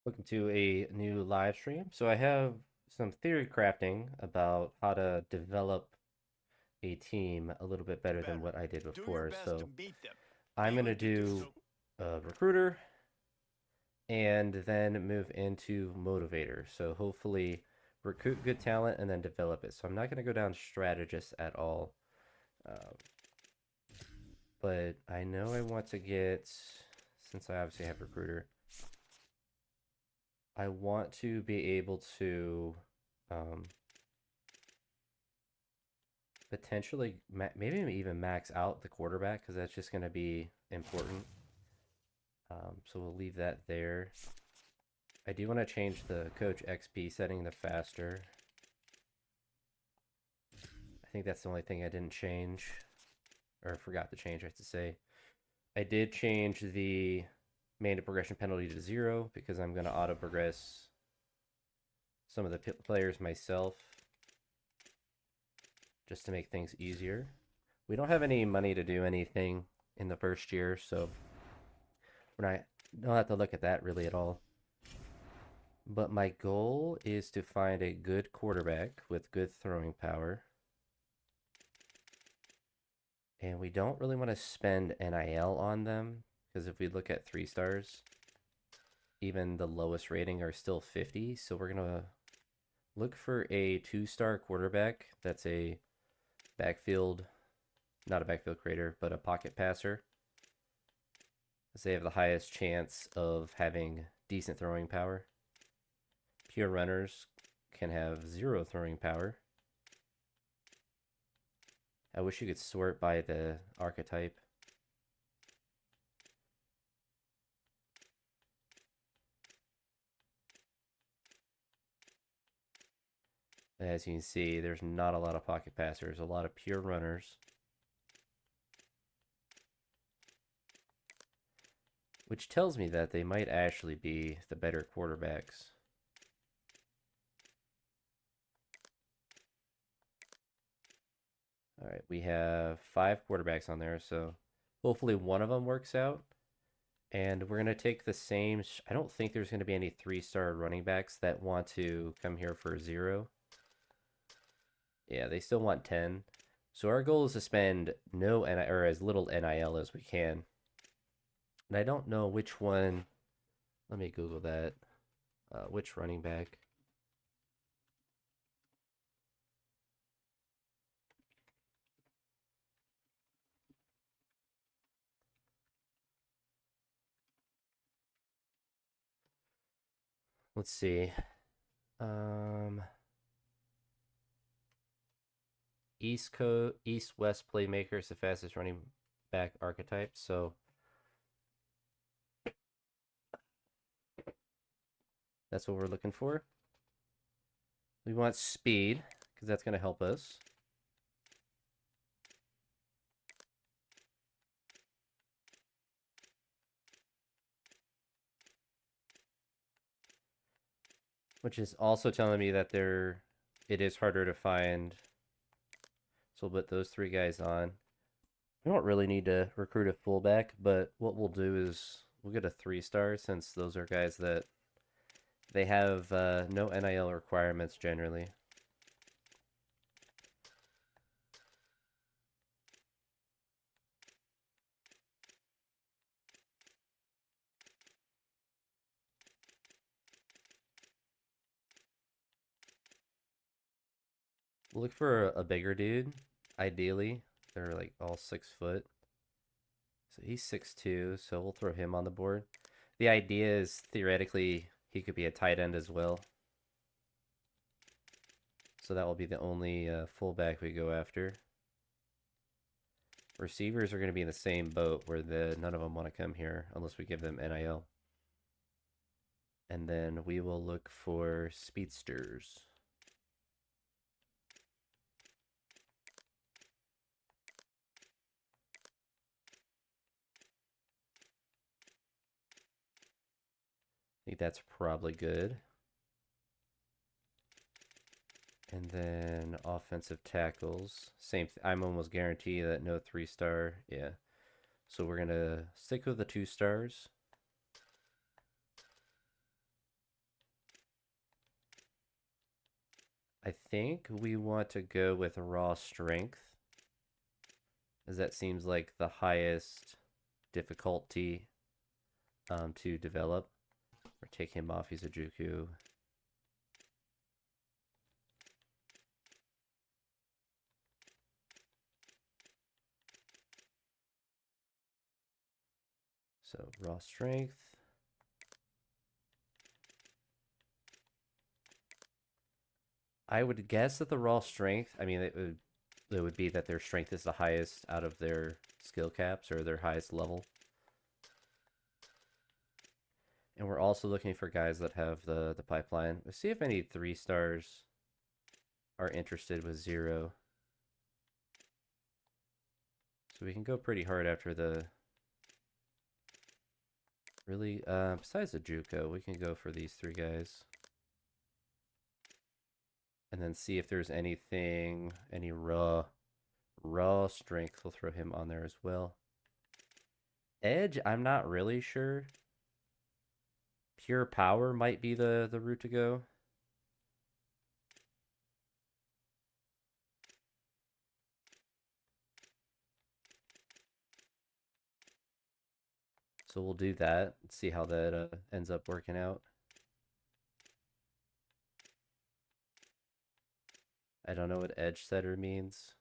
Welcome to a new live stream. So I have some theory crafting about how to develop a team a little bit better than Better. what I did Do your before. best to So beat them. I'm Be gonna like you do do so. a recruiter and then move into motivator. So hopefully recruit good talent and then develop it. So I'm not gonna go down strategist at all. Um, but I know I want to get, since I obviously have recruiter, I want to be able to um, potentially maybe even max out the quarterback because that's just going to be important. So we'll leave that there. I do want to change the coach XP setting to faster. I think that's the only thing I didn't change or forgot to change, I have to say. I did change the mana progression penalty to 0 because I'm going to auto progress some of the players myself just to make things easier. We don't have any money to do anything in the first year, so we're not don't have to look at that really at all. But my goal is to find a good quarterback with good throwing power. And we don't really want to spend NIL on them because if we look at 3 stars, even the lowest rating are still 50. So we're going to look for a 2-star quarterback that's a backfield, not a backfield creator, but a pocket passer. As they have the highest chance of having decent throwing power. Pure runners can have 0 throwing power. I wish you could sort by the archetype. As you can see, there's not a lot of pocket passers, a lot of pure runners. Which tells me that they might actually be the better quarterbacks. All right, we have 5 quarterbacks on there, so hopefully one of them works out. And we're going to take the same. I don't think there's going to be any 3-star running backs that want to come here for 0. Yeah, they still want 10. So our goal is to spend no or as little NIL as we can. And I don't know which one. Let me Google that. Which running back? Let's see. Um, East West playmaker is the fastest running back archetype. So that's what we're looking for. We want speed because that's going to help us. Which is also telling me that it is harder to find. So we'll put those 3 guys on. We don't really need to recruit a fullback, but what we'll do is we'll get a 3-star since those are guys that they have no NIL requirements generally. We'll look for a bigger dude, ideally. They're like all 6 foot. So he's 6'2", so we'll throw him on the board. The idea is theoretically he could be a tight end as well. So that will be the only fullback we go after. Receivers are going to be in the same boat where none of them want to come here unless we give them NIL. And then we will look for speedsters. I think that's probably good. And then offensive tackles. I'm almost guaranteed that no 3-star. Yeah. So we're going to stick with the 2 stars. I think we want to go with raw strength, as that seems like the highest difficulty to develop. Or take him off, he's a Juku. So raw strength. I would guess that the raw strength, I mean, it would be that their strength is the highest out of their skill caps or their highest level. And we're also looking for guys that have the pipeline. Let's see if any 3 stars are interested with 0. So we can go pretty hard after the... Really, besides the Juco, we can go for these 3 guys. And then see if there's anything, any raw strength. We'll throw him on there as well. Edge, I'm not really sure. Pure power might be the route to go. So we'll do that. See how that ends up working out. I don't know what edge setter means.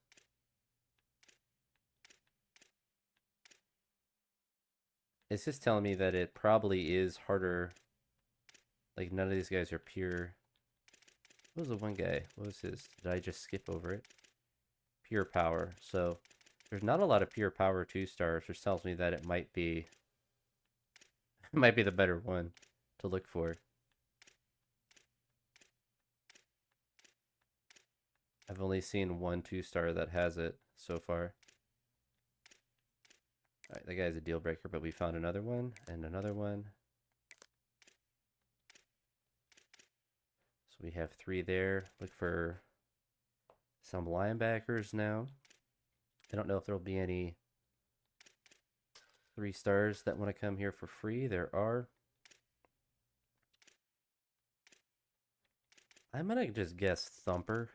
It's just telling me that it probably is harder. Like, none of these guys are pure. What was the one guy? What was his? Did I just skip over it? Pure power. So there's not a lot of pure power 2 stars, which tells me that it might be it might be the better one to look for. I've only seen 1 2-star that has it so far. Alright, that guy's a deal breaker, but we found another one and another one. So we have 3 there. Look for some linebackers now. I don't know if there'll be any 3 stars that want to come here for free. There are. I'm going to just guess Thumper.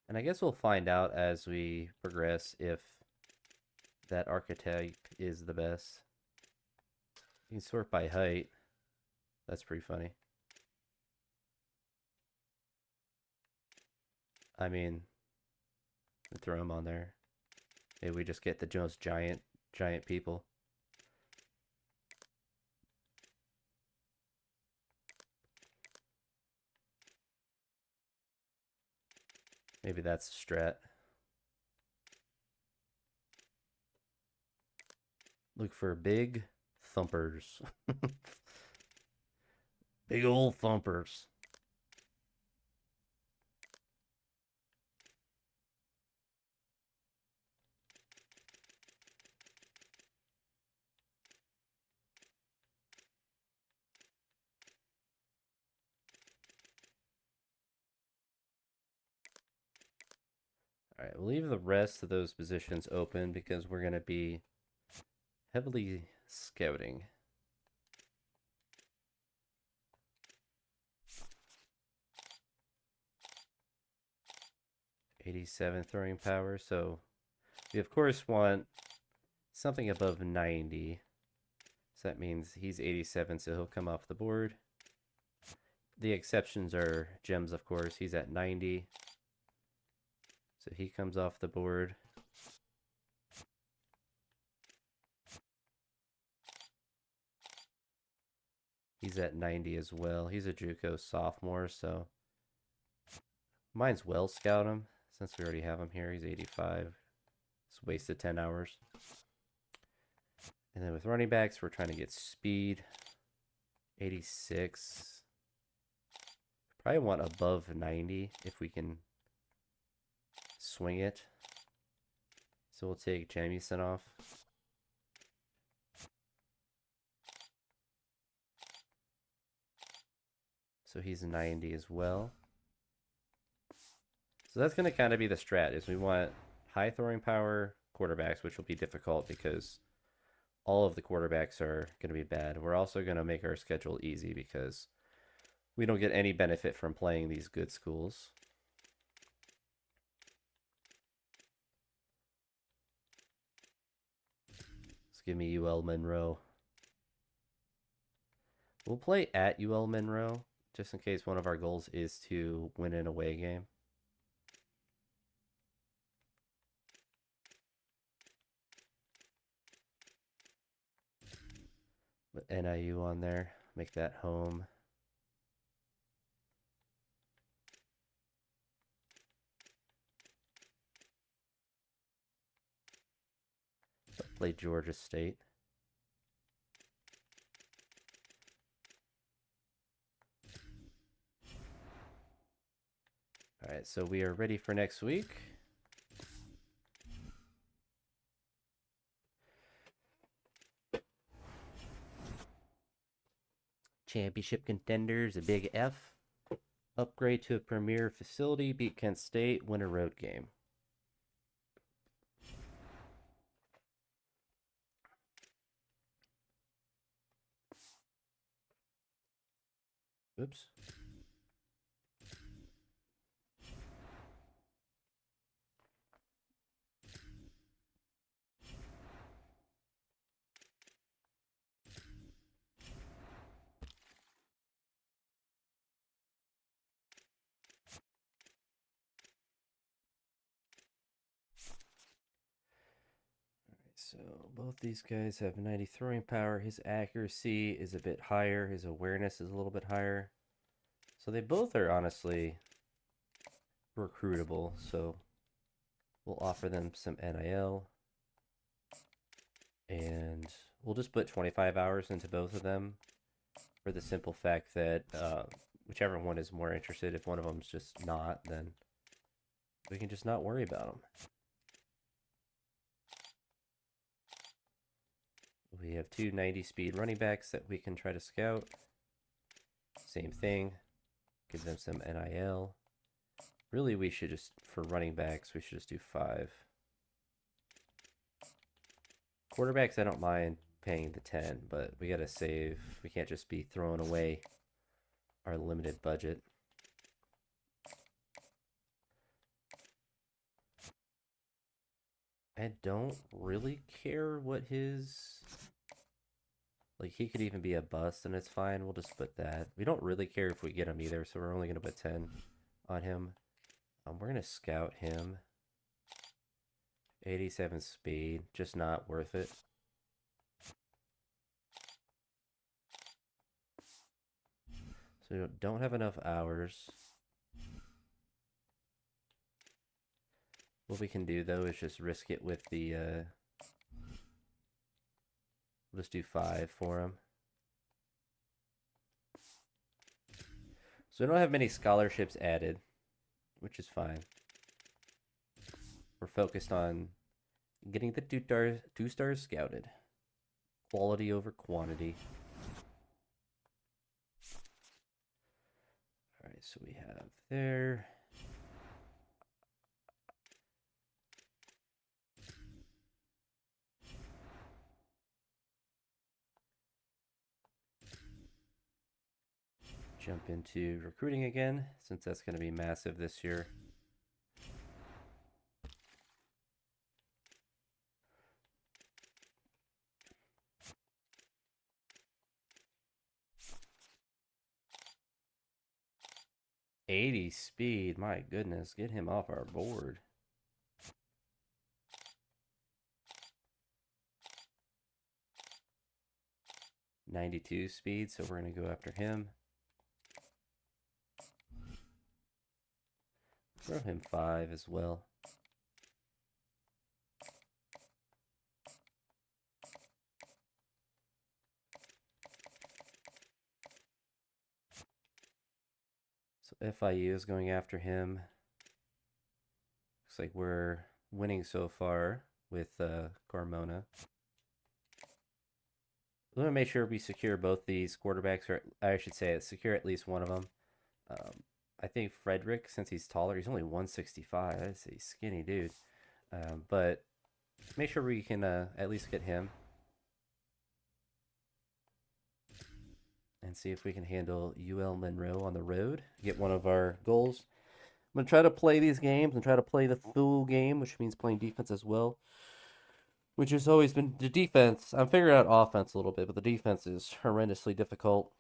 And I guess we'll find out as we progress if that archetype is the best. You can sort by height. That's pretty funny. I mean, throw them on there. Maybe we just get the most giant people. Maybe that's a strat. Look for big thumpers. Big old thumpers. All right, we'll leave the rest of those positions open because we're going to be heavily scouting. '87 throwing power, so we of course want something above 90. So that means he's 87, so he'll come off the board. The exceptions are gems, of course. He's at 90. So he comes off the board. He's at 90 as well. He's a JUCO sophomore, so might as well scout him since we already have him here. He's 85. It's wasted 10 hours. And then with running backs, we're trying to get speed. 86. Probably want above 90 if we can swing it. So we'll take Jamison off. So he's 90 as well. So that's going to kind of be the strat, is we want high throwing power quarterbacks, which will be difficult because all of the quarterbacks are going to be bad. We're also going to make our schedule easy because we don't get any benefit from playing these good schools. Let's give me UL Monroe. We'll play at UL Monroe just in case one of our goals is to win an away game. Put NIU on there, make that home. Play Georgia State. All right, so we are ready for next week. Championship contenders, a big F. Upgrade to a premier facility, beat Kent State, win a road game. Oops. So both these guys have 90 throwing power. His accuracy is a bit higher. His awareness is a little bit higher. So they both are honestly recruitable. So we'll offer them some NIL. And we'll just put 25 hours into both of them for the simple fact that whichever one is more interested, if one of them's just not, then we can just not worry about them. We have two 90 speed running backs that we can try to scout. Same thing. Give them some NIL. Really, we should just, for running backs, we should just do 5. Quarterbacks, I don't mind paying the 10, but we got to save. We can't just be throwing away our limited budget. I don't really care what his... Like, he could even be a bust, and it's fine. We'll just put that. We don't really care if we get him either, so we're only going to put 10 on him. We're going to scout him. 87 speed. Just not worth it. So we don't have enough hours. What we can do, though, is just risk it with the... We'll just do 5 for him. So we don't have many scholarships added, which is fine. We're focused on getting the two stars scouted. Quality over quantity. All right, so we have there. Jump into recruiting again, since that's going to be massive this year. '80 speed, my goodness, get him off our board. '92 speed, so we're going to go after him. Throw him 5 as well. So FIU is going after him. Looks like we're winning so far with Carmona. We want to make sure we secure both these quarterbacks, or I should say secure at least one of them. I think Frederick, since he's taller, he's only 165. That's a skinny dude. But make sure we can at least get him. and see if we can handle UL Monroe on the road. Get one of our goals. I'm going to try to play these games and try to play the full game, which means playing defense as well. Which has always been the defense. I'm figuring out offense a little bit, but the defense is horrendously difficult.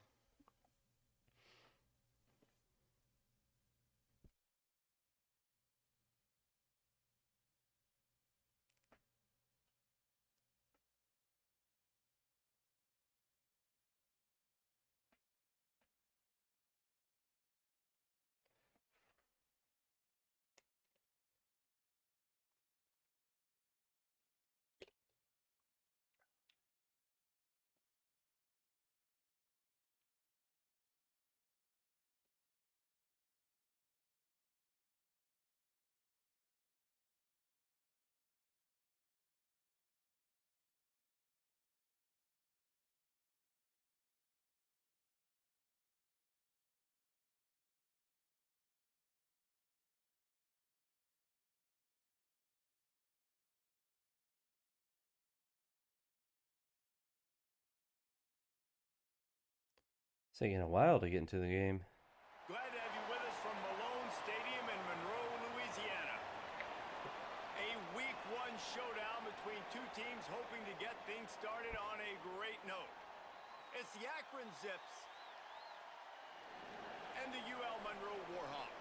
It's taking a while to get into the game. Glad to have you with us from Malone Stadium in Monroe, Louisiana. A Week 1 showdown between two teams hoping to get things started on a great note. It's the Akron Zips and the UL Monroe Warhawks.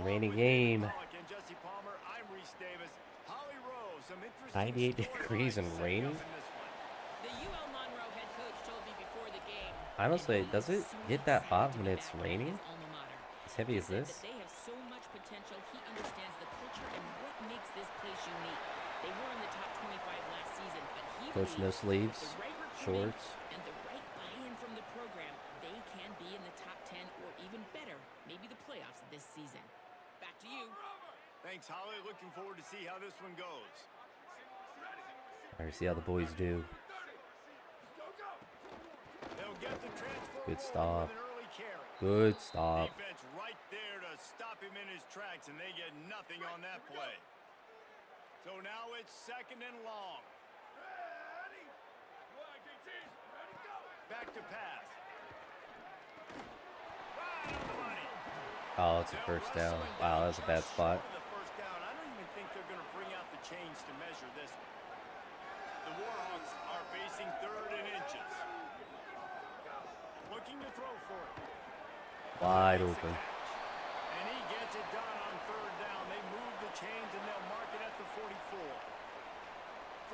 Rainy game. And Jesse Palmer, I'm Reese Davis. Holly Rose, some interesting 98 degrees and rainy. The UL Monroe head coach told me before the game. Honestly, does it get that hot when it's raining? As heavy as this? They have so much potential. He understands the culture and what makes this place unique. They were in the top 25 last season, but he Coach no sleeves, shorts. And the right buy-in from the program, they can be in the top 10 or even better, maybe the playoffs this season. Back to you. Thanks, Holly. Looking forward to see how this one goes. All right, see how the boys do. Good stop. Good stop. Defense right there to stop him in his tracks, and they get nothing on that play. So now it's 2nd and long. Back to pass. Right on the money. Oh, it's a first down. Wow, that was a bad spot. The first down. I don't even think they're going to bring out the chains to measure this one. The Warhawks are facing 3rd and inches. Looking to throw for it. Wide open. And he gets it done on 3rd down. They move the chains and they'll mark it at the 44.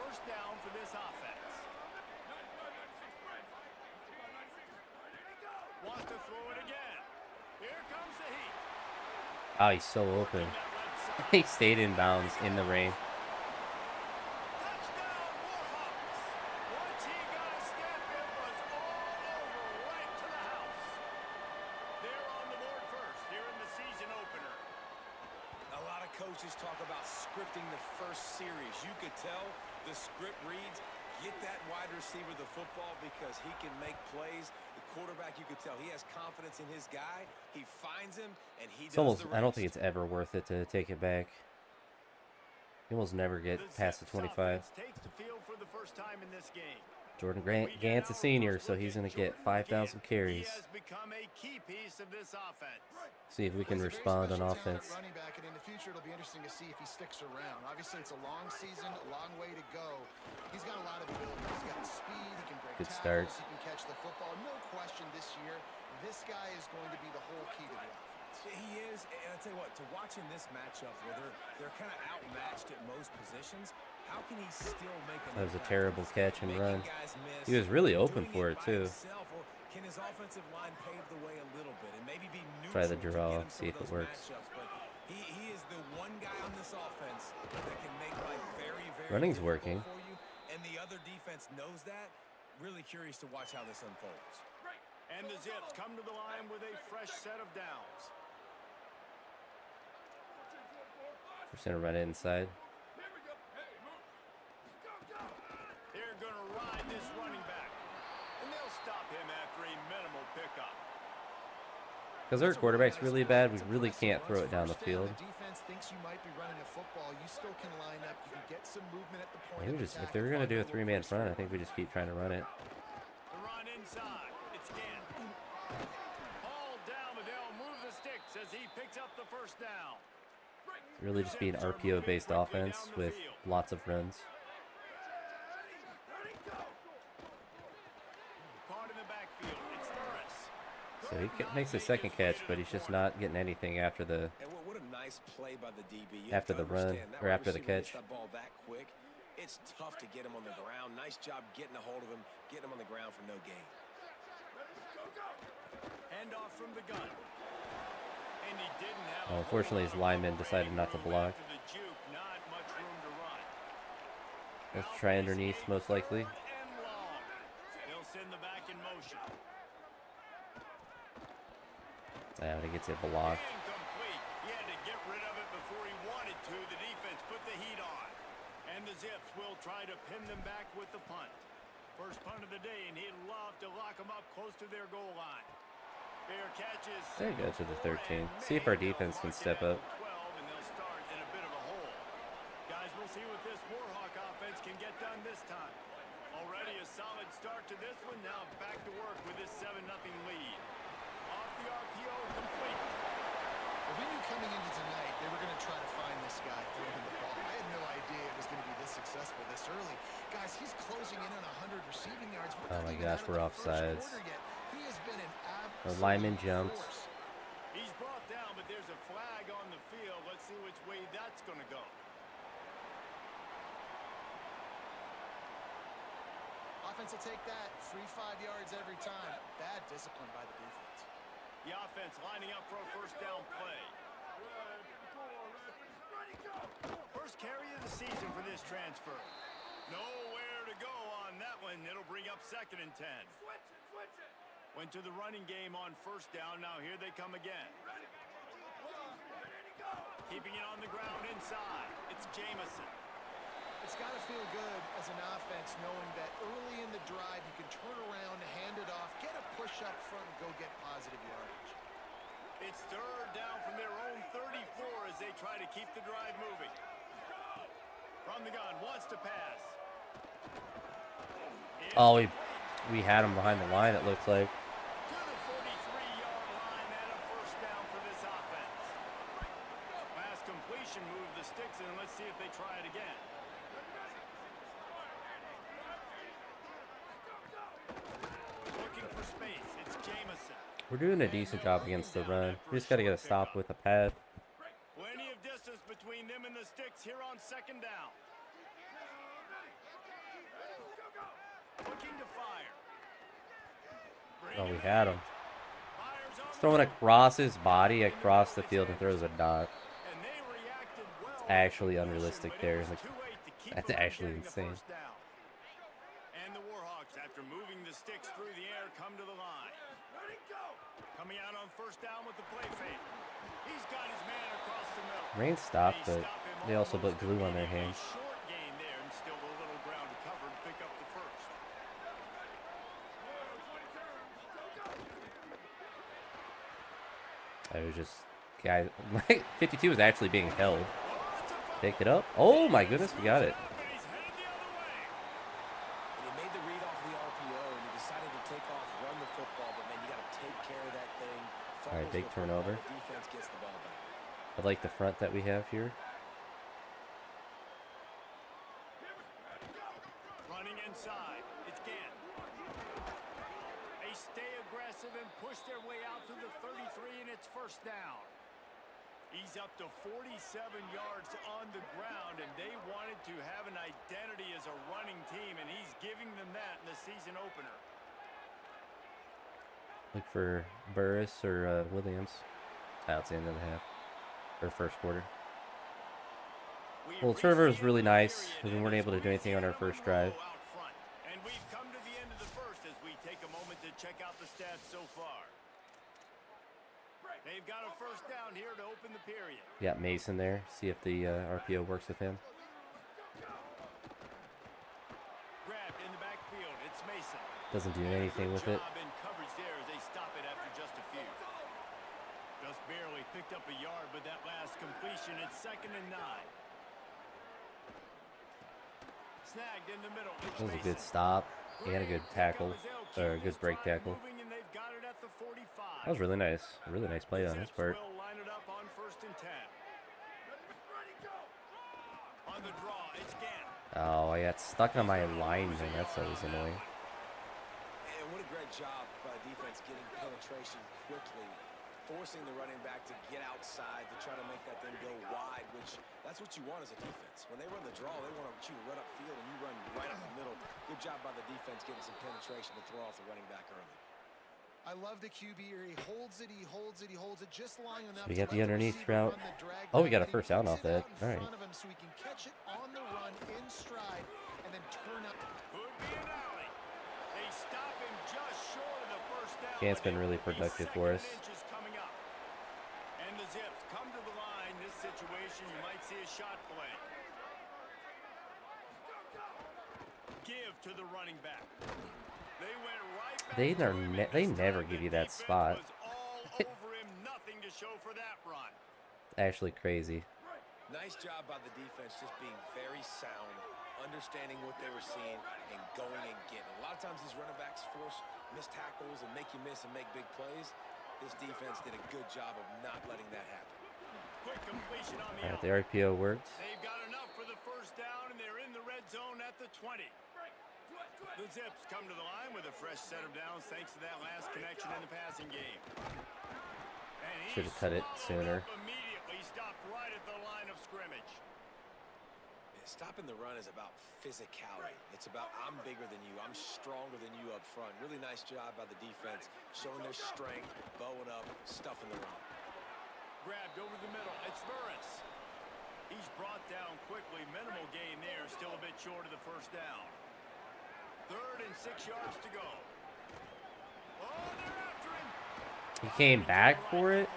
First down for this offense. Wants to throw it again. Here comes the heat. Oh, he's so open. He stayed in bounds in the rain. Touchdown, Warhawks. Once he got a step, it was all over right to the house. They're on the board first here in the season opener. A lot of coaches talk about scripting the first series. You could tell the script reads, get that wide receiver the football because he can make plays. The quarterback, you could tell he has confidence in his guy. He finds him, and he does Almost. the rest. I don't think it's ever worth it to take it back. You almost never get past the 25. Takes the field for the first time in this game. Jordan Gant's a senior, so he's going to get 5,000 carries. He has become a key piece of this offense. See if we can respond on offense. Running back, and in the future, it'll be interesting to see if he sticks around. Obviously, it's a long season, a long way to go. He's got a lot of ability. He's got speed. He can break Good tackles. start. He can catch the football. No question this year, this guy is going to be the whole key to the offense. He is, and I tell you what, to watching this matchup where they're kind of outmatched at most positions, how can he still make an That was a impact? terrible catch and run. Guys miss, He was really open doing for it, by too. himself, or can his offensive line pave the way a little bit and maybe be Try the neutral to draw, get him see some if of it those works. matchups? But he is the one guy on this offense that can make life very, very Running's difficult working. for you, and the other defense knows that. Really curious to watch how this unfolds. And the Zips come to the line with a fresh set of downs. We're just going to run it inside. They're going to ride this running back. And they'll stop him after a minimal pickup. Because our quarterback's really bad, we really can't throw it down the field. The defense thinks you might be running a football. You still can line up. You can get some movement at the point. Maybe of just, if attack they're and going to find do a little three-man place front, for I think we just keep trying to run it. The run inside. It's Gant. All down, but they'll move the sticks as he picks up the first down. Really just be an RPO-based offense with lots of runs. Caught in the backfield. It's Burris. So he makes a second catch, but he's just not getting anything after the And what a nice play by the DB. You after have to the run understand, that or wide after the receiver gets catch. that ball that quick, it's tough to get him on the ground. Nice job getting a hold of him, getting him on the ground for no gain. Hand off from the gun. And he didn't have Oh, unfortunately, his lineman decided not to block. after the juke, not much room to run. Let's try underneath, most likely. And long. They'll send the back in motion. Yeah, he gets it blocked. Incomplete. He had to get rid of it before he wanted to. The defense put the heat on. And the Zips will try to pin them back with the punt. First punt of the day, and he'd love to lock them up close to their goal line. Fair catches. There you go to the 13. See if our defense can step up. 12, and they'll start in a bit of a hole. Guys, we'll see what this Warhawk offense can get done this time. Already a solid start to this one. Now back to work with this 7-0 lead. Off the RPO, complete. Well, we knew coming into tonight they were going to try to find this guy throwing the ball. I had no idea it was going to be this successful this early. Guys, he's closing in on 100 receiving yards. We're Oh not my even gosh, out of we're the offsides. first quarter yet. He has been an The absolute lineman jumped. force. He's brought down, but there's a flag on the field. Let's see which way that's going to go. Offense will take that. Free 5 yards every time. Bad discipline by the defense. The offense lining up for a first down play. First carry of the season for this transfer. Nowhere to go on that one. It'll bring up 2nd and 10. Went to the running game on first down. Now here they come again. Keeping it on the ground inside. It's Jamison. It's got to feel good as an offense knowing that early in the drive you can turn around, hand it off, get a push up front, and go get positive yardage. It's 3rd down from their own 34 as they try to keep the drive moving. From the gun, wants to pass. Oh, we had him behind the line, it looks like. To the 43-yard line and a first down for this offense. Pass completion, move the sticks, and let's see if they try it again. Looking for space. It's Jamison. We're doing a decent job against the run. We just got to get a stop with a pad. Plenty of distance between them and the sticks here on 2nd down. Looking to fire. Oh, we had him. Fires on He's throwing across his body, across the field, and throws a dot. and they reacted well. It's actually unrealistic But it there. was Like, too late to keep that's them from actually getting the insane. first down. And the Warhawks, after moving the sticks through the air, come to the line. Coming out on first down with the play fake. He's got his man across the middle. Rain stopped, They but stop him they also put almost glue on their immediately. hands. Short gain there, and still a little ground to cover to pick up the first. I was just, guy, 52 was actually being held. Pick it up. Oh my goodness, we got it. And he's headed the other way. And he made the read off the RPO, and he decided to take off, run the football, but man, you got to take care of that thing. All right, Fumbles big the football, turnover. the defense gets the ball back. I like the front that we have here. Running inside. It's Gant. They stay aggressive and push their way out to the 33, and it's first down. He's up to 47 yards on the ground, and they wanted to have an identity as a running team, and he's giving them that in the season opener. Look for Burris or Williams. That's the end of the half. Or first quarter. Well, turnover was really nice. We weren't able to do anything on our first drive. And we've come to the end of the first as we take a moment to check out the stats so far. They've got a first down here to open the period. Got Mason there. See if the RPO works with him. Grabbed in the backfield. It's Mason. Doesn't do anything with it. Good job in coverage there as they stop it after just a few. Just barely picked up a yard, but that last completion, it's 2nd and 9. Snagged in the middle. It's That was a Mason. good stop. And a good Great tackle, pickup as they'll or a keep good this break drive tackle. moving, and they've got it at the 45. That was really nice. A really nice play The on his Zips part. will line it up on 1st and 10. On the draw, it's Gant. Oh, I got stuck on my lineman. That's always annoying. And what a great job by the defense getting penetration quickly, forcing the running back to get outside to try to make that thing go wide, which that's what you want as a defense. When they run the draw, they want you to run upfield, and you run right up the middle. Good job by the defense getting some penetration to throw off the running back early. I love the QB here. He holds it, he holds it, he holds it just long enough. So we to got the let underneath receiver route. run the drag Oh, we back, got a and he first down puts off it that. out in All right. front of him so he can catch it on the run in stride and then turn up. Could be an alley. They stop him just short of the first down. Gant's but been it really will be productive 2nd for and us. inches coming up. And the Zips come to the line. This situation, you might see a shot play. Give to the running back. They went right back They to him, and they this never time give the you that defense spot. was all over him. Nothing to show for that run. Actually crazy. Nice job by the defense just being very sound, understanding what they were seeing, and going and getting it. A lot of times these running backs force missed tackles and make you miss and make big plays. This defense did a good job of not letting that happen. Quick completion on the All right, out. the RPO worked. They've got enough for the first down, and they're in the red zone at the 20. The Zips come to the line with a fresh set of downs thanks to that last connection in the passing game. And he Should have cut it swallowed sooner. up immediately, stopped right at the line of scrimmage. Stopping the run is about physicality. It's about I'm bigger than you. I'm stronger than you up front. Really nice job by the defense, showing their strength, bowing up, stuffing the run. Grabbed over the middle. It's Burris. He's brought down quickly. Minimal gain there. Still a bit short of the first down. 3rd and 6 yards to go. Oh, they're after him. He came back for it.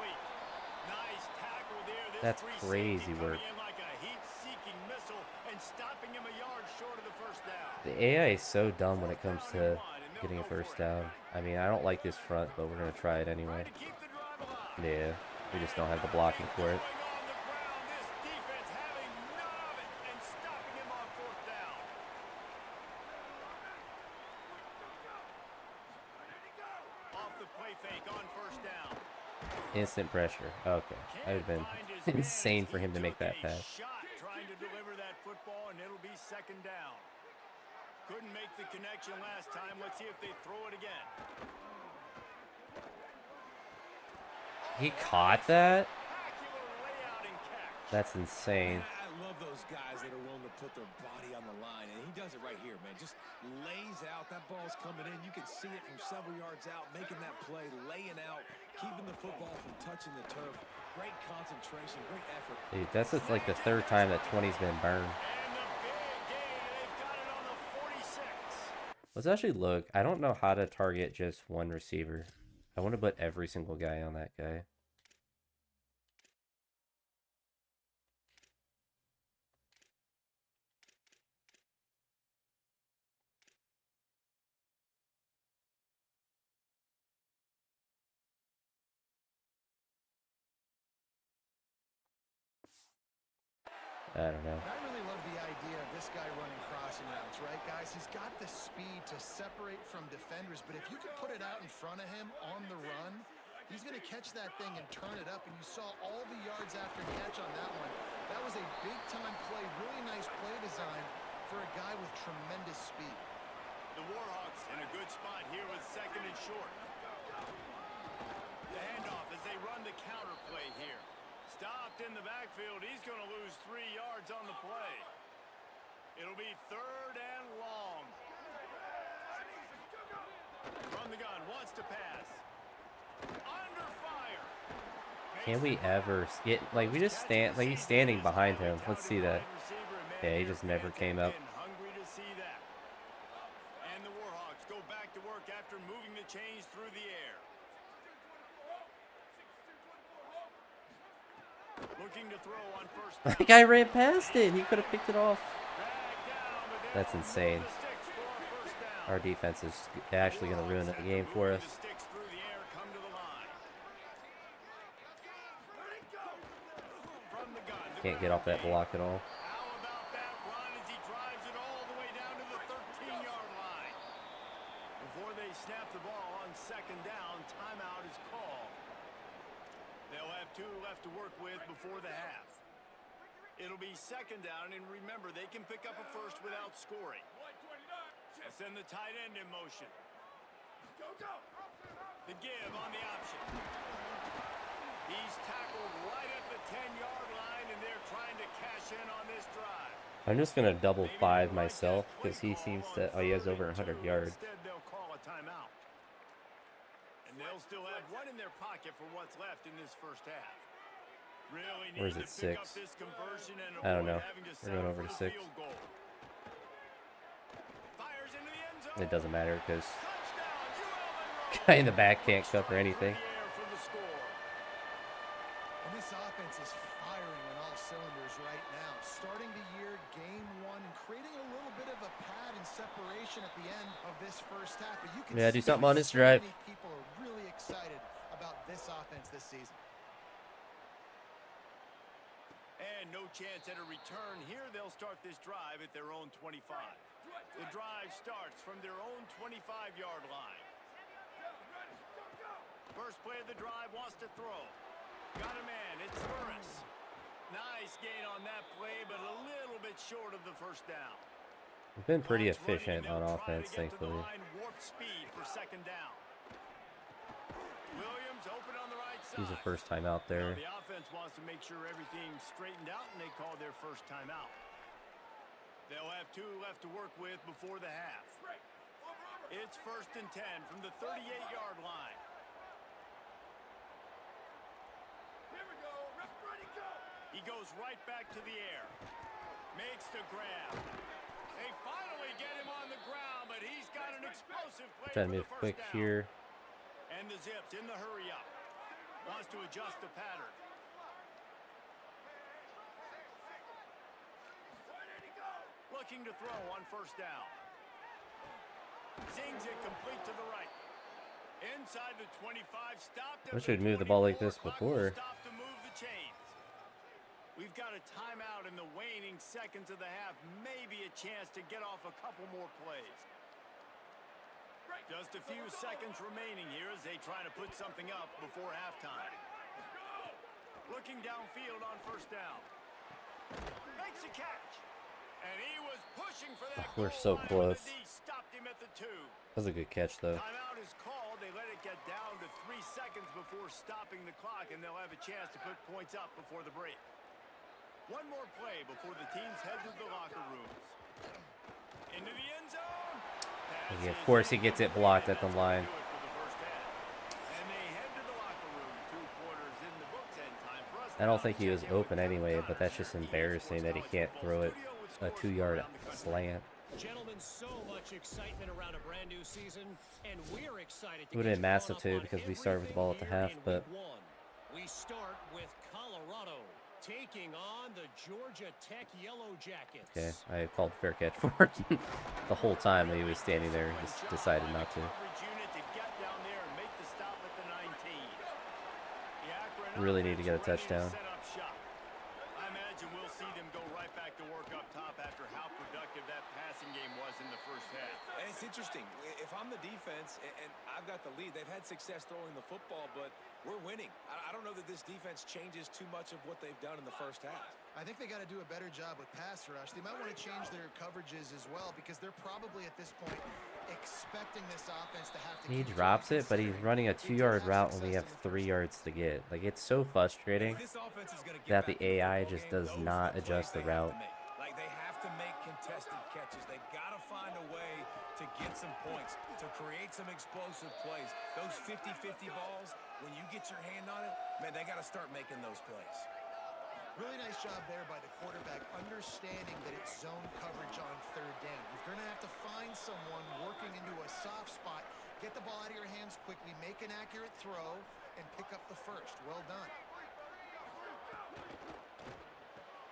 Nice tackle there. This That's free crazy safety work. coming in like a heat-seeking missile and stopping him a yard short of the first down. The AI is so dumb when it comes to getting a first down. I mean, I don't like this front, but we're going to try it anyway. To keep the drive alive. Yeah, we just don't have the blocking for it. Going on the ground, this defense having none of it and stopping him on 4th down. Off the play fake on 1st down. Instant pressure. Okay, that would have been insane for him to make that pass. Shot trying to deliver that football, and it'll be 2nd down. Couldn't make the connection last time. Let's see if they throw it again. He caught that? Spectacular layout and catch. That's insane. I love those guys that are willing to put their body on the line, and he does it right here, man. Just lays out. That ball's coming in. You can see it from several yards out, making that play, laying out, keeping the football from touching the turf. Great concentration, great effort. Dude, that's just like the 3rd time that 20's been burned. And the big gain, they've got it on the 46. Let's actually look. I don't know how to target just one receiver. I want to put every single guy on that guy. I don't know. I really love the idea of this guy running crossing routes, right, guys? He's got the speed to separate from defenders, but if you could put it out in front of him on the run, he's going to catch that thing and turn it up, and you saw all the yards after catch on that one. That was a big-time play, really nice play design for a guy with tremendous speed. The Warhawks in a good spot here with 2nd and short. The handoff as they run the counter play here. Stopped in the backfield. He's going to lose 3 yards on the play. It'll be 3rd and long. From the gun, wants to pass. Under fire. Can we ever get, like, we just stand, like, he's standing behind him. Let's see that. Yeah, he just never came up. Hungry to see that. And the Warhawks go back to work after moving the chains through the air. Looking to throw on 1st down. The guy ran past it. He could have picked it off. That's insane. Our defense is actually going to ruin the game for us. Can't get off that block at all. How about that run as he drives it all the way down to the 13-yard line? 2 left to work with before the half. It'll be second down, and remember, they can pick up a first without scoring. Let's send the tight end in motion. The give on the option. He's tackled right at the 10-yard line, and they're trying to cash in on this drive. I'm just going to double 5 myself because he seems to... Oh, he has over 100 yards. Instead, they'll call a timeout. And they'll still have one in their pocket for what's left in this first half. Really Or is need it to pick 6? up this conversion and I don't know. avoid having to We're going settle over for to the 6. field goal. Fires into the end zone. It doesn't matter because Touchdown, UL guy in the back can't cover anything. for the score. And this offense is firing on all cylinders right now. Starting the year, game 1, and creating a little bit of a pad and separation at the end of this first half. But you can Yeah, do see something on this so drive. many people are really excited about this offense this season. And no chance at a return here. They'll start this drive at their own 25. The drive starts from their own 25-yard line. First play of the drive, wants to throw. Got a man, it's Burris. Nice gain on that play, but a little bit short of the first down. We've been pretty Clock's running, efficient and on they'll try to offense, get to the thankfully. line, warp speed for second down. Williams open on the right side. He's a first time out there. Now the offense wants to make sure everything's straightened out, and they call their first timeout. They'll have 2 left to work with before the half. It's 1st and 10 from the 38-yard line. Here we go. Ready, go. He goes right back to the air. Makes the grab. They finally get him on the ground, but he's got an explosive play Trying to for the move first quick down. here. And the Zips in the hurry up. Wants to adjust the pattern. Looking to throw on first down. Zings it complete to the right. Inside the 25, stopped at Wish we'd the moved the ball like 24. this Clock will before. stop to move the chains. We've got a timeout in the waning seconds of the half. Maybe a chance to get off a couple more plays. Just a few seconds remaining here as they try to put something up before halftime. Looking downfield on first down. Makes a catch. And he was pushing for that We're goal so line, close. but the D stopped him at the 2. That was a good catch, though. Timeout is called. They let it get down to 3 seconds before stopping the clock, and they'll have a chance to put points up before the break. One more play before the teams head to the locker rooms. Into the end zone. Yeah, of course, he gets it blocked at the line. I don't think he was open anyway, but that's just embarrassing that he can't throw it a 2-yard slant. Gentlemen, so much excitement around a brand new season, and we're excited to It would have been massive too because we started with the ball at the half, but we start with Colorado taking on the Georgia Tech Yellow Jackets. okay, I called fair catch for it the whole time that he was standing there. He just decided not to. Really need to get a touchdown. I imagine we'll see them go right back to work up top after how productive that passing game was in the first half. And it's interesting. If I'm the defense and I've got the lead, they've had success throwing the football, but we're winning. I don't know that this defense changes too much of what they've done in the first half. I think they got to do a better job with pass rush. They might want to change their coverages as well because they're probably at this point expecting this offense to have to. He drops it, but he's running a 2-yard route when we have 3 yards to get. Like, it's so frustrating This offense is gonna that get the back in AI football just game. does Those not are the adjust the plays they have route. to make. Like, they have to make contested catches. They've got to find a way to get some points, to create some explosive plays. Those 50-50 balls, when you get your hand on it, man, they got to start making those plays. Really nice job there by the quarterback, understanding that it's zone coverage on third down. You're going to have to find someone working into a soft spot, get the ball out of your hands quickly, make an accurate throw, and pick up the first. Well done.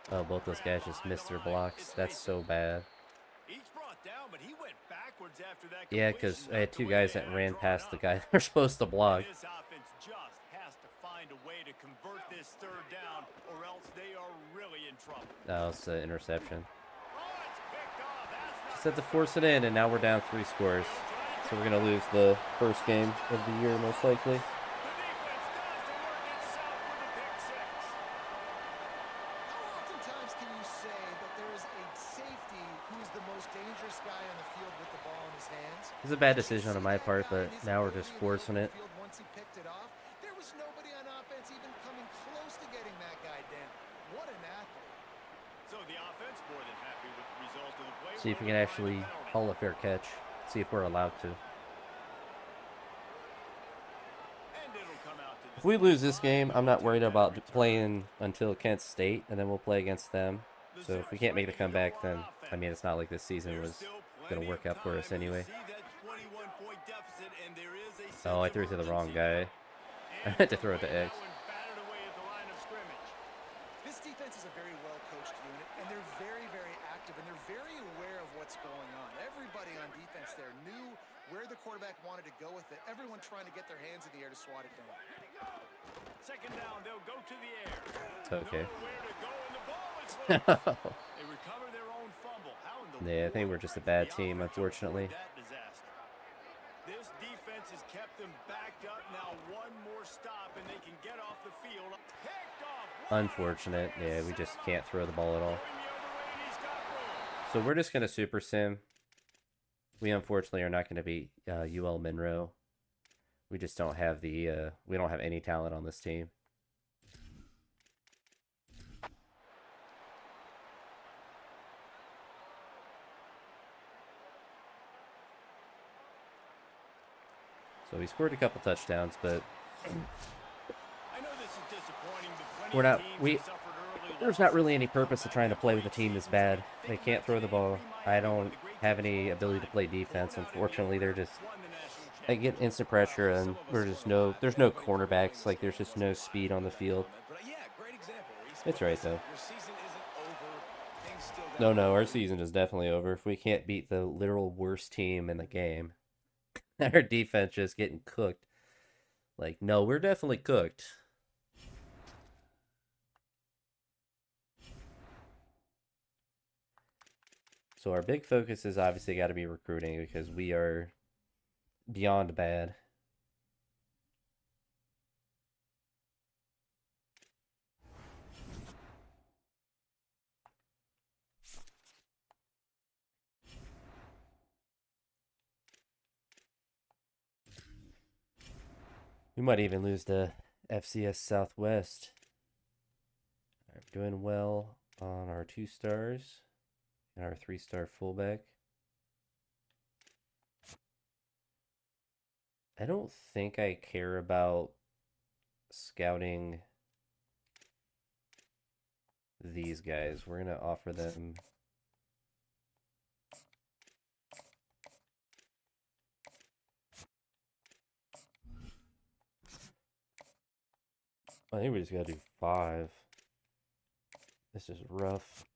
Oh, both those guys just missed their blocks. That's so bad. Each brought down, but he went backwards after that. Yeah, because I had completion, 2 not the way guys they that had ran drawn past the up. guy they're supposed to block. This offense just has to find a way to convert this third down, or else they are really in trouble. That was an interception. Oh, it's picked off. That's Just had to force it in, and now we're down 3 scores. So we're going to lose the first game of the year, most likely. the defense does the work itself with a pick can you say that there is a safety who's the most dangerous guy on the field with the ball in his hands? It's a bad decision on my part, but now we're just forcing it. Once he picked it off, there was nobody on offense even coming close to getting that guy down. What an athlete. So the offense more than happy with the result of the play. See if we can actually call a fair catch. See if we're allowed to. And it'll come out to If we lose this game, I'm not worried about playing until Kent State, and then we'll play against them. So if we can't make the comeback, then, I mean, it's not like this season was going to work out for us anyway. Oh, I threw it to the wrong guy. I meant to throw it to X. This defense is a very well-coached unit, and they're very, very active, and they're very aware of what's going on. Everybody on defense there knew where the quarterback wanted to go with it. Everyone trying to get their hands in the air to swat it down. Second down, they'll go to the air. Okay. Nowhere to go, and the ball is loose. They recover their own fumble. How in the Yeah, I think we're just a bad team, unfortunately. that disaster? This defense has kept them backed up. Now one more stop, and they can get off the field. Picked off. Unfortunate. Yeah, we just can't throw the ball at all. So we're just going to super sim. We unfortunately are not going to beat UL Monroe. We just don't have the, we don't have any talent on this team. So we scored a couple touchdowns, but I know this is disappointing, but plenty we're not, of teams we, have suffered early there's not really any purpose to trying to play with a team this bad. They can't throw the ball. I don't have any ability to play defense. Unfortunately, they're just, I get instant pressure, and there's no cornerbacks. Like, there's just no speed on the field. It's right, though. No, our season is definitely over. If we can't beat the literal worst team in the game, our defense just getting cooked. Like, no, we're definitely cooked. So our big focus is obviously got to be recruiting, because we are beyond bad. We might even lose to FCS Southwest. Right, doing well on our 2 stars and our 3-star fullback. I don't think I care about scouting these guys. We're going to offer them I think we just gotta do 5. This is rough.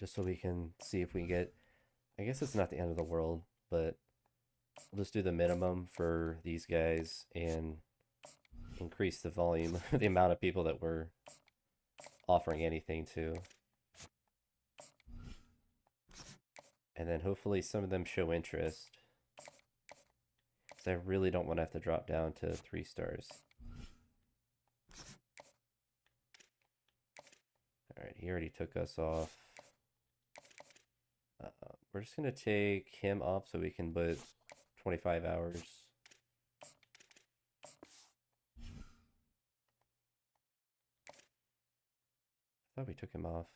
Just so we can see if we get, I guess it's not the end of the world, but we'll just do the minimum for these guys and increase the volume, the amount of people that we're offering anything to. And then hopefully some of them show interest. Because I really don't want to have to drop down to 3 stars. Alright, he already took us off. We're just going to take him off so we can put 25 hours. I thought we took him off.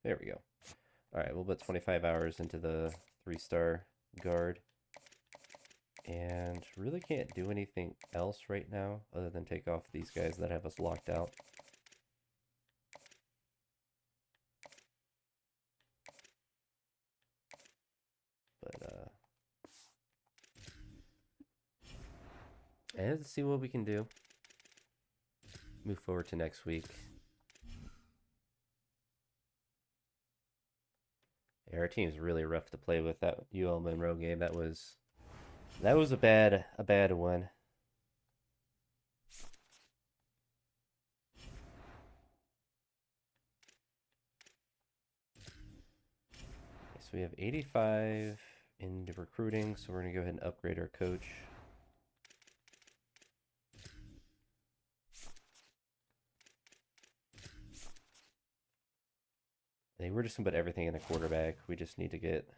There we go. Alright, we'll put 25 hours into the 3-star guard. And really can't do anything else right now other than take off these guys that have us locked out. But, and let's see what we can do. Move forward to next week. Yeah, our team's really rough to play with. That UL Monroe game, that was a bad one. So we have 85 in the recruiting, so we're going to go ahead and upgrade our coach. We're just gonna put everything in a quarterback. We just need to get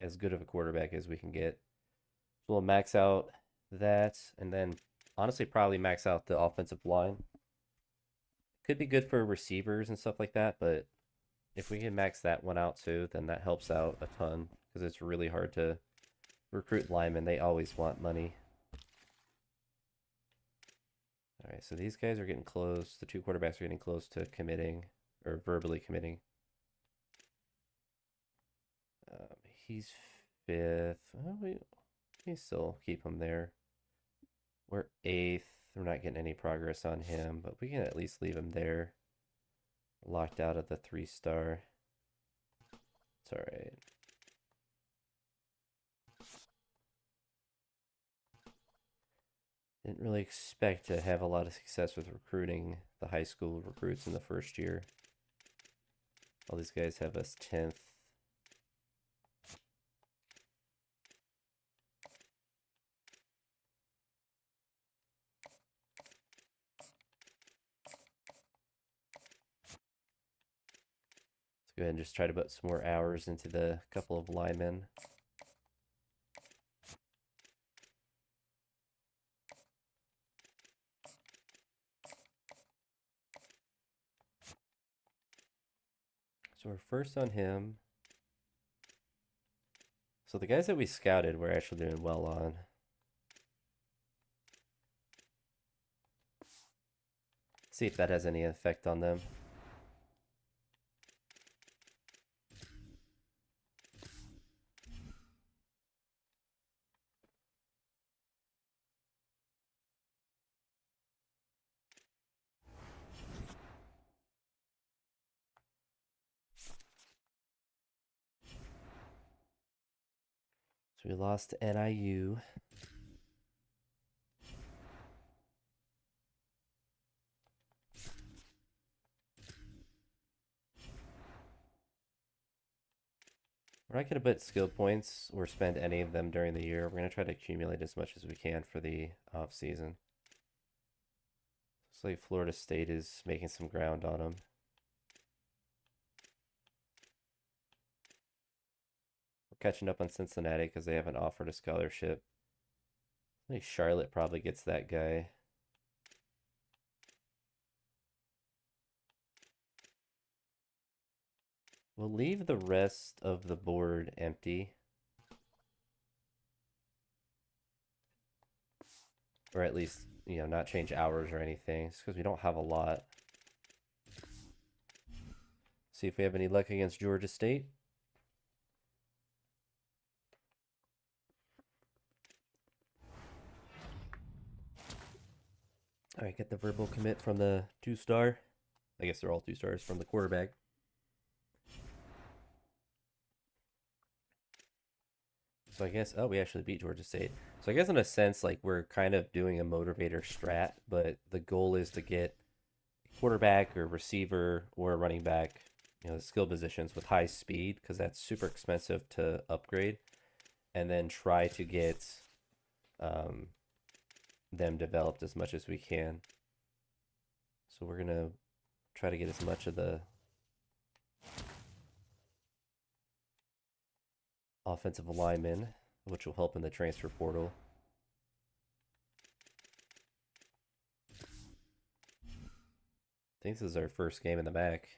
as good of a quarterback as we can get. So we'll max out that, and then honestly probably max out the offensive line. Could be good for receivers and stuff like that, but if we can max that one out too, then that helps out a ton, because it's really hard to recruit linemen. They always want money. All right, so these guys are getting close. The two quarterbacks are getting close to committing, or verbally committing. He's fifth. Oh, we still keep him there. We're eighth. We're not getting any progress on him, but we can at least leave him there. Locked out of the 3-star. It's all right. Didn't really expect to have a lot of success with recruiting the high school recruits in the first year. All these guys have us 10th. Let's go ahead and just try to put some more hours into the couple of linemen. So we're first on him. So the guys that we scouted, we're actually doing well on. See if that has any effect on them. So we lost to NIU. We're not going to put skill points or spend any of them during the year. We're going to try to accumulate as much as we can for the off season. Looks like Florida State is making some ground on them. We're catching up on Cincinnati because they haven't offered a scholarship. I think Charlotte probably gets that guy. We'll leave the rest of the board empty. Or at least, you know, not change hours or anything. It's because we don't have a lot. See if we have any luck against Georgia State. All right, get the verbal commit from the 2-star. I guess they're all 2-stars from the quarterback. So I guess, oh, we actually beat Georgia State. So I guess in a sense, like, we're kind of doing a motivator strat, but the goal is to get a quarterback or receiver or a running back, you know, the skill positions with high speed, because that's super expensive to upgrade, and then try to get them developed as much as we can. So we're going to try to get as much of the offensive linemen, which will help in the transfer portal. I think this is our first game in the MAC.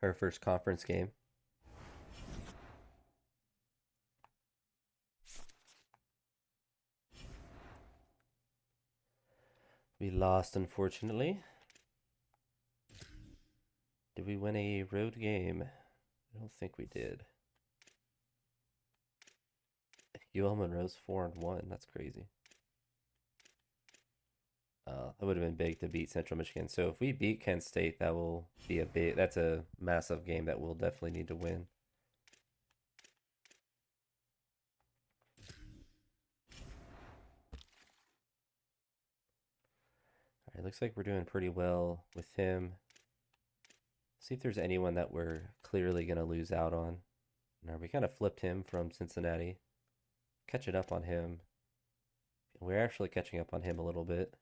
Our first conference game. We lost, unfortunately. Did we win a road game? I don't think we did. UL Monroe's 4-1. That's crazy. That would have been big to beat Central Michigan. So if we beat Kent State, that will be that's a massive game that we'll definitely need to win. All right, looks like we're doing pretty well with him. See if there's anyone that we're clearly going to lose out on. No, we kind of flipped him from Cincinnati. Catching up on him. We're actually catching up on him a little bit.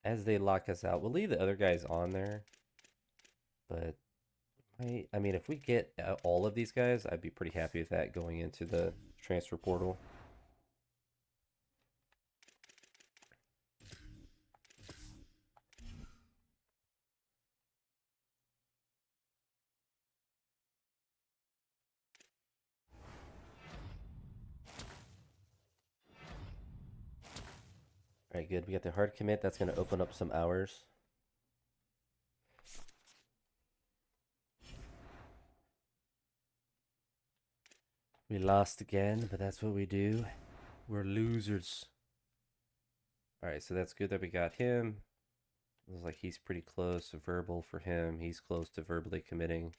as they lock us out, we'll leave the other guys on there. But I mean, if we get all of these guys, I'd be pretty happy with that going into the transfer portal. All right, good. We got the hard commit. That's going to open up some hours. We lost again, but that's what we do. We're losers. All right, so that's good that we got him. Looks like he's pretty close to verbal for him. He's close to verbally committing.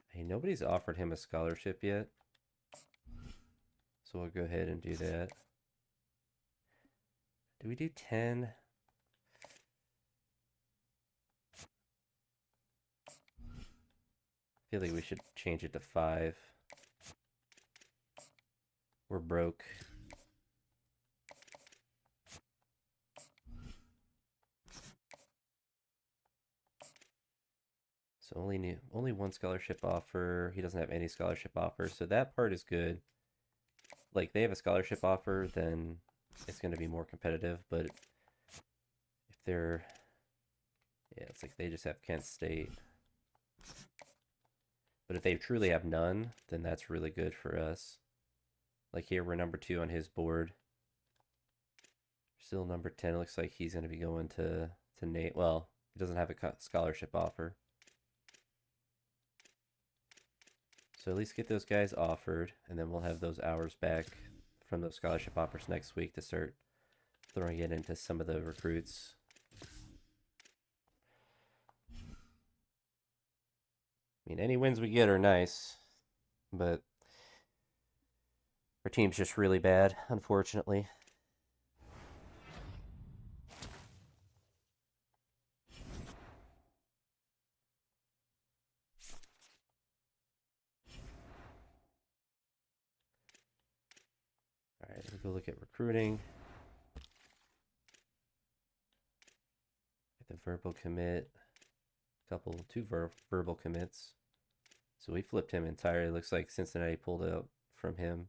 Hey, nobody's offered him a scholarship yet. So we'll go ahead and do that. Do we do 10? I feel like we should change it to 5. We're broke. So only one scholarship offer. He doesn't have any scholarship offer, so that part is good. Like, they have a scholarship offer, then it's going to be more competitive. But if they're, yeah, it's like they just have Kent State. But if they truly have none, then that's really good for us. Like here, we're number 2 on his board. Still number 10. It looks like he's going to be going to Nate. Well, he doesn't have a scholarship offer. So at least get those guys offered, and then we'll have those hours back from those scholarship offers next week to start throwing it into some of the recruits. I mean, any wins we get are nice, but our team's just really bad, unfortunately. All right, we'll go look at recruiting. Get the verbal commit. Two verbal commits. So we flipped him entirely. Looks like Cincinnati pulled out from him.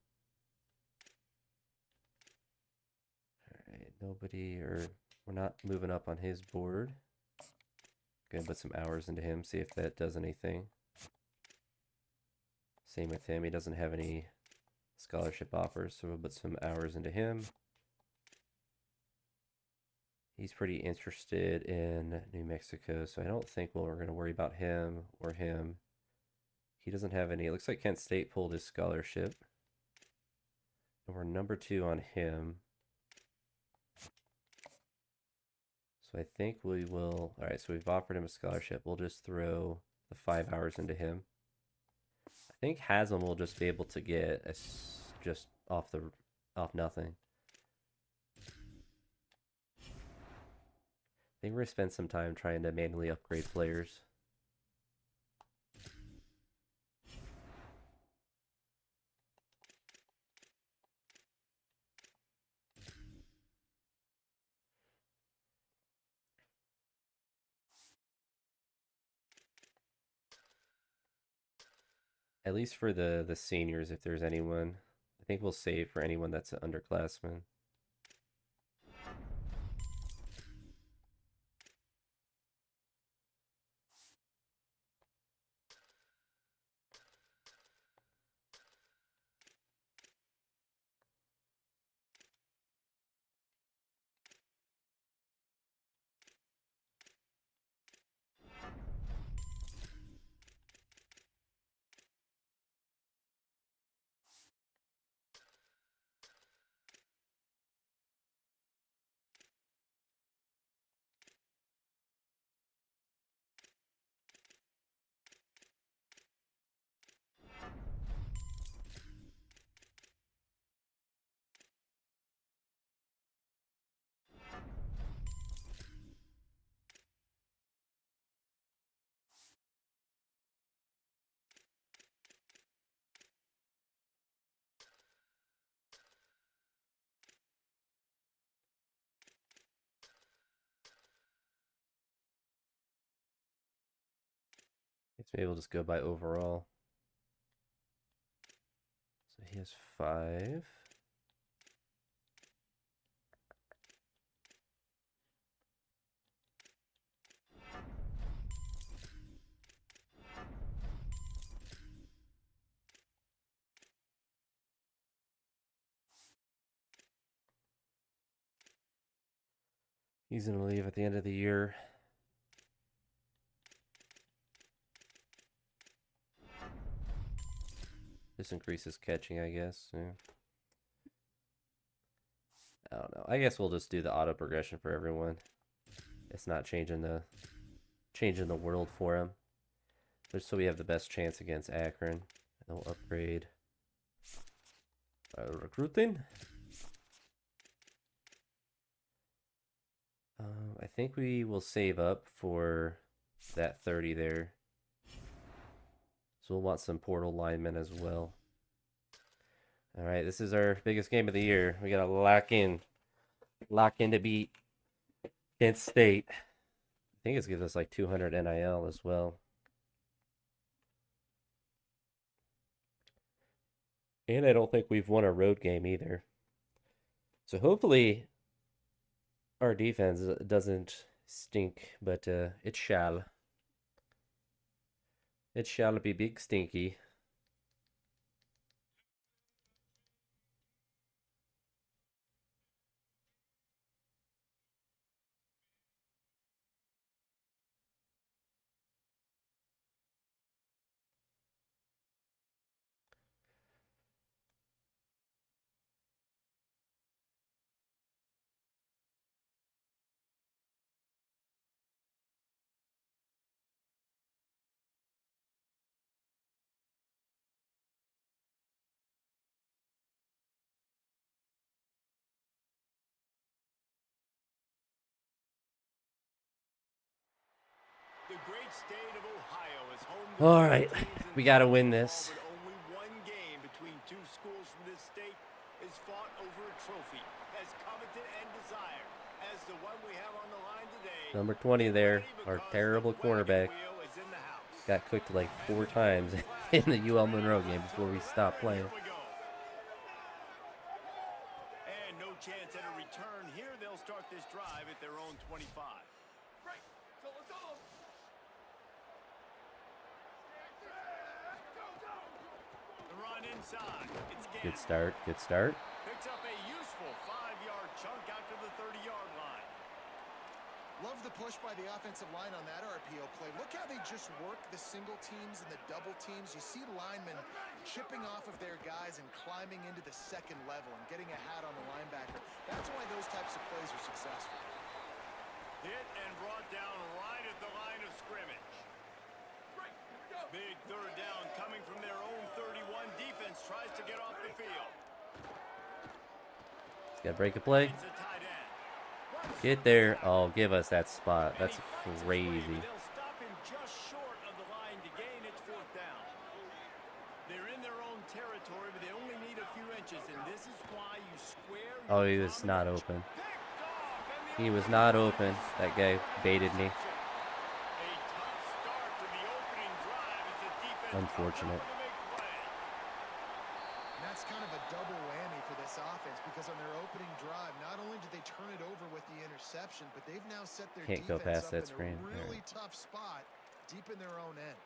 All right, nobody, or we're not moving up on his board. Gonna put some hours into him, see if that does anything. Same with him. He doesn't have any scholarship offers, so we'll put some hours into him. He's pretty interested in New Mexico, so I don't think we're going to worry about him or him. He doesn't have any. It looks like Kent State pulled his scholarship. And we're number 2 on him. So I think we will. All right, so we've offered him a scholarship. We'll just throw the 5 hours into him. I think Haslam will just be able to get just off nothing. I think we're going to spend some time trying to manually upgrade players. At least for the seniors, if there's anyone. I think we'll save for anyone that's an underclassman. Guess maybe we'll just go by overall. So he has 5. He's going to leave at the end of the year. This increases catching, I guess. Yeah. I don't know. I guess we'll just do the auto progression for everyone. It's not changing the world for him. Just so we have the best chance against Akron. And we'll upgrade recruiting. I think we will save up for that 30 there. So we'll want some portal linemen as well. All right, this is our biggest game of the year. We got to lock in to beat Kent State. I think it's gives us like 200 NIL as well. And I don't think we've won a road game either. So hopefully our defense doesn't stink, but it shall. It shall be big stinky. The great state of Ohio is home to All two right, teams we in got to football, win this. but only one game between two schools from this state is fought over a trophy as coveted and desired as the one we have on the line today. Number 20 there, our terrible cornerback, Wheel is in the house. got cooked like 4 times in the UL Monroe game before we stopped playing. Here we go. And no chance at a return here. They'll start this drive at their own 25. The run inside. It's Good start, good start. Picks up a useful 5-yard chunk out to the 30-yard line. Love the push by the offensive line on that RPO play. Look how they just work the single teams and the double teams. You see linemen chipping off of their guys and climbing into the second level and getting a hat on the linebacker. That's why those types of plays are successful. Hit and brought down right at the line of scrimmage. Big third down coming from their own 31. Defense tries to get off the field. Got to break a play. It's a tight end. Get there. Oh, give us that spot. That's crazy. They'll stop him just short of the line to gain its 4th down. They're in their own territory, but they only need a few inches, and this is why you square. Oh, he was not open. He was not open. That guy baited me. Unfortunate. And that's kind of a double whammy for this offense because on their opening drive, not only did they turn it over with the interception, but they've now set their Can't go defense past up that in screen. a really tough spot deep in their own end.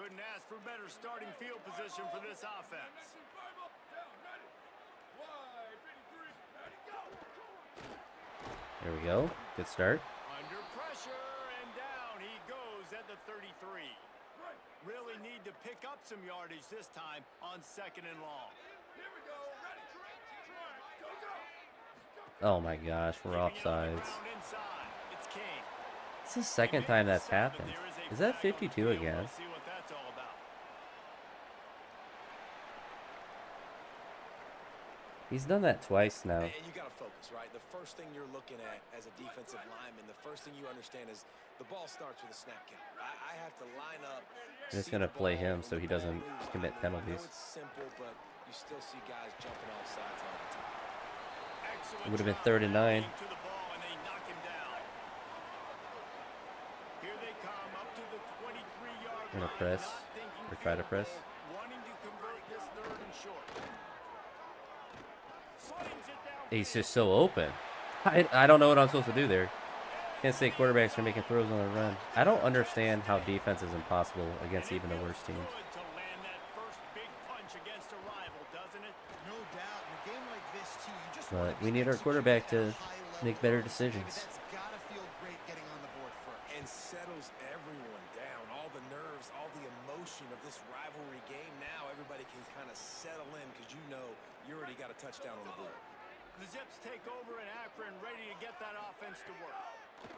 Couldn't ask for better starting field position for this offense. There we go. Good start. Under pressure, and down he goes at the 33. Really need to pick up some yardage this time on 2nd and long. Oh my gosh, we're offsides. It's Kane. It's the second time that's happened. Is that 52 again? See what that's all about. He's done that twice now. And you got to focus, right? The first thing you're looking at as a defensive lineman, the first thing you understand is the ball starts with a snap count. I have to line up. I'm just going to play him so he doesn't commit I penalties. know it's simple, but you still see guys jumping off sides all the time. It would have been 3rd and 9. To the ball, and they knock him down. We're gonna press or try to press. Wanting to convert this third and short. Slings it down. He's just so open. I don't know what I'm supposed to do there. Can't say quarterbacks are making throws on the run. I don't understand how defense is impossible against even the worst teams. Good to land that first big punch against a rival, doesn't it? No doubt. In a game like this, too, you just But want to we be need our executing quarterback at a to high make level. better I mean, decisions. that's got to feel great getting on the board first. And settles everyone down. All the nerves, all the emotion of this rivalry game. Now everybody can kind of settle in because you know you already got a touchdown on the board. The Zips take over in Akron, ready to get that offense to work.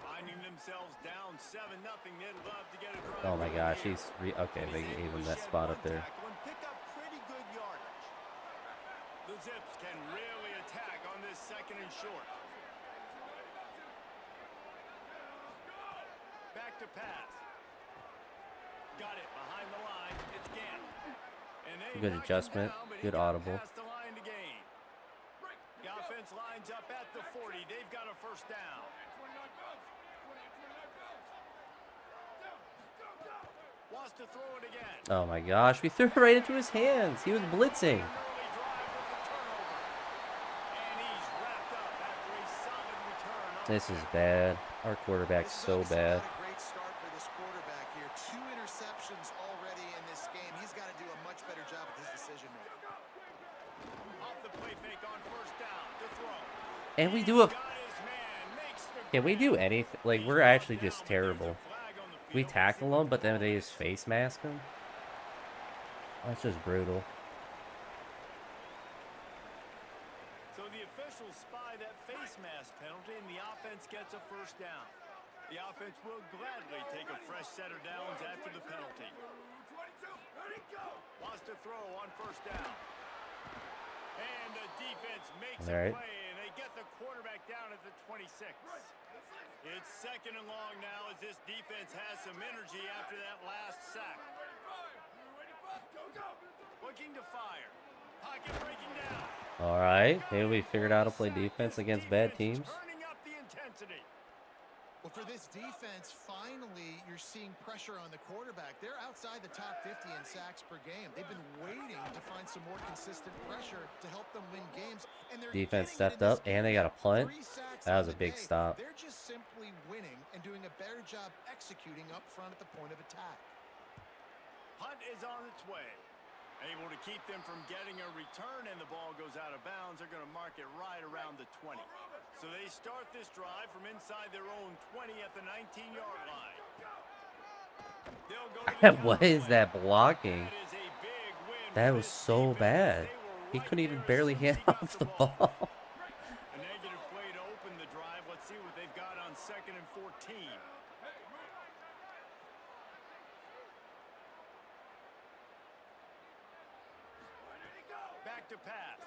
Finding themselves down 7-0, they'd love to get a drive. Oh my going gosh, here. he's okay. They He's gave able him to that shed spot one up there. tackle and pick up pretty good yardage. The Zips can really attack on this second and short. Back to pass. Got it behind the line. It's Gant. And they Good knocked him adjustment, down, but he good got audible. past the line to gain. The offense lines up at the 40. They've got a first down. Wants to throw it again. Oh my gosh, we threw it right into his hands. He was blitzing. An early drive with the turnover. And he's wrapped up after a solid return. on This the is snap. bad. Our quarterback's This is so obviously bad. not a great start for this quarterback here. 2 interceptions already in this game. He's got to do a much better job with his decision making. Off the play fake on first down to throw. And we do a. Got his man, makes the Can we do anything? Like, we're actually just terrible. flag on the We field. tackle them, but then they just face mask them. That's just brutal. So the officials spy that face mask penalty, and the offense gets a first down. The offense will gladly take a fresh set of downs after the penalty. Wants to throw on first down. And the defense makes All a right. play, and they get the quarterback down at the 26. It's second and long now as this defense has some energy after that last sack. Looking to fire. Pocket breaking down. All right, maybe we figured out how to play defense against bad teams. Turning up the intensity. Well, for this defense, finally, you're seeing pressure on the quarterback. They're outside the top 50 in sacks per game. They've been waiting to find some more consistent pressure to help them win games. And they're Defense getting it stepped in this up, and they game. got a punt. 3 sacks That on was a the big day. stop. They're just simply winning and doing a better job executing up front at the point of attack. Hunt is on its way. Able to keep them from getting a return, and the ball goes out of bounds. They're going to mark it right around the 20. So they start this drive from inside their own 20 at the 19-yard line. They'll go to the What is counter. that blocking? That is a big win That for was this so defense. bad. They were He right couldn't even there as barely soon as hand he got off the ball. A negative play to open the drive. Let's see what they've got on 2nd and 14. Back to pass.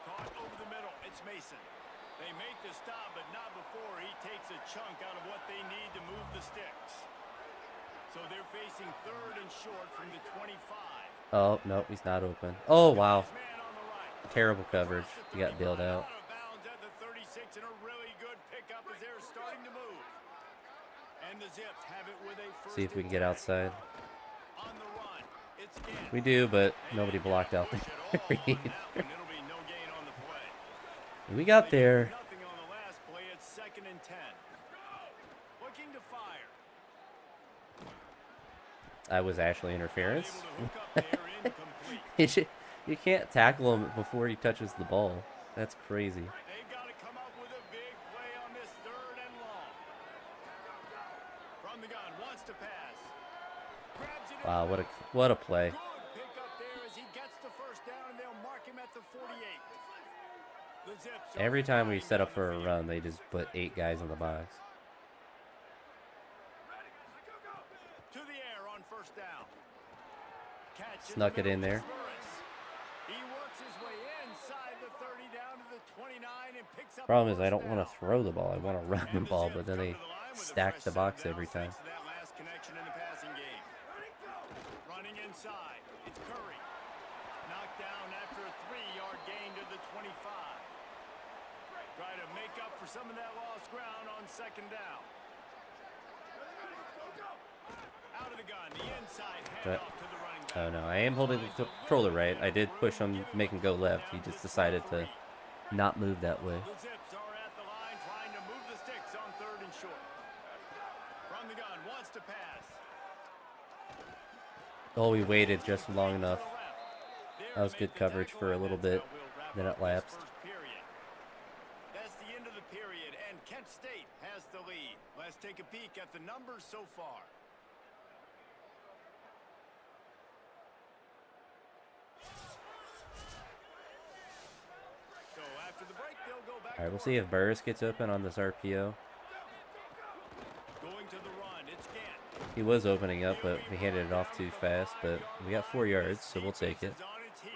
Caught over the middle. It's Mason. They make the stop, but not before he takes a chunk out of what they need to move the sticks. So they're facing 3rd and short from the 25. Oh, no, he's not open. Oh, wow. His man on the right. Terrible coverage. He got bailed out. Out of bounds at the 36, and a really good pickup as they're starting to move. And the Zips have it with a first See if we can and get 10. outside. On the run, it's Gant. We do, but nobody And blocked out push there. it all on that one. It'll be no gain on the play. We got They there. did nothing on the last play. It's 2nd and 10. Looking to fire. That was actually interference. Unable to hook up there, incomplete. You can't tackle him before he touches the ball. That's crazy. They've got to come up with a big play on this 3rd and long. From the gun, wants to pass. Grabs it in Wow, the what a play. Good pick up there as he gets the first down, and they'll mark him at the 48. The Zips are Every time we flying set up down for the a field. run, they just put 8 guys in the box. To the air on first down. Catch Snuck the it in middle there. for Burris. He works his way inside the 30 down to the 29 and picks up Problem is, the I first don't want to down. throw the ball. I want to run the And ball, Zips but then come they to the line with a stack fresh the set of box every downs time. thanks to that last connection in the passing game. Running inside, it's Curry. Knocked down after a 3-yard gain to the 25. Try to make up for some of that lost ground on 2nd down. the gun, the inside But, handoff to the running back. oh no, I am holding the controller right. I did push him, make him go left. He just decided to not move that way. The Zips are at the line trying to move the sticks on 3rd and short. From the gun, wants to pass. Oh, we waited just long enough. That was good coverage for a little bit. Then it lapsed. That's the end of the period, and Kent State has the lead. Let's take a peek at the numbers so far. So after the break, they'll go back. All right, we'll see if Burris gets open on this RPO. Going to the run, it's Gant. He was opening up, but we handed it off too fast. But we got 4 yards, so we'll take it. On its heels.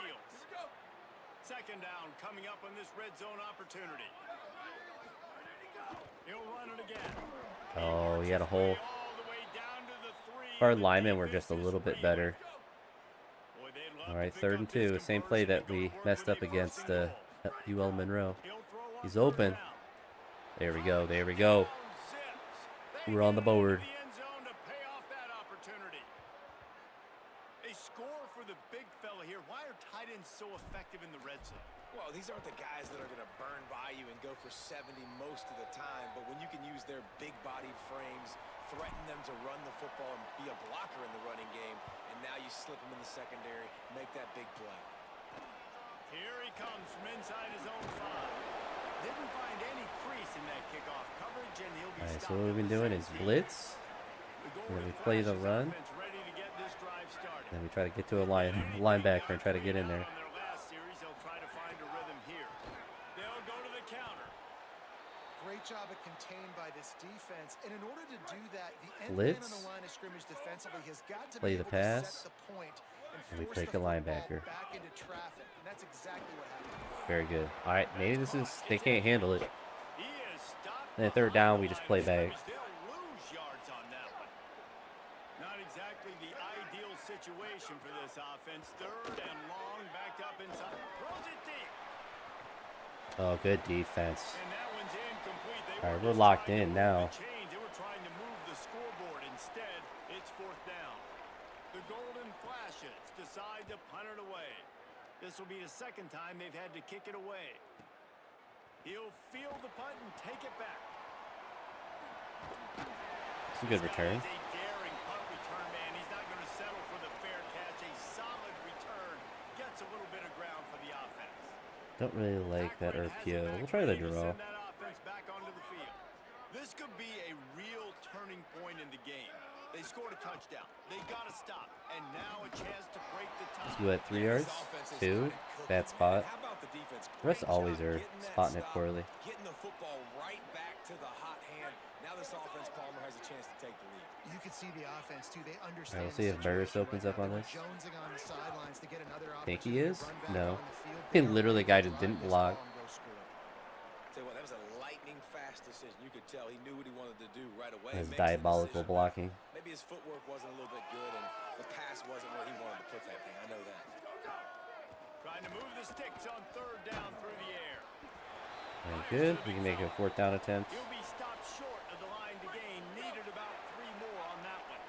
Second down coming up on this red zone opportunity. He'll run it again. Oh, he had a hole. All the way down to the 3. Our linemen were just a little bit better. Boy, they'd love All to right, pick 3rd up and this 2. Same play conversion that and we go messed for up the against first and goal. UL Monroe. He'll throw on He's 3rd open. down. There we go. There we go. Zips. They We're on the get into board. the end zone to pay off that opportunity. A score for the big fella here. Why are tight ends so effective in the red zone? Well, these aren't the guys that are going to burn by you and go for 70 most of the time, but when you can use their big-bodied frames, threaten them to run the football and be a blocker in the running game, and now you slip them in the secondary, make that big play. Here he comes from inside his own 5. Didn't find any crease in that kickoff coverage, and he'll be All right, so stopped what at we've been the doing is 17. blitz. The goal And then we to play the Flash's run. offense ready to get this drive started. Then we try to get to a linebacker and try to get in there. On their last series, they'll try to find a rhythm here. They'll go to the counter. Great job at contained by this defense. And in order to do that, the end man Blitz. on the line of scrimmage defensively has got to Play be the able to pass. set the point And we force take the a football linebacker. back into traffic. And that's exactly what happened. Very good. All right, maybe this is, they can't handle it. He is stopped. Then 3rd down, we just play back. They'll lose yards on that one. Not exactly the ideal situation for this offense. 3rd and long, backed up inside. Throws it deep. Oh, good defense. And that one's incomplete. They All right, were we're just locked trying to in move now. the chains. They were trying to move the scoreboard. Instead, it's 4th down. The Golden Flashes decide to punt it away. This will be the 2nd time they've had to kick it away. He'll field the punt and take it back. It's a good return. He's a daring punt return man. He's not going to settle for the fair catch. A solid return gets a little bit of ground for the offense. Don't really like that RPO. We'll try the draw. Send that offense back onto the field. This could be a real turning point in the game. They scored a touchdown. They got to stop. And now a chance to break the tie. So at 3 yards, 2, bad spot. How about the defense? The rest Great always job are getting that spotting it stop, poorly. Getting the football right back to the hot hand. Now this offense, Palmer, has a chance to take the lead. You can see the offense, too. They All understand right, we'll see if Burris the situation opens right up on now. this. They're jonesing on the sidelines to get another Think he is? opportunity to run back No. on the field. And literally, the guy just Drive didn't this block. ball and go score. Tell you what, that was a lightning fast decision. You could tell he knew what he wanted to do right away. His Makes the diabolical decision. blocking. Maybe his footwork wasn't a little bit good, and the pass wasn't where he wanted to put that thing. I know that. Trying to move the sticks on 3rd down through the air. And good. We can make a 4th down attempt. He'll be stopped short of the line to gain. Needed about 3 more on that one.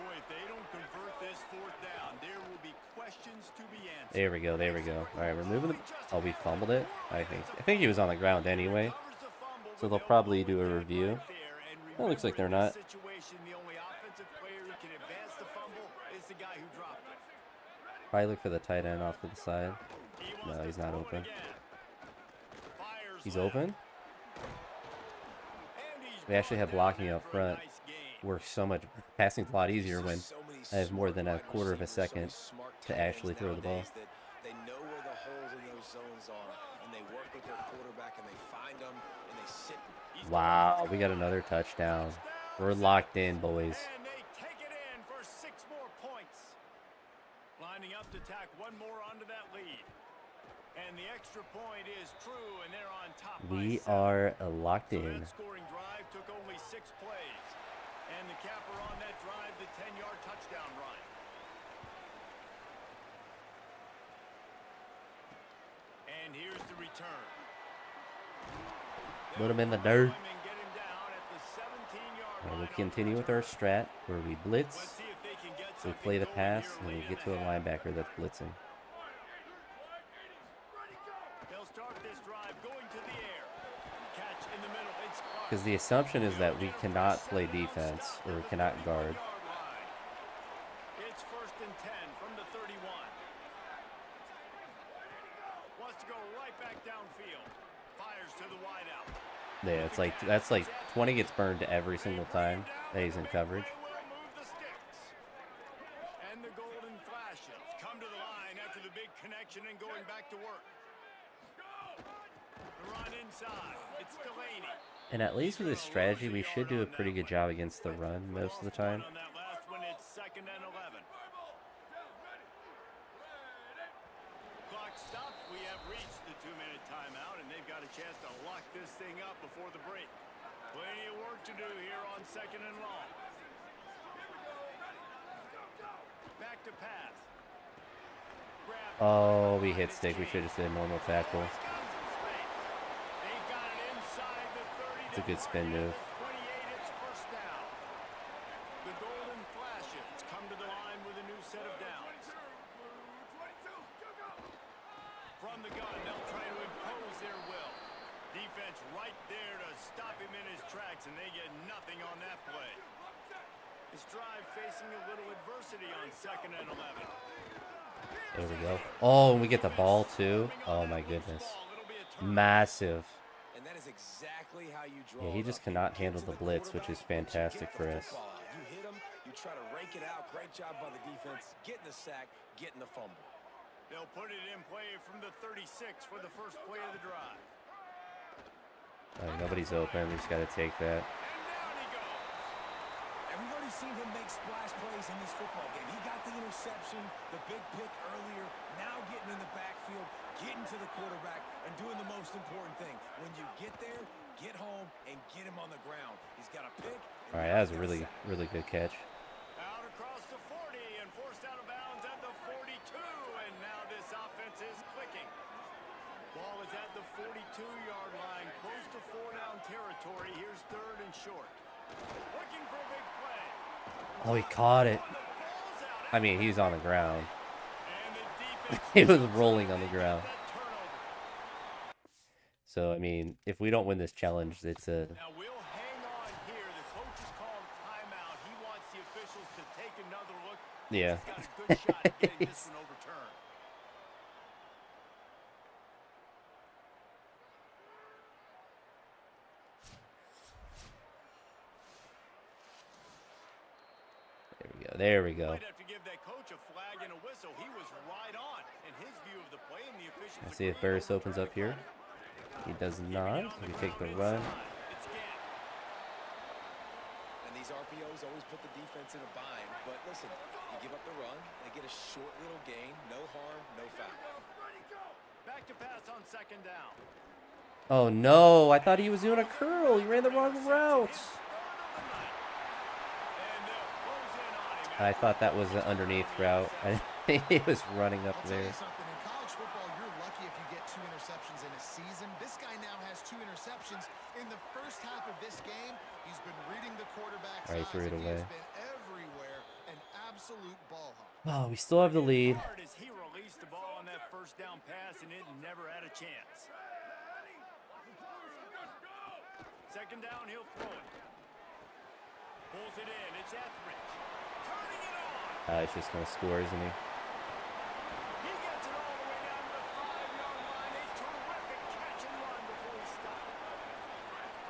Boy, if they don't convert this 4th down, there will be questions to be answered. There we go. There we go. All right, we're moving the. Oh, we fumbled it. I think he was on the ground anyway. Covers the fumble, So but they'll probably do a review. right there. And Well, it looks like they're remember, in not. this situation, the only offensive player who can advance the fumble is the guy who dropped it. Probably look for the tight end off to the side. He No, wants he's to not throw it open. again. Fires He's left. open. And he's We actually have brought down blocking there up for a front. nice gain. Works so much. Passing's a lot easier when So many I have more than a smart quarter of a wide receivers, second so many smart to tight ends actually throw the ball. nowadays that they know where the holes in those zones are, and they work with their quarterback, and they find them, and they sit. Wow, we got another touchdown. We're locked in, boys. And they take it in for 6 more points. Lining up to tack one more onto that lead. And the extra point is true, and they're on top by We 7. are locked So in. that scoring drive took only 6 plays. And the capper on that drive, the 10-yard touchdown run. And here's the return. Put him in the They'll dirt. prime and get him down at the 17-yard And we continue with our strat where we blitz, Let's see if they can get we something play the going pass, here and we late in get the to a half. linebacker that's blitzing. They'll start this drive going to the air. Catch in the middle. It's Clark. Because the assumption is that we Get a cannot first play down, defense stop or at we the cannot guard. 31-yard line. It's 1st and 10 from the 31. Wants to go right back downfield. Fires to the wideout. Yeah, it's like that's like 20 gets burned every single time that he's in coverage. And the golden flashes come to the line after the big connection and going back to work. The run inside. It's Delaney. And at least with this strategy, we should do a pretty good job against the run most of the time. On that last one, it's 2nd and 11. Clock stops. We have reached the 2-minute timeout, and they've got a chance to lock this thing up before the break. Plenty of work to do here on 2nd and long. Back to pass. Oh, we hit stick. We should have just did a normal tackle. It's a good spin move. The golden flashes come to the line with a new set of downs. From the gun, they'll try to impose their will. Defense right there to stop him in his tracks, and they get nothing on that play. This drive facing a little adversity on 2nd and 11. There we go. Oh, and we get the ball too. Oh my goodness. Massive. And that is exactly how you draw. Yeah, he just cannot handle the blitz, which is fantastic for us. You hit him, you try to rake it out. Great job by the defense. Getting the sack, getting the fumble. They'll put it in play from the 36 for the first play of the drive. Nobody's open. We just got to take that. And down he goes. And we've already seen him make splash plays in this football game. He got the interception, the big pick earlier, now getting in the backfield, getting to the quarterback, and doing the most important thing. When you get there, get home, and get him on the ground. He's got a pick. All right, that was a really, really good catch. Out across the 40 and forced out of bounds at the 42. And now this offense is clicking. Ball is at the 42-yard line, close to 4-down territory. Here's 3rd and short. Looking for a big play. Oh, he caught it. The ball's out. I mean, he's on the ground. And the defense He was rolling on the ground. that turnover. So, I mean, if we don't win this challenge, it's a... Now we'll hang on here. The coach has called timeout. He wants the officials to take another look. Yeah. He's got a good shot at getting this one overturned. There we go. Might have to give that coach a flag and a whistle. He was right on in his view of the play, and the officials Let's see if agreed Burris to opens overturn up here. He does not. We take the run. It's Gant. And these RPOs always put the defense in a bind. But listen, you give up the run, they get a short little gain. No harm, no foul. Back to pass on 2nd down. Oh, no. I thought he was doing a curl. He ran the wrong route. And they'll close in on him. I thought that was an underneath route. I think he was running up I'll tell there. you something. In college football, you're lucky if you get 2 interceptions in a season. This guy now has 2 interceptions. In the first half of this game, he's been reading the quarterback's Right, eyes, threw it and he away. has been everywhere. An absolute ball hawk. Oh, we still have the lead. Hard as he released the ball on that 1st down pass, and it never had a chance. 2nd down, he'll throw it. Pulls it in. It's Etheridge. Turning it on. He's just going to score, isn't he? He gets it all the way down to the 5-yard line. A terrific catch and run before he stopped.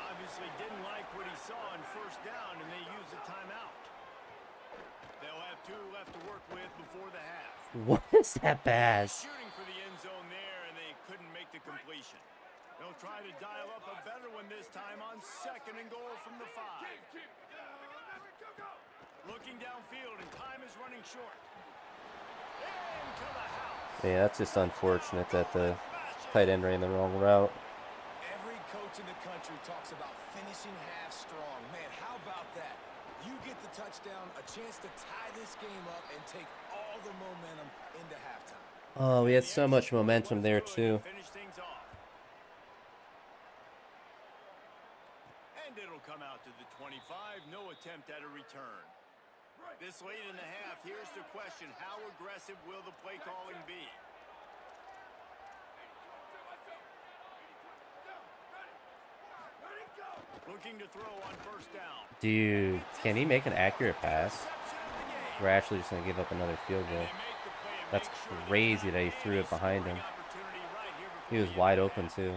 Obviously didn't like what he saw on 1st down, and they used a timeout. They'll have 2 left to work with before the half. What is that pass? Shooting for the end zone there, and they couldn't make the completion. They'll try to dial up a better one this time on 2nd and goal from the 5. Looking downfield, and time is running short. Into the house. Yeah, that's just unfortunate that the tight end ran the wrong route. Every coach in the country talks about finishing half strong. Man, how about that? You get the touchdown, a chance to tie this game up and take all the momentum into halftime. Oh, we had so much momentum there, too. Finish things off. And And it'll come out to the 25. No attempt at a return. This late in the half, here's the question. How aggressive will the play calling be? Looking to throw on first down. Dude, can he make an accurate pass? We're actually just going to give up another field goal. That's crazy that he threw it behind him. He was wide open, too.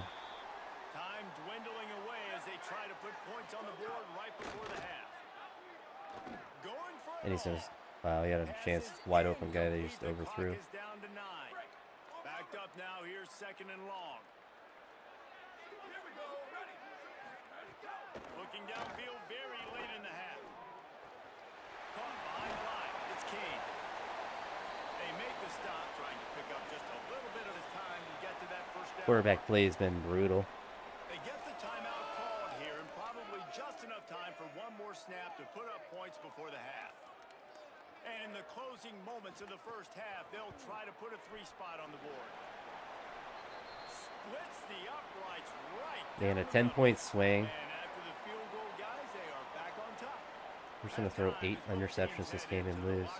Time dwindling away as they try to put points on the board right before the half. Going for And he says, wow, he had a chance. Wide open guy that he just overthrew. Down to 9. Backed up now. Here's second and long. Looking downfield very late in the half. Caught behind the line. It's Kane. They make the stop, trying to pick up just a little bit of his time to get to that first down. Quarterback play has been brutal. They get the timeout called here, and probably just enough time for one more snap to put up points before the half. And in the closing moments of the first half, they'll try to put a 3 spot on the board. Splits the uprights right. Man, a 10-point swing. And after the field goal, guys, they are back on top. We're just going to throw 8 interceptions this game and lose.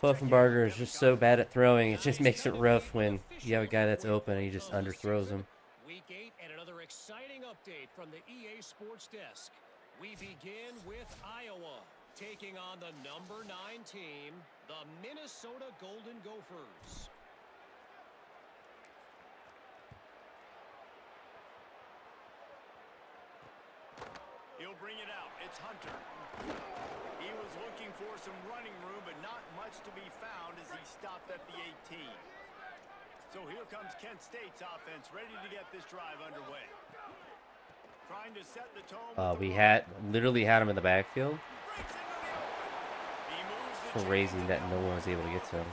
Buffenbarger is just so bad at throwing. It just makes it rough when you have a guy that's open and he just underthrows him. Week 8 and another exciting update from the EA Sports Desk. We begin with Iowa taking on the number 9 team, the Minnesota Golden Gophers. He'll bring it out. It's Hunter. He was looking for some running room, but not much to be found as he stopped at the 18. So here comes Kent State's offense, ready to get this drive underway. Trying to set the tone. We literally had him in the backfield. Crazy that no one was able to get to him.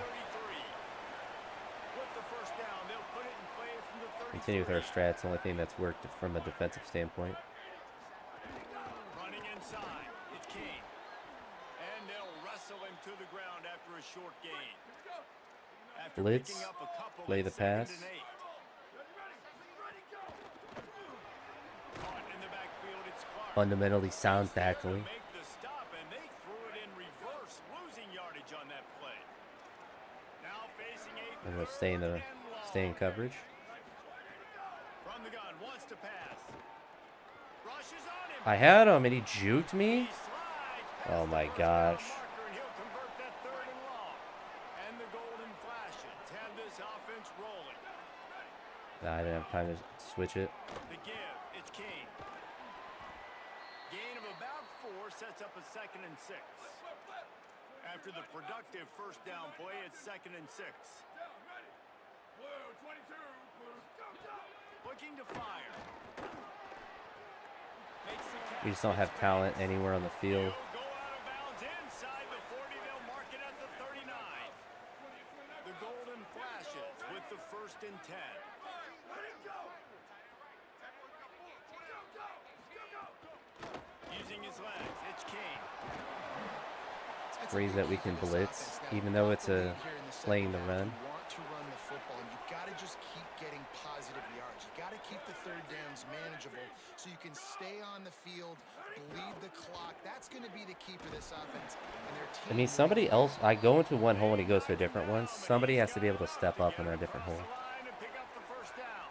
Continue with our strats. The only thing that's worked from a defensive standpoint. Running inside, it's King. And they'll wrestle him to the ground after a short gain. After Blitz, picking up a couple, play the it's second pass. and 8. Caught in the backfield, it's Clark. Fundamentally sound tackling. Make the stop, and they threw it in reverse, losing yardage on that play. Now facing a And we'll stay in coverage. From the gun, wants to pass. Rushes on him. I had him and he juked me. He slides Oh past my the first gosh. down marker, and he'll convert that 3rd and long. And the Golden Flashes have this offense rolling. Nah, I didn't have time to switch it. The give, it's King. Gain of about 4 sets up a 2nd and 6. After the productive first down play, it's 2nd and 6. Looking to fire. Makes the catch. We just don't have talent anywhere on the field. He'll go out of bounds inside the 40. They'll mark it at the 39. The Golden Flashes with the 1st and 10. Using his legs, it's King. Crazy that we can blitz, even though it's a playing the run. You want to run the football, and you got to just keep getting positive yards. You got to keep the 3rd downs manageable so you can stay on the field, bleed the clock. That's going to be the key for this offense. And their team I mean, somebody else. I go into one hole and he goes to a different one. Somebody has to be able to step up in a different hole. Line and pick up the first down.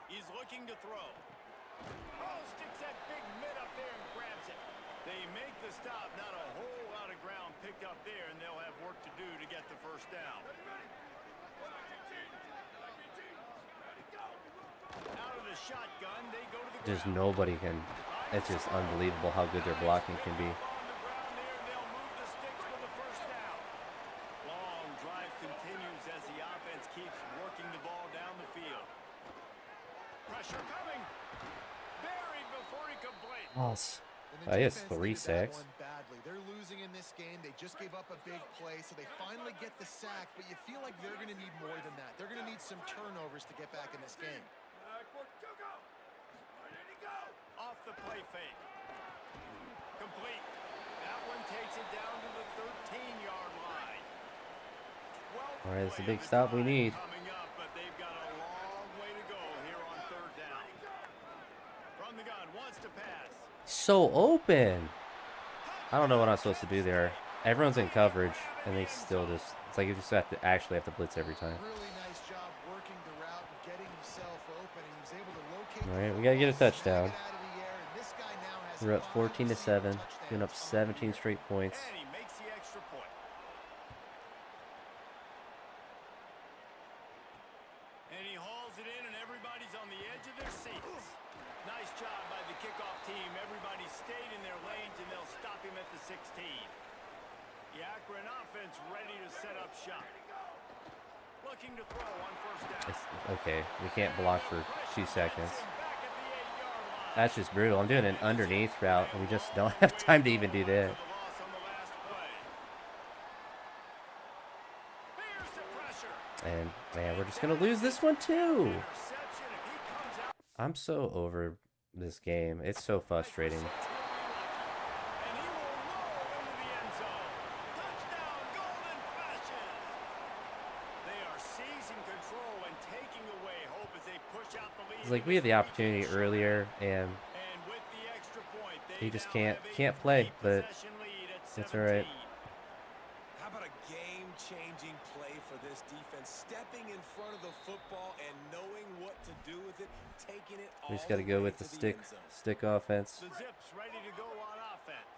He's looking to throw. Oh, sticks that big mid up there and grabs it. They make the stop. Not a whole lot of ground picked up there, and they'll have work to do to get the first down. Out of the shotgun, they go to the Just ground. nobody can. It's just unbelievable how good their blocking can be. On the ground there, and they'll move the sticks for the first down. Long drive continues as the offense keeps working the ball down the field. Pressure coming. Buried before he could blink. He has 3 sacks. Badly. They're losing in this game. They just gave up a big play, so they finally get the sack, but you feel like they're going to need more than that. They're going to need some turnovers to get back in this game. Off the play fake. Complete. That one takes it down to the 13-yard line. 12 All right, it's Boy, the big have a stop we drive need. coming up, but they've got a long way to go here on third down. From the gun, wants to pass. So open. I don't know what I'm supposed to do there. Everyone's in coverage, and they still just... It's like you just have to actually have to blitz every time. Really nice job working the route and getting himself open. He was able to locate All right, the we got to get a football, snag touchdown. it out of the air, and this guy now has We're up 5 14 to receiving 7, giving up touchdowns on the 17 year. straight points. And he makes the extra point. And he hauls it in, and everybody's on the edge of their seats. Nice job by the kickoff team. Everybody stayed in their lanes, and they'll stop him at the 16. The Akron offense ready to set up shop. Looking to throw on first down. It's, okay, we can't block for 2 seconds. Back at the 8-yard line. That's just brutal. I'm doing an underneath route, and we just don't have time to even do that. For the loss on the last play. Here's the pressure. And, man, we're just going to lose this one, too. Interception if he comes out. I'm so over this game. It's so frustrating. And he will roll into the end zone. Touchdown, Golden Flashes. They are seizing control and taking away hope as they push out the lead. It's like we had the opportunity earlier, and And with the extra point, he they just now can't have a play, but possession lead at it's all right. 17. How about a game-changing play for this defense? Stepping in front of the football and knowing what to do with it, taking it all We just got to the go way with the to stick end zone. stick offense. The Zips ready to go on offense.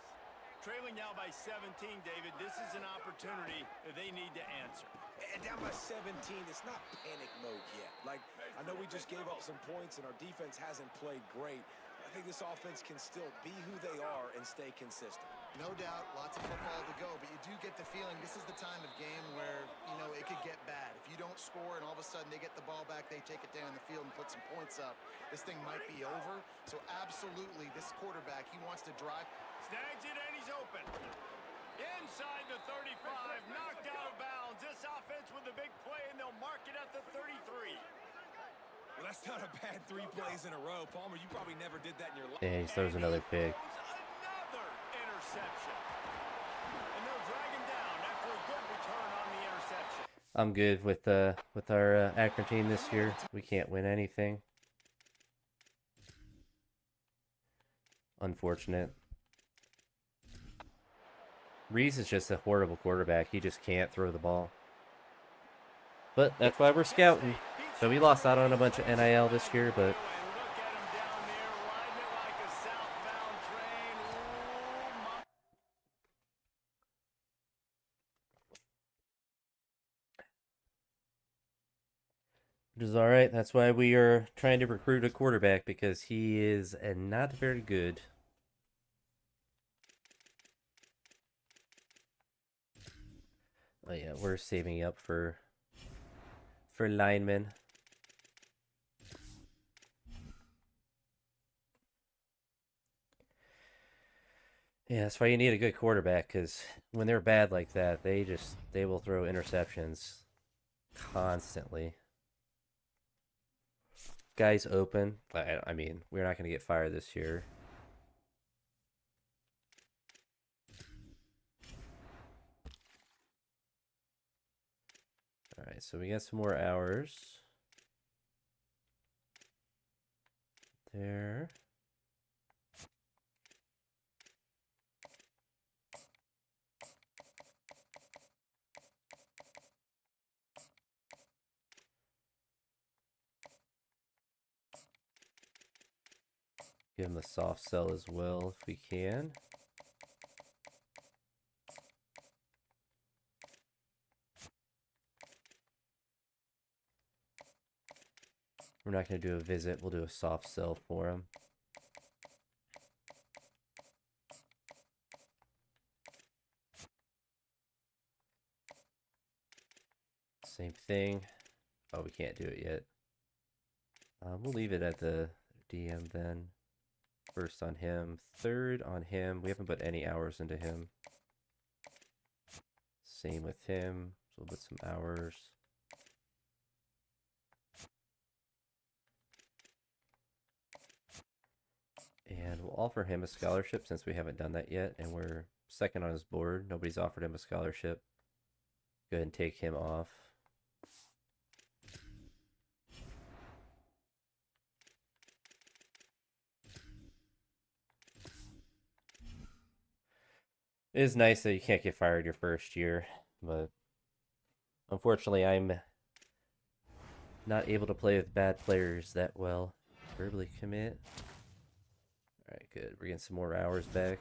Trailing now by 17, David. This is an opportunity that they need to answer. And down by 17, it's not panic mode yet. Like, I know we just gave up some points and our defense hasn't played great. I think this offense can still be who they are and stay consistent. No doubt, lots of football to go, but you do get the feeling this is the time of game where, you know, it could get bad. If you don't score and all of a sudden they get the ball back, they take it down the field and put some points up, this thing might be over. So absolutely, this quarterback, he wants to drive. Snags it and he's open. Inside the 35, knocked out of bounds. This offense with a big play, and they'll mark it at the 33. Well, that's not a bad 3 plays in a row. Palmer, you probably never did that in your life. And he throws another pick. Another interception. And they'll drag him down after a good return on the interception. I'm good with our Akron team this year. We can't win anything. Unfortunate. Reese is just a horrible quarterback. He just can't throw the ball. But that's why we're scouting. So we lost out on a bunch of NIL this year, but And look at him down there, riding it like a southbound train. Ooh, my. which is all right. That's why we are trying to recruit a quarterback, because he is not very good. Oh yeah, we're saving up for linemen. Yeah, that's why you need a good quarterback, because when they're bad like that, they will throw interceptions constantly. Guys open. I mean, we're not going to get fired this year. All right, so we got some more hours. There. Give him the soft sell as well if we can. We're not going to do a visit. We'll do a soft sell for him. Same thing. Oh, we can't do it yet. We'll leave it at the DM then. First on him, third on him. We haven't put any hours into him. Same with him. So we'll put some hours. And we'll offer him a scholarship since we haven't done that yet. And we're second on his board. Nobody's offered him a scholarship. Go ahead and take him off. It is nice that you can't get fired your first year, but unfortunately, I'm not able to play with bad players that well. Verbally commit. Alright, good. We're getting some more hours back.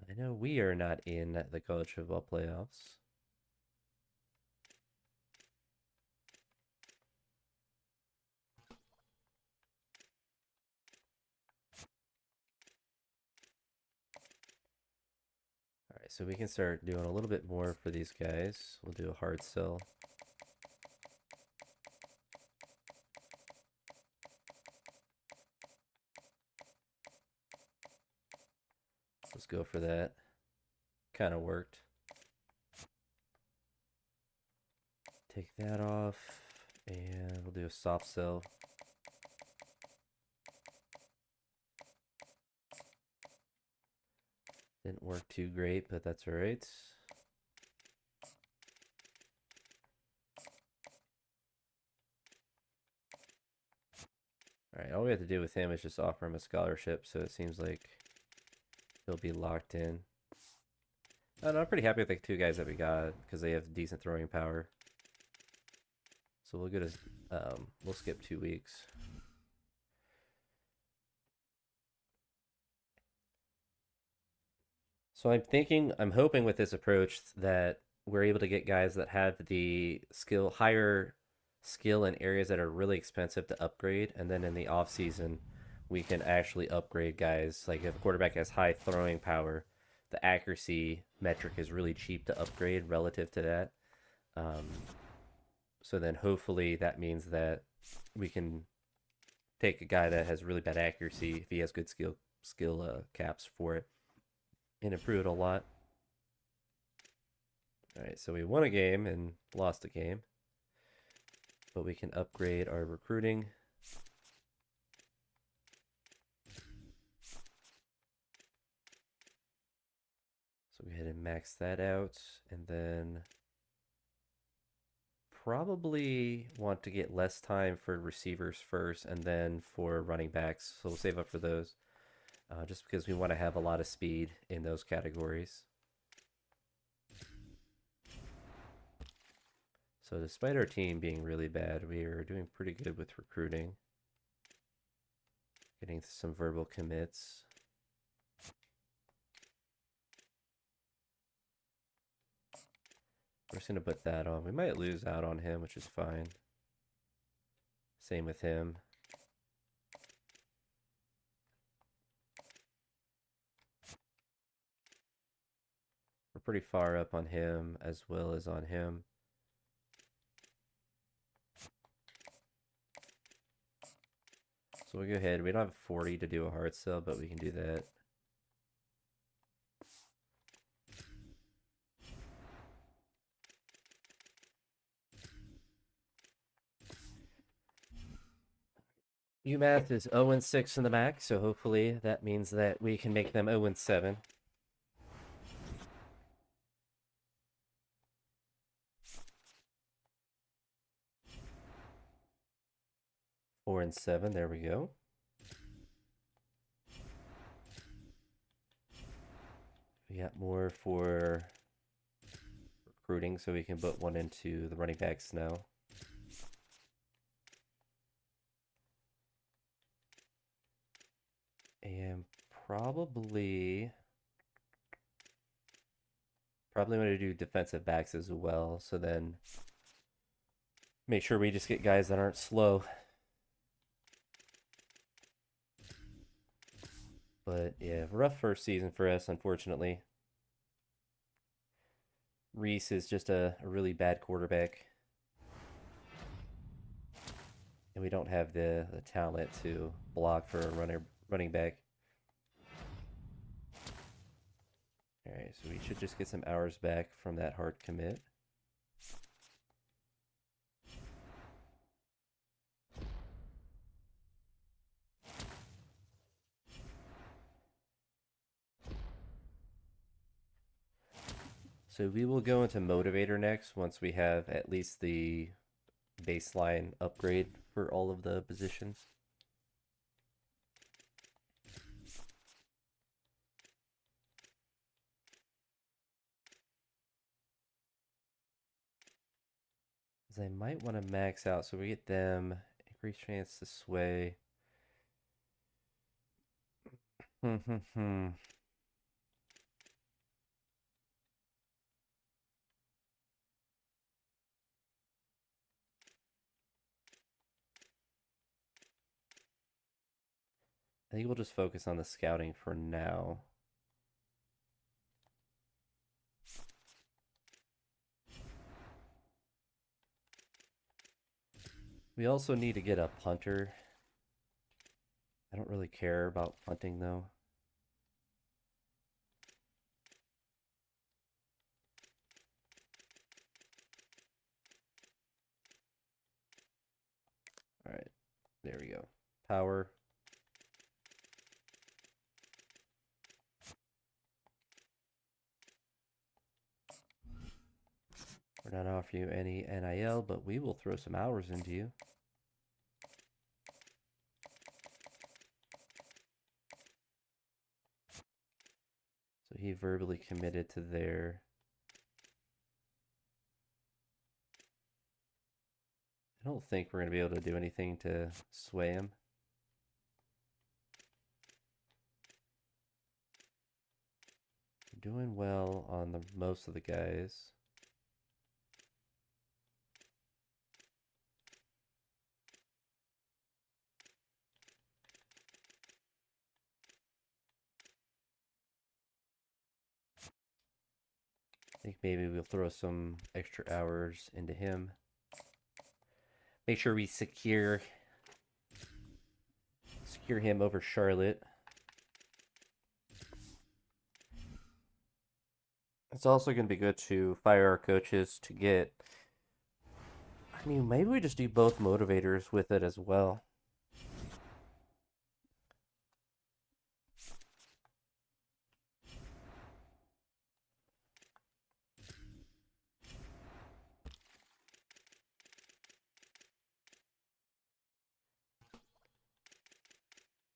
I know we are not in the college football playoffs. Alright, so we can start doing a little bit more for these guys. We'll do a hard sell. Let's go for that. Kind of worked. Take that off, and we'll do a soft sell. Didn't work too great, but that's alright. Alright, all we have to do with him is just offer him a scholarship, so it seems like he'll be locked in. And I'm pretty happy with the two guys that we got, because they have decent throwing power. So we'll get we'll skip 2 weeks. So I'm hoping with this approach that we're able to get guys that have the higher skill in areas that are really expensive to upgrade, and then in the off season, we can actually upgrade guys. Like if a quarterback has high throwing power, the accuracy metric is really cheap to upgrade relative to that. So then hopefully that means that we can take a guy that has really bad accuracy if he has good skill caps for it and improve it a lot. All right, so we won a game and lost a game, but we can upgrade our recruiting. So go ahead and max that out, and then probably want to get less time for receivers first and then for running backs. So we'll save up for those just because we want to have a lot of speed in those categories. So despite our team being really bad, we are doing pretty good with recruiting. Getting some verbal commits. We're just going to put that on. We might lose out on him, which is fine. Same with him. We're pretty far up on him as well as on him. So we'll go ahead. We don't have 40 to do a hard sell, but we can do that. UMass is 0-6 in the MAC, so hopefully that means that we can make them 0-7. Four and 7, there we go. We got more for recruiting, so we can put one into the running backs now. And probably want to do defensive backs as well, so then make sure we just get guys that aren't slow. But yeah, rough first season for us, unfortunately. Reese is just a really bad quarterback. And we don't have the talent to block for a running back. Alright, so we should just get some hours back from that hard commit. So So we will go into Motivator next once we have at least the baseline upgrade for all of the positions. Because I might want to max out so we get them increased chance to sway. I think we'll just focus on the scouting for now. We also need to get a punter. I don't really care about punting though. All right, there we go. Power. We're not offering you any NIL, but we will throw some hours into you. So he verbally committed to there. I don't think we're going to be able to do anything to sway him. We're doing well on the most of the guys. I think maybe we'll throw some extra hours into him. Make sure we secure him over Charlotte. It's also going to be good to fire our coaches to get... I mean, maybe we just do both motivators with it as well.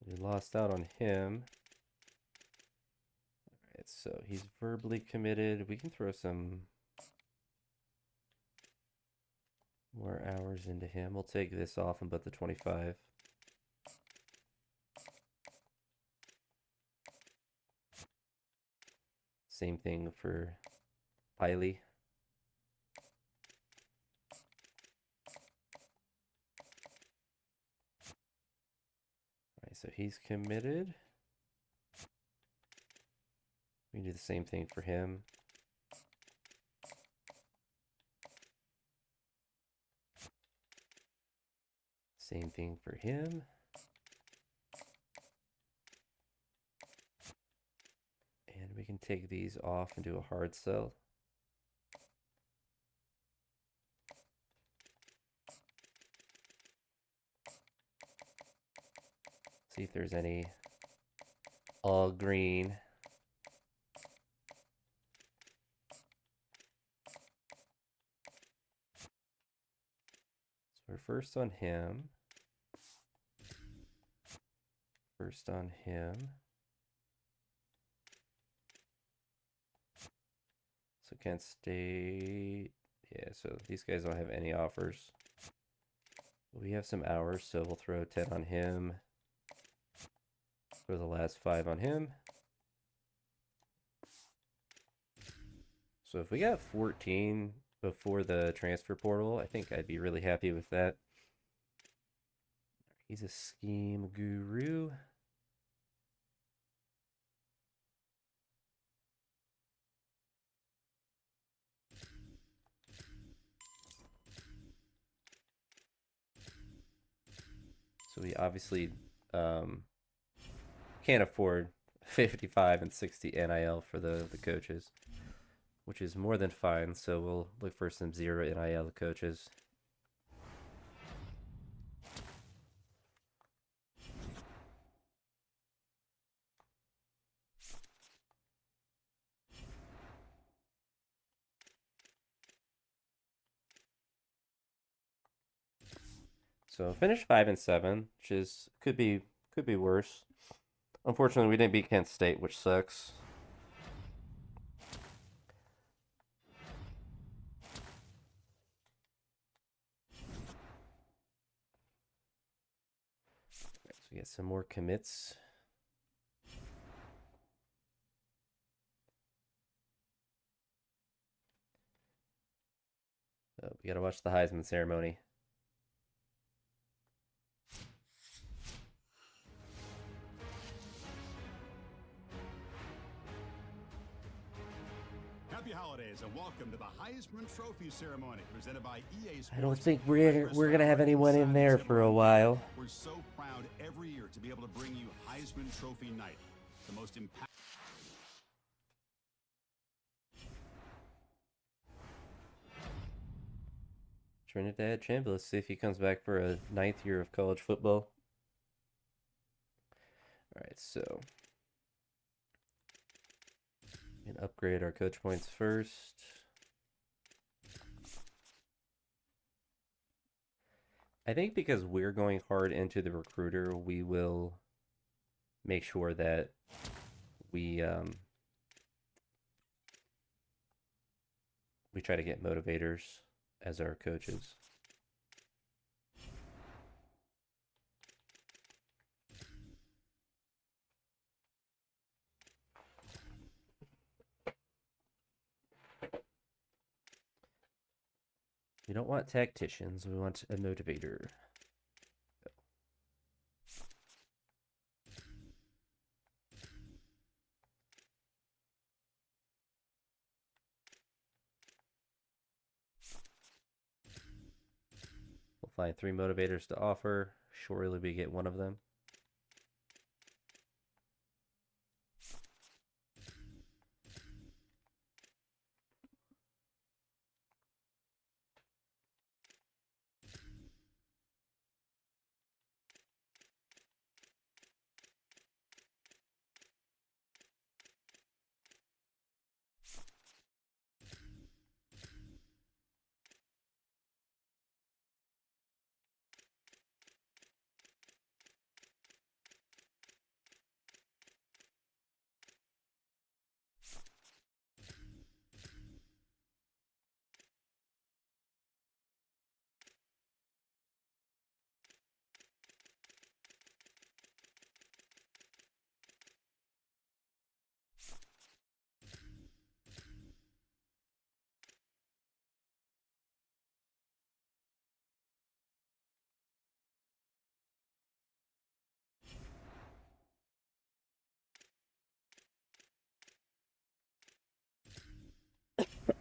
We lost out on him. Alright, so he's verbally committed. We can throw some more hours into him. We'll take this off and put the 25. Same thing for Piley. Alright, so he's committed. We can do the same thing for him. Same thing for him. And we can take these off and do a hard sell. See if there's any all green. So we're first on him. First on him. So Kent State. Yeah, so these guys don't have any offers. We have some hours, so we'll throw 10 on him. For the last 5 on him. So if we got 14 before the transfer portal, I think I'd be really happy with that. He's a scheme guru. So we obviously can't afford 55 and 60 NIL for the coaches, which is more than fine. So we'll look for some 0 NIL coaches. So finished 5-7, which is could be worse. Unfortunately, we didn't beat Kent State, which sucks. Right, so we get some more commits. We gotta watch the Heisman ceremony. Happy holidays and welcome to the Heisman Trophy ceremony presented by EA Sports. I don't think we're gonna have anyone in there for a while. We're so proud every year to be able to bring you Heisman Trophy night, the most impactful. Trinidad Champ. Let's see if he comes back for a 9th year of college football. All right, so we can upgrade our coach points first. I think because we're going hard into the recruiter, we will make sure that we try to get motivators as our coaches. We don't want tacticians, we want a motivator. We'll find 3 motivators to offer. Surely we get one of them.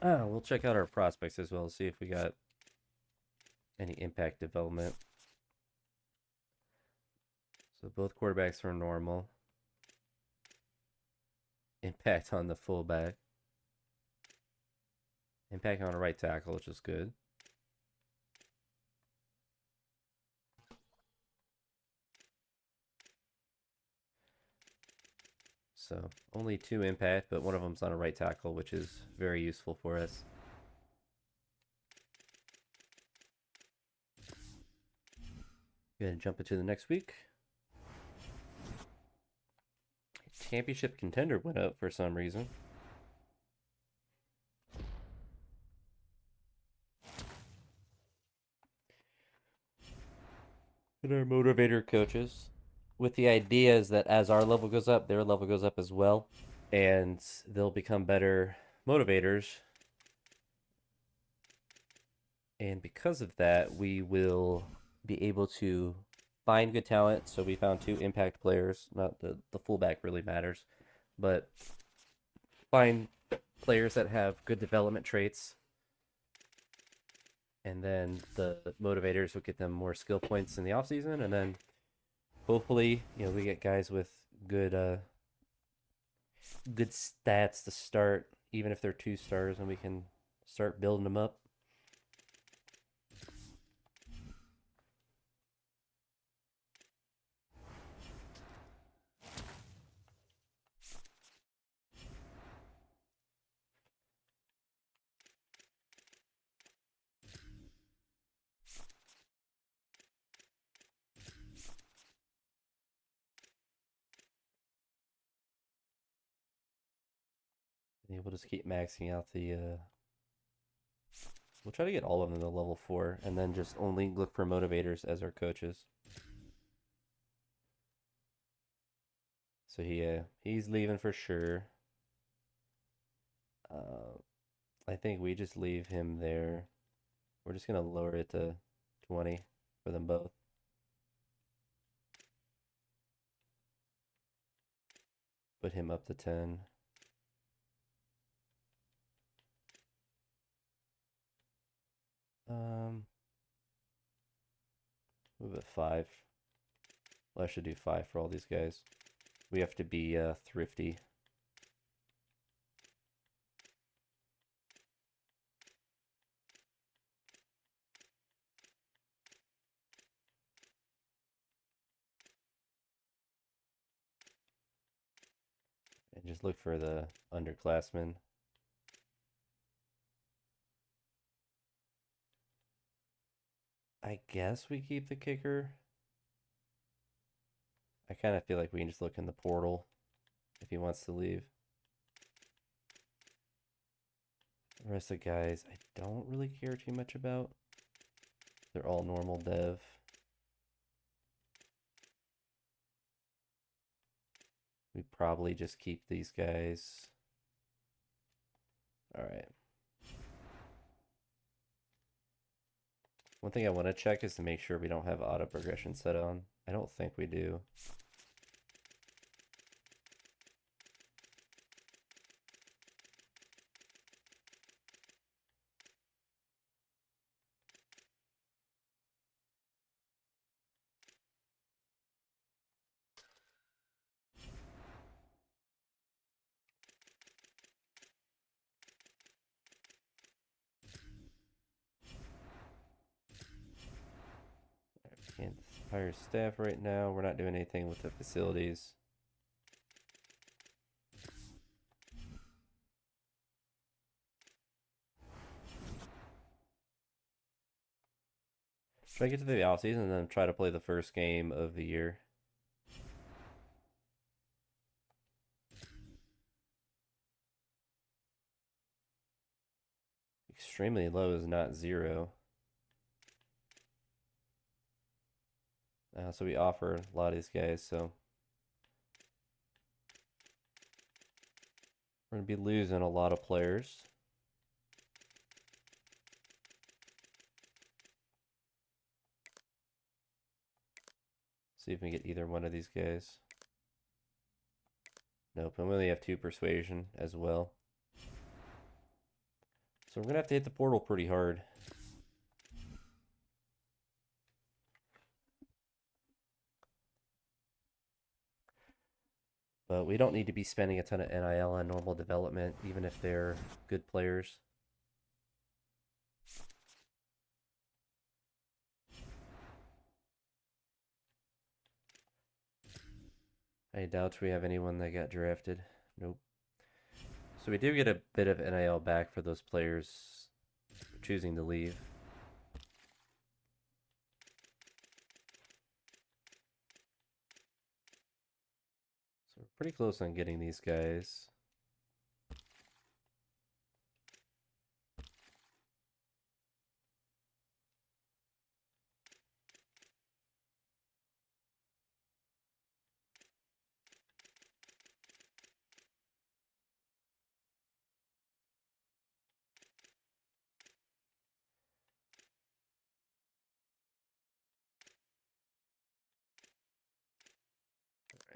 We'll check out our prospects as well, see if we got any impact development. So both quarterbacks are normal. Impact on the fullback. Impact on a right tackle, which is good. So only 2 impact, but one of them's on a right tackle, which is very useful for us. Go ahead and jump into the next week. Championship contender went up for some reason. And our motivator coaches, with the idea is that as our level goes up, their level goes up as well, and they'll become better motivators. And because of that, we will be able to find good talent. So we found 2 impact players. Not the fullback really matters, but find players that have good development traits. And then the motivators will get them more skill points in the offseason. And then hopefully, we get guys with good good stats to start, even if they're 2 stars, and we can start building them up. Yeah, we'll just keep maxing out the. We'll try to get all of them to level 4, and then just only look for motivators as our coaches. So he's leaving for sure. I think we just leave him there. We're just gonna lower it to 20 for them both. Put him up to 10. Move it 5. Well, I should do 5 for all these guys. We have to be thrifty. And just look for the underclassmen. I guess we keep the kicker. I kind of feel like we can just look in the portal if he wants to leave. The rest of the guys, I don't really care too much about. They're all normal dev. We probably just keep these guys. All right. One thing I want to check is to make sure we don't have auto progression set on. I don't think we do. Can't hire staff right now. We're not doing anything with the facilities. Try to get to the offseason and then try to play the first game of the year. Extremely low is not 0. So we offer a lot of these guys, so we're going to be losing a lot of players. See if we can get either one of these guys. Nope, and we only have 2 persuasion as well. So we're going to have to hit the portal pretty hard. But we don't need to be spending a ton of NIL on normal development, even if they're good players. I doubt we have anyone that got drafted. Nope. So we do get a bit of NIL back for those players choosing to leave. So we're pretty close on getting these guys.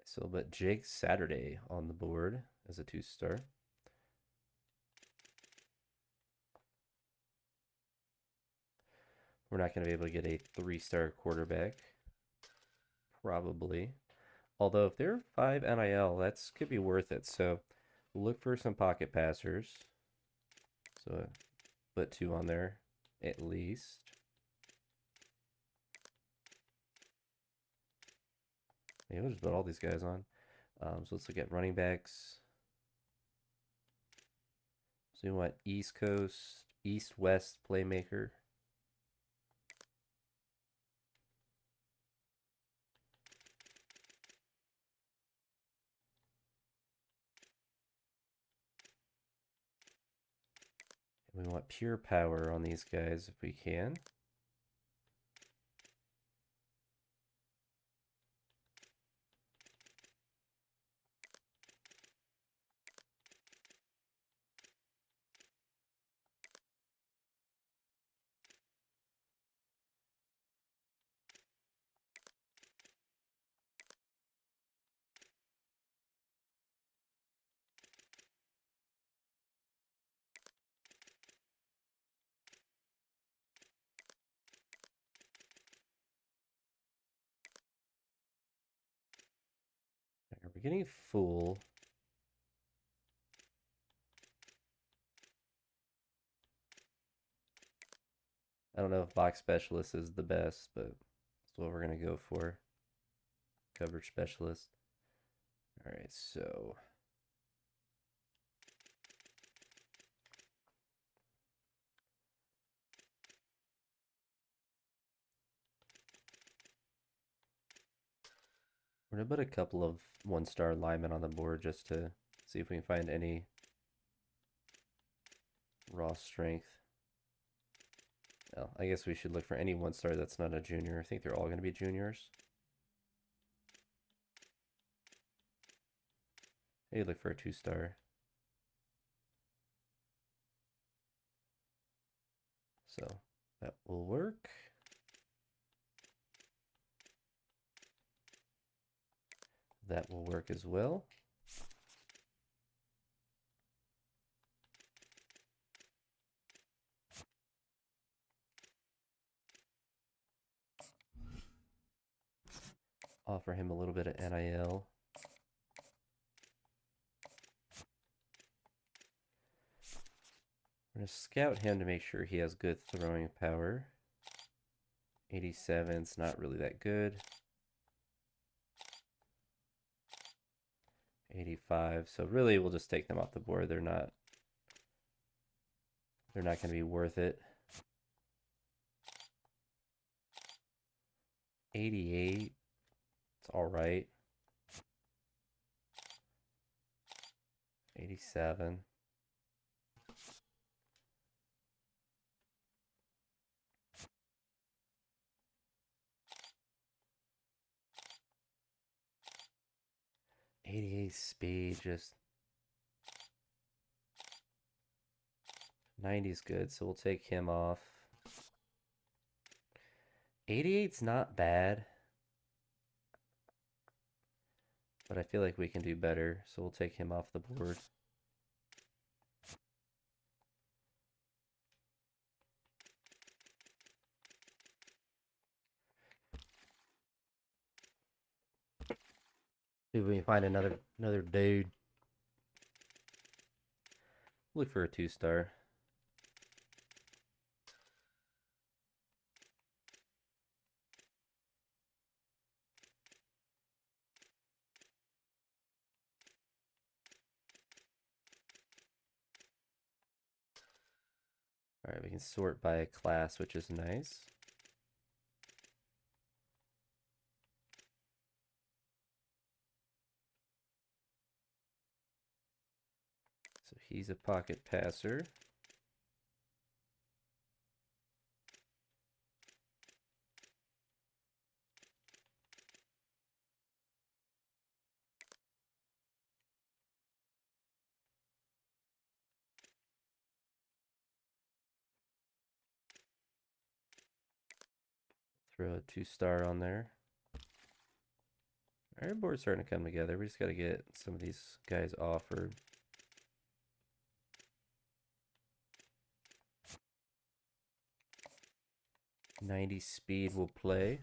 So we'll put Jake Saturday on the board as a 2-star. We're not going to be able to get a 3-star quarterback. Probably. Although if they're 5 NIL, that's could be worth it. So we'll look for some pocket passers. So put 2 on there at least. Yeah, we'll just put all these guys on. So let's look at running backs. So we want East Coast, East-West playmaker. We want pure power on these guys if we can. We're getting full. I don't know if box specialist is the best, but that's what we're going to go for. Coverage specialist. All right, so we're going to put a couple of one-star linemen on the board just to see if we can find any raw strength. Well, I guess we should look for any one-star that's not a junior. I think they're all going to be juniors. Maybe look for a two-star. So that will work. That will work as well. Offer him a little bit of NIL. We're going to scout him to make sure he has good throwing power. 87's not really that good. 85. So really we'll just take them off the board. They're not going to be worth it. 88. It's all right. 87. .88 speed, just 90's good, so we'll take him off. 88's not bad, but I feel like we can do better, so we'll take him off the board. See if we can find another dude. Look for a two-star. All right, we can sort by a class, which is nice. So he's a pocket passer. Throw a two-star on there. Our board's starting to come together. We just got to get some of these guys offered. .90 speed will play.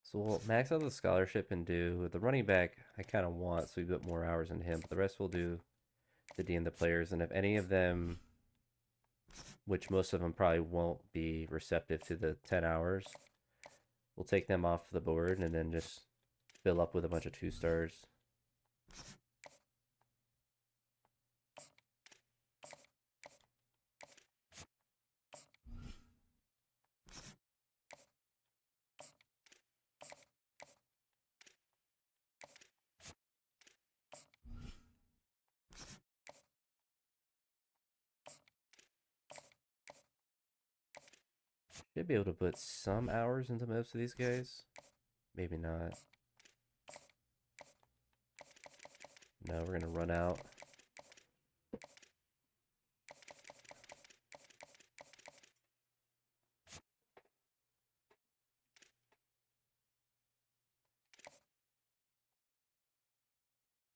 So we'll max out the scholarship and do the running back I kind of want, so we put more hours into him, but the rest we'll do the D and the players. And if any of them, which most of them probably won't be receptive to the 10 hours, we'll take them off the board and then just fill up with a bunch of two-stars. Should be able to put some hours into most of these guys. Maybe not. No, we're gonna run out.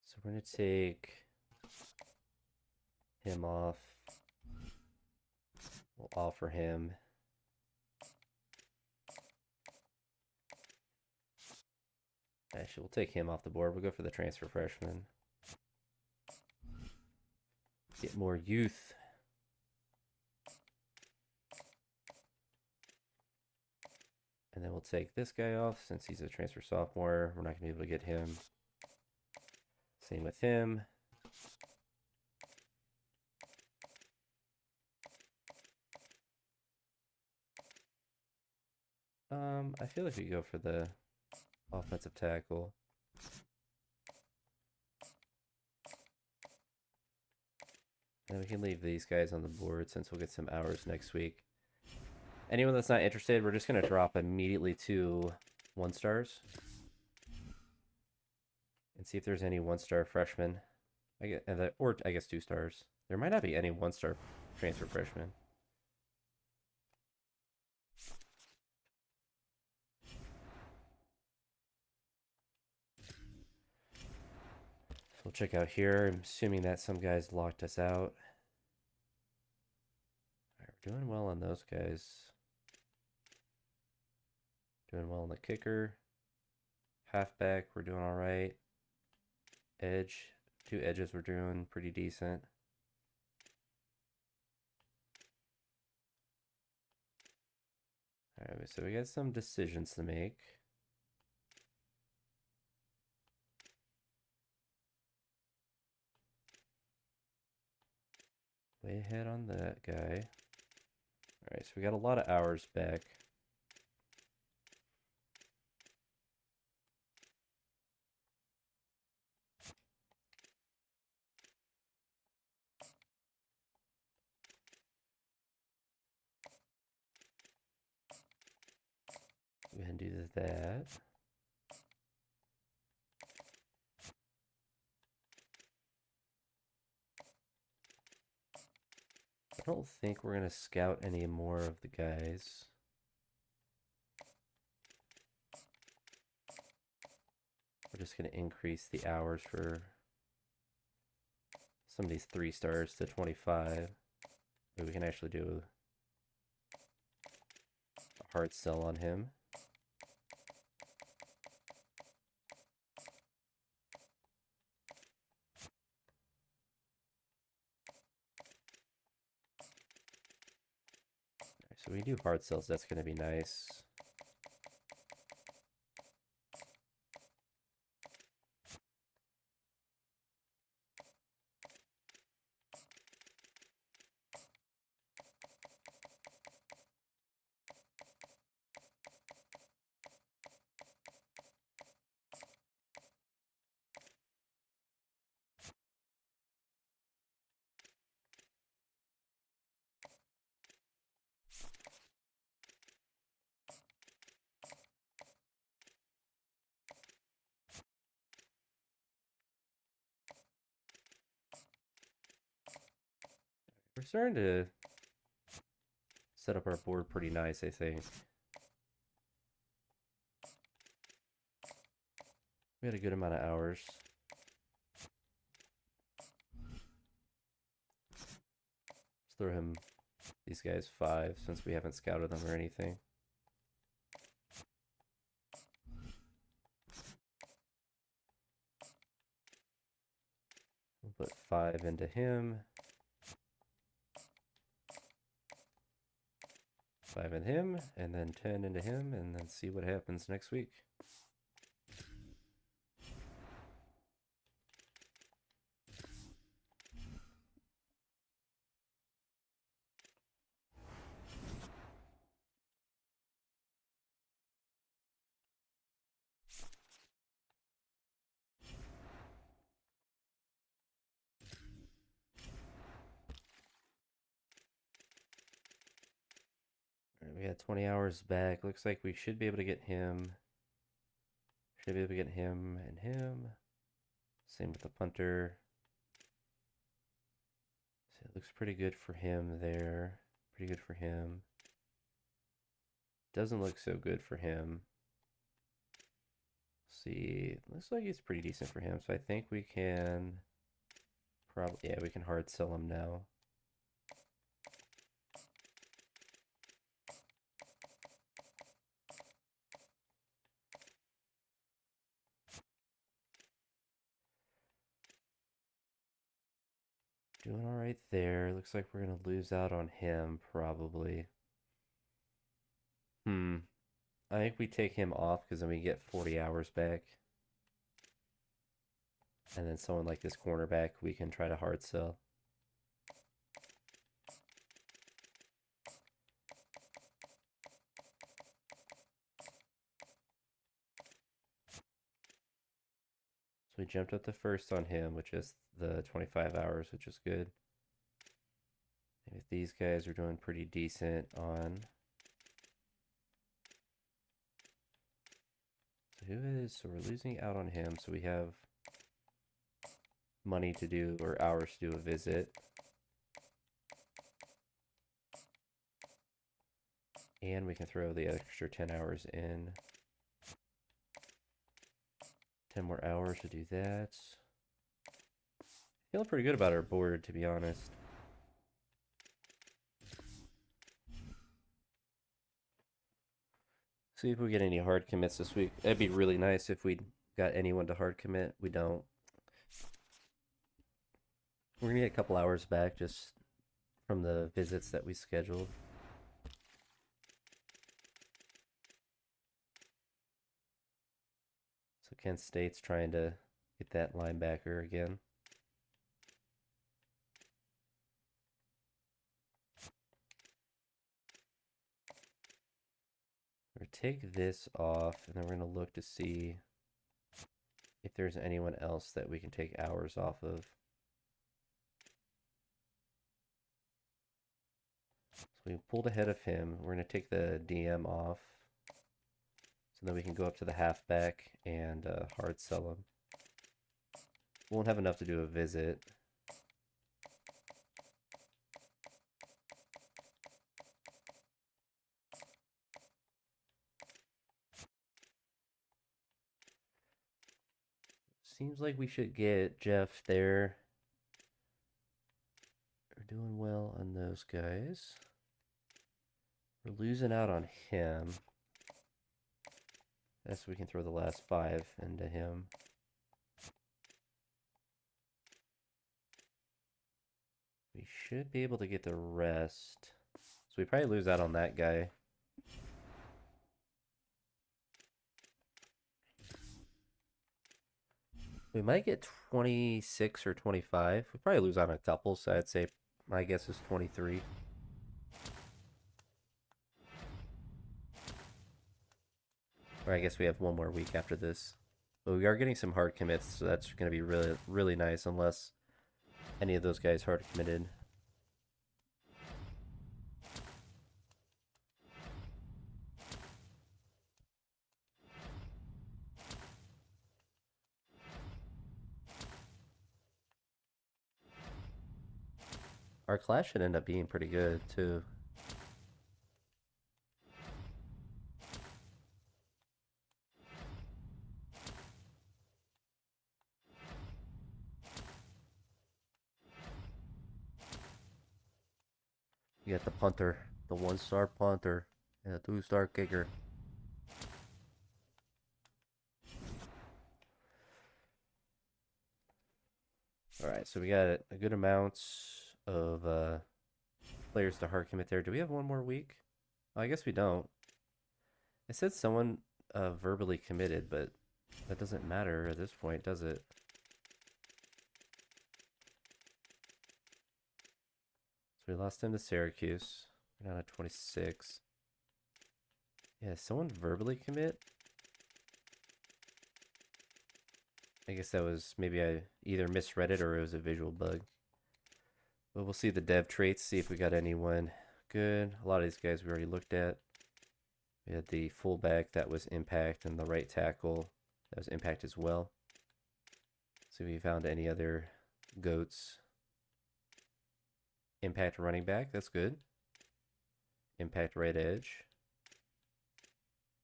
So we're gonna take him off. We'll offer him. Actually, we'll take him off the board. We'll go for the transfer freshman. Get more youth. And then we'll take this guy off since he's a transfer sophomore. We're not going to be able to get him. Same with him. I feel like we go for the offensive tackle. And we can leave these guys on the board since we'll get some hours next week. Anyone that's not interested, we're just going to drop immediately to 1-stars. And see if there's any 1-star freshmen. Or I guess 2-stars. There might not be any 1-star transfer freshmen. So we'll check out here. I'm assuming that some guys locked us out. All right, we're doing well on those guys. Doing well on the kicker. Halfback, we're doing all right. Edge, 2 edges, we're doing pretty decent. All right, so we got some decisions to make. Way ahead on that guy. All right, so we got a lot of hours back. Go ahead and do that. I don't think we're going to scout any more of the guys. We're just going to increase the hours for some of these 3-stars to 25. Maybe we can actually do a hard sell on him. So we do hard sells, that's going to be nice. We're starting to set up our board pretty nice, I think. We had a good amount of hours. Let's throw him, these guys 5 since we haven't scouted them or anything. We'll put 5 into him. 5 in him, and then 10 into him, and then see what happens next week. we got 20 hours back. Looks like we should be able to get him. Should be able to get him and him. Same with the punter. So it looks pretty good for him there. Pretty good for him. Doesn't look so good for him. See, looks like it's pretty decent for him. So I think we can probably, yeah, we can hard sell him now. Doing all right there. Looks like we're gonna lose out on him probably. I think we take him off because then we get 40 hours back. And then someone like this cornerback, we can try to hard sell. So we jumped up the first on him, which is the 25 hours, which is good. And if these guys are doing pretty decent on. So who is, so we're losing out on him, so we have money to do, or hours to do a visit. And we can throw the extra 10 hours in. 10 more hours to do that. Feeling pretty good about our board, to be honest. See if we get any hard commits this week. That'd be really nice if we got anyone to hard commit. We don't. We're gonna get a couple hours back just from the visits that we scheduled. So Kent State's trying to get that linebacker again. We're gonna take this off, and then we're gonna look to see if there's anyone else that we can take hours off of. So we pulled ahead of him. We're gonna take the DM off, so then we can go up to the halfback and hard sell him. Won't have enough to do a visit. Seems like we should get Jeff there. We're doing well on those guys. We're losing out on him. That's so we can throw the last 5 into him. We should be able to get the rest. So we probably lose out on that guy. We might get 26 or 25. We probably lose on a couple, so I'd say my guess is 23. Or I guess we have one more week after this. But we are getting some hard commits, so that's going to be really, really nice unless any of those guys hard committed. Our class should end up being pretty good, too. You got the punter, the 1-star punter, and a 2-star kicker. Alright, so we got a good amount of players to hard commit there. Do we have one more week? Oh, I guess we don't. It said someone verbally committed, but that doesn't matter at this point, does it? So we lost him to Syracuse. We're down at 26. Yeah, someone verbally commit? I guess that was, maybe I either misread it or it was a visual bug. But we'll see the dev traits, see if we got anyone good. A lot of these guys we already looked at. We had the fullback that was impact and the right tackle that was impact as well. See if we found any other goats. Impact running back, that's good. Impact right edge.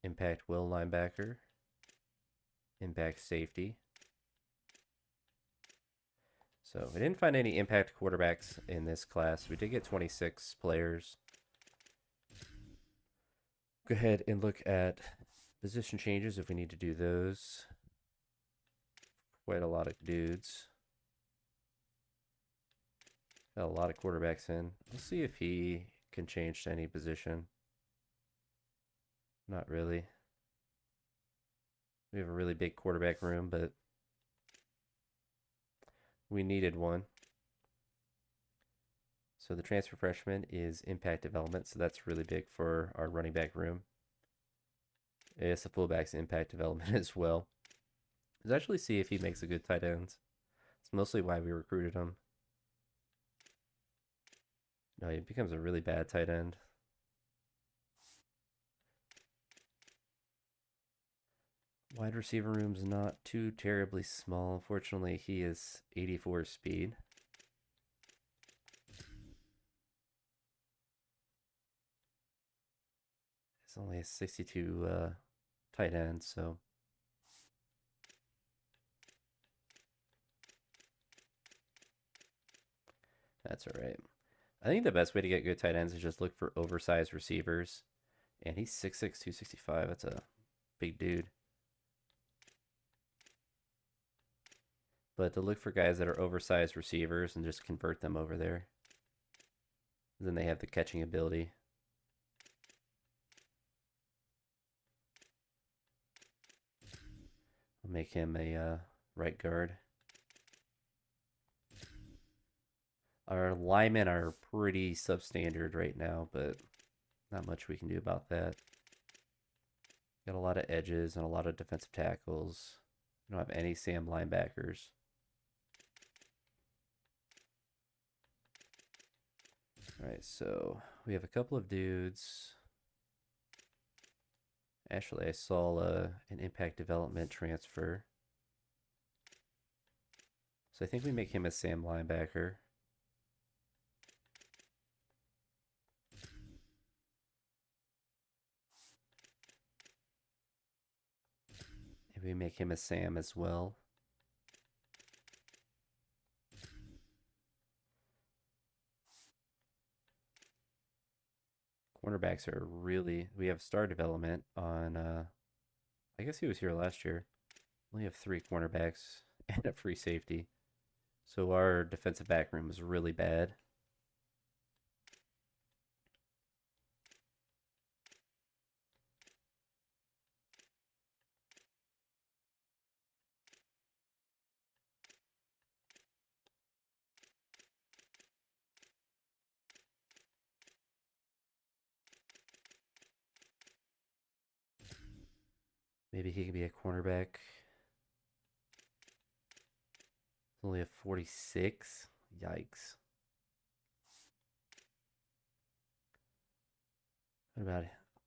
Impact will linebacker. Impact safety. So we didn't find any impact quarterbacks in this class. We did get 26 players. Go ahead and look at position changes if we need to do those. Quite a lot of dudes. Got a lot of quarterbacks in. Let's see if he can change to any position. Not really. We have a really big quarterback room, but we needed one. So the transfer freshman is impact development, so that's really big for our running back room. Yes, the fullback's impact development as well. Let's actually see if he makes a good tight end. It's mostly why we recruited him. No, he becomes a really bad tight end. Wide receiver room's not too terribly small. Unfortunately, he is 84 speed. It's only a 62 tight end, so that's all right. I think the best way to get good tight ends is just look for oversized receivers. And he's 6'6", 265. That's a big dude. But to look for guys that are oversized receivers and just convert them over there. Then they have the catching ability. I'll make him a right guard. Our linemen are pretty substandard right now, but not much we can do about that. Got a lot of edges and a lot of defensive tackles. We don't have any Sam linebackers. All right, so we have a couple of dudes. Actually, I saw an impact development transfer. So I think we make him a Sam linebacker. Maybe we make him a Sam as well. Cornerbacks are really, we have star development on, I guess he was here last year. We only have 3 cornerbacks and a free safety. So our defensive back room is really bad. Maybe he could be a cornerback. It's only a 46. Yikes.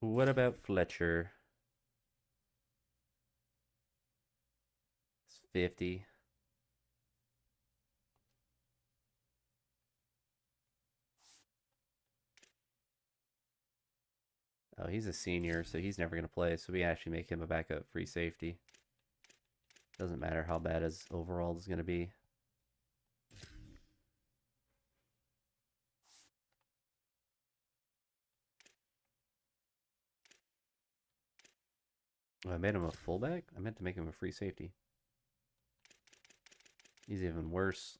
What about Fletcher? It's 50. Oh, he's a senior, so he's never going to play. So we actually make him a backup free safety. Doesn't matter how bad his overall is going to be. Oh, I made him a fullback? I meant to make him a free safety. He's even worse.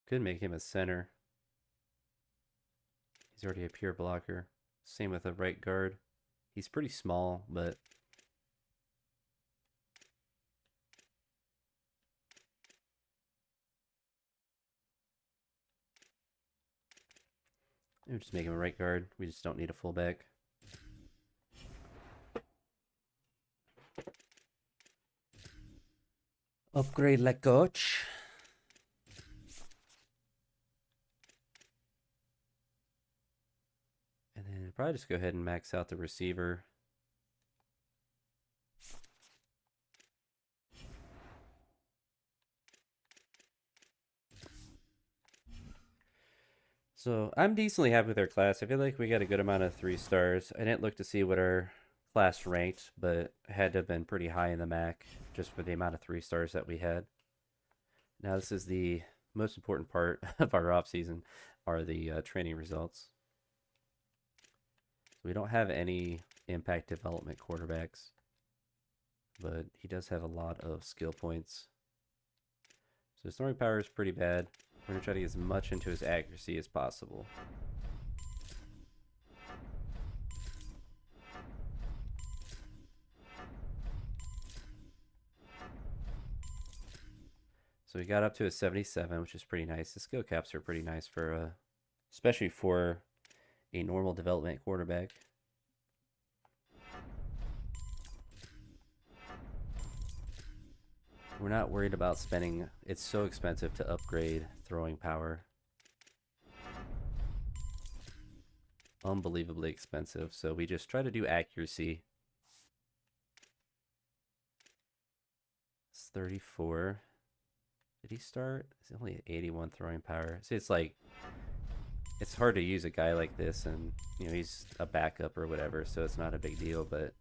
Could make him a center. He's already a pure blocker. Same with a right guard. He's pretty small, but we'll just make him a right guard. We just don't need a fullback. Upgrade like coach. And then probably just go ahead and max out the receiver. So I'm decently happy with our class. I feel like we got a good amount of 3 stars. I didn't look to see what our class ranked, but it had to have been pretty high in the MAC just for the amount of 3 stars that we had. Now this is the most important part of our off season, are the training results. So we don't have any impact development quarterbacks, but he does have a lot of skill points. So his throwing power is pretty bad. We're going to try to get as much into his accuracy as possible. So we got up to a 77, which is pretty nice. The skill caps are pretty nice for, especially for a normal development quarterback. We're not worried about spending. It's so expensive to upgrade throwing power. Unbelievably expensive. So we just try to do accuracy. It's 34. Did he start? It's only 81 throwing power. See, it's like, it's hard to use a guy like this, and you know, he's a backup or whatever, so it's not a big deal, but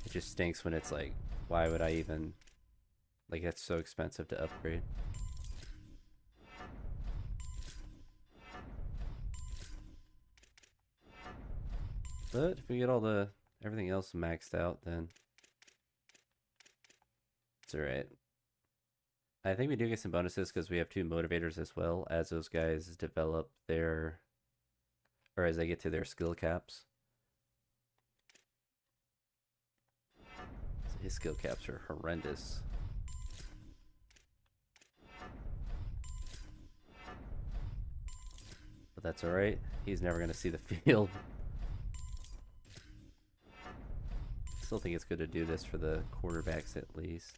it just stinks when it's like, why would I even, like, that's so expensive to upgrade. But if we get everything else maxed out, then it's alright. I think we do get some bonuses because we have 2 motivators as well, as those guys develop their, or as they get to their skill caps. So his skill caps are horrendous. But that's alright. He's never going to see the field. Still think it's good to do this for the quarterbacks at least.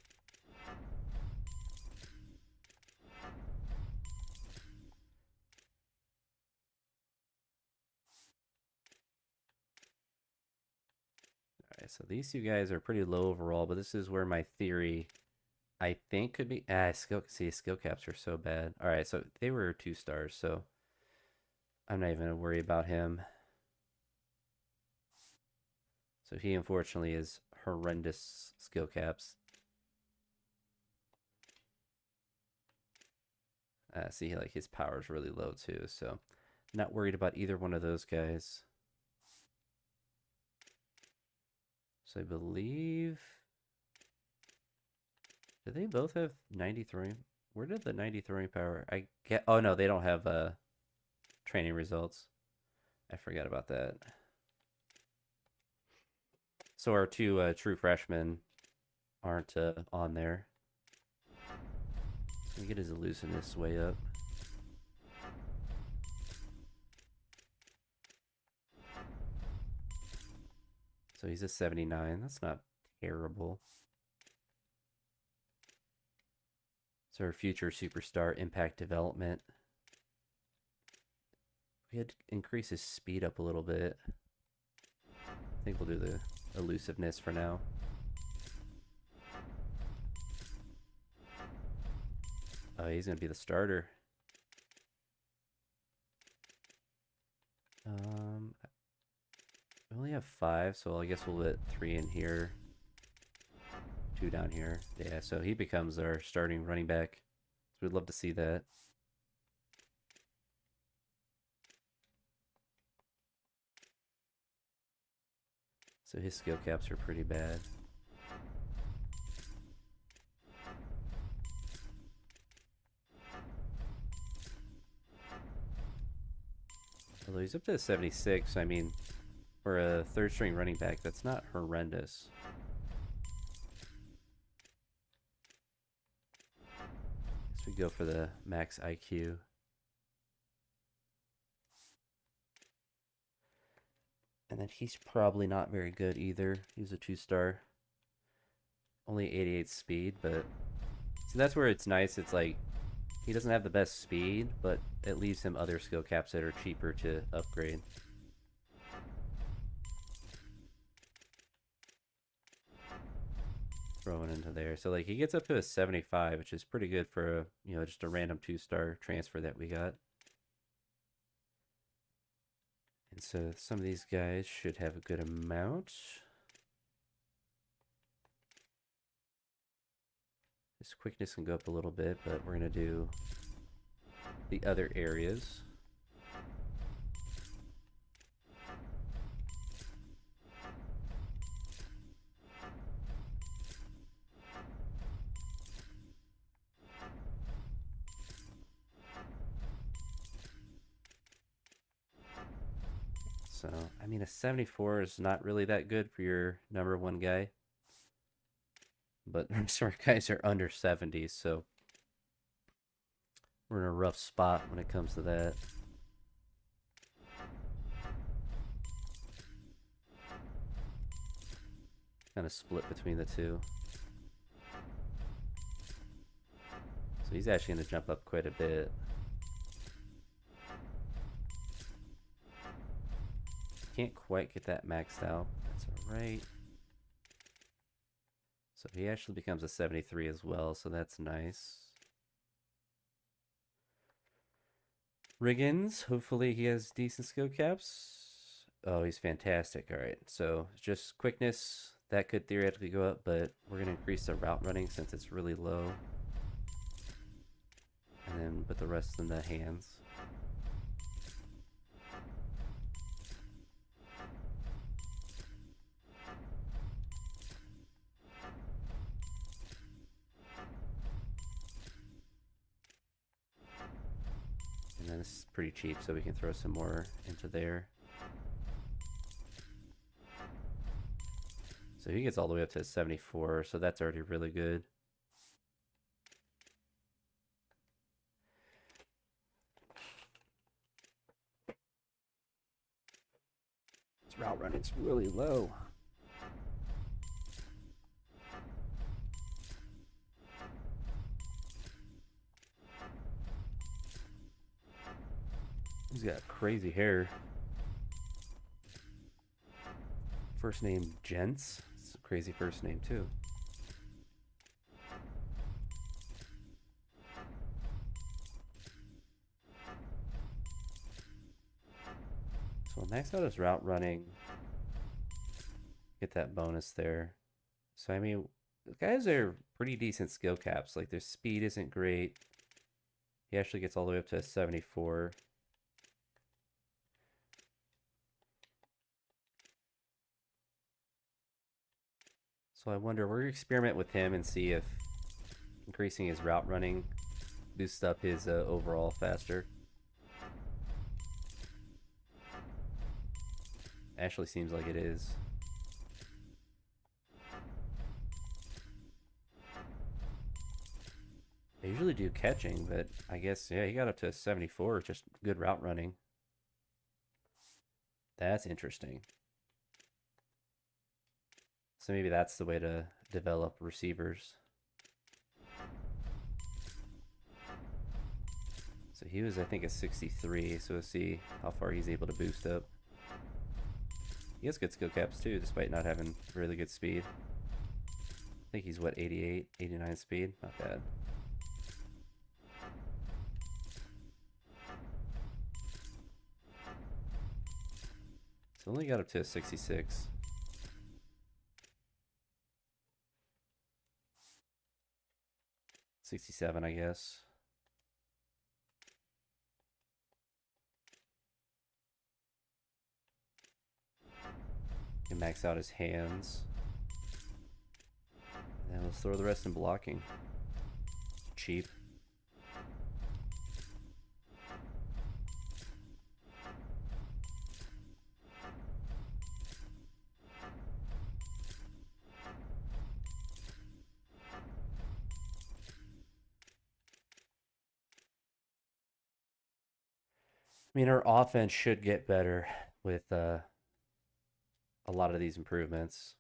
Alright, so these 2 guys are pretty low overall, but this is where my theory, I think, could be. Skill caps are so bad. Alright, so they were 2 stars, so I'm not even going to worry about him. So he unfortunately is horrendous skill caps. See, like, his power is really low too, so not worried about either one of those guys. So I believe, do they both have 90 throwing? Where did the 90 throwing power? Oh no, they don't have training results. I forgot about that. So our 2 true freshmen aren't on there. So we get his elusiveness way up. So he's a 79. That's not terrible. So our future superstar, impact development. We had to increase his speed up a little bit. I think we'll do the elusiveness for now. Oh, he's going to be the starter. We only have 5, so I guess we'll let 3 in here. 2 down here. Yeah, so he becomes our starting running back. So we'd love to see that. So his skill caps are pretty bad. Although he's up to 76, I mean, For a third string running back, that's not horrendous. Guess we go for the max IQ. And then he's probably not very good either. He's a 2-star. Only 88 speed, but... So that's where it's nice. It's like, he doesn't have the best speed, but it leaves him other skill caps that are cheaper to upgrade. Throwing into there. So like he gets up to a 75, which is pretty good for a, you know, just a random 2-star transfer that we got. And so some of these guys should have a good amount. His quickness can go up a little bit, but we're going to do the other areas. So, I mean, a 74 is not really that good for your number one guy. But some of our guys are under 70, so we're in a rough spot when it comes to that. Kind of split between the two. So he's actually going to jump up quite a bit. Can't quite get that maxed out. That's alright. So he actually becomes a 73 as well, so that's nice. Riggins, hopefully he has decent skill caps. Oh, he's fantastic. Alright, so just quickness, that could theoretically go up, but we're going to increase the route running since it's really low. And then put the rest in the hands. And then this is pretty cheap, so we can throw some more into there. So he gets all the way up to 74, so that's already really good. This route running's really low. He's got crazy hair. First name Gents. It's a crazy first name too. So we'll max out his route running. Get that bonus there. So I mean, the guys are pretty decent skill caps. Like their speed isn't great. He actually gets all the way up to a 74. So I wonder, we're going to experiment with him and see if increasing his route running boosts up his overall faster. Actually seems like it is. They usually do catching, but I guess, yeah, he got up to a 74, just good route running. That's interesting. So maybe that's the way to develop receivers. So he was, I think, a 63, so we'll see how far he's able to boost up. He has good skill caps too, despite not having really good speed. I think he's, what, 88, 89 speed? Not bad. So only got up to a 66. $67, I guess. Can max out his hands. And then let's throw the rest in blocking. Cheap. I mean, our offense should get better with a lot of these improvements.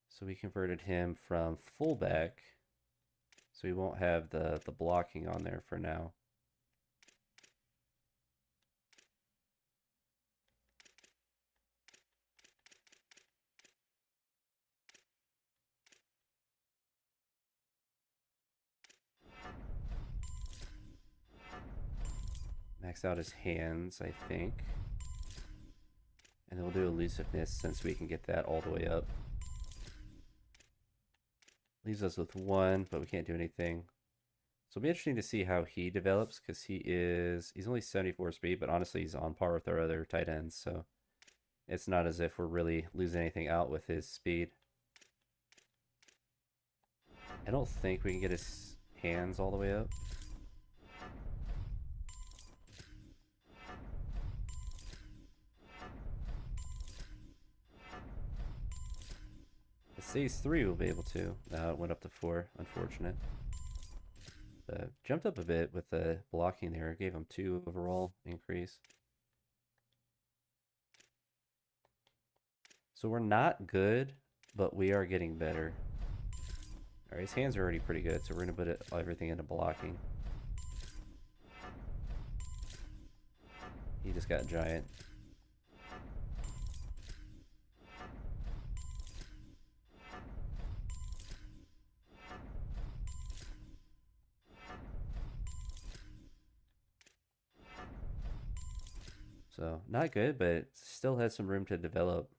So we converted him from fullback, so we won't have the blocking on there for now. Max out his hands, I think. And then we'll do elusiveness since we can get that all the way up. Leaves us with 1, but we can't do anything. So it'll be interesting to see how he develops because he's only 74 speed, but honestly he's on par with our other tight ends, so it's not as if we're really losing anything out with his speed. I don't think we can get his hands all the way up. It says 3 we'll be able to. No, it went up to 4. Unfortunate. Jumped up a bit with the blocking there. Gave him 2 overall increase. So we're not good, but we are getting better. Alright, his hands are already pretty good, so we're going to put everything into blocking. He just got giant. So, not good, but still has some room to develop.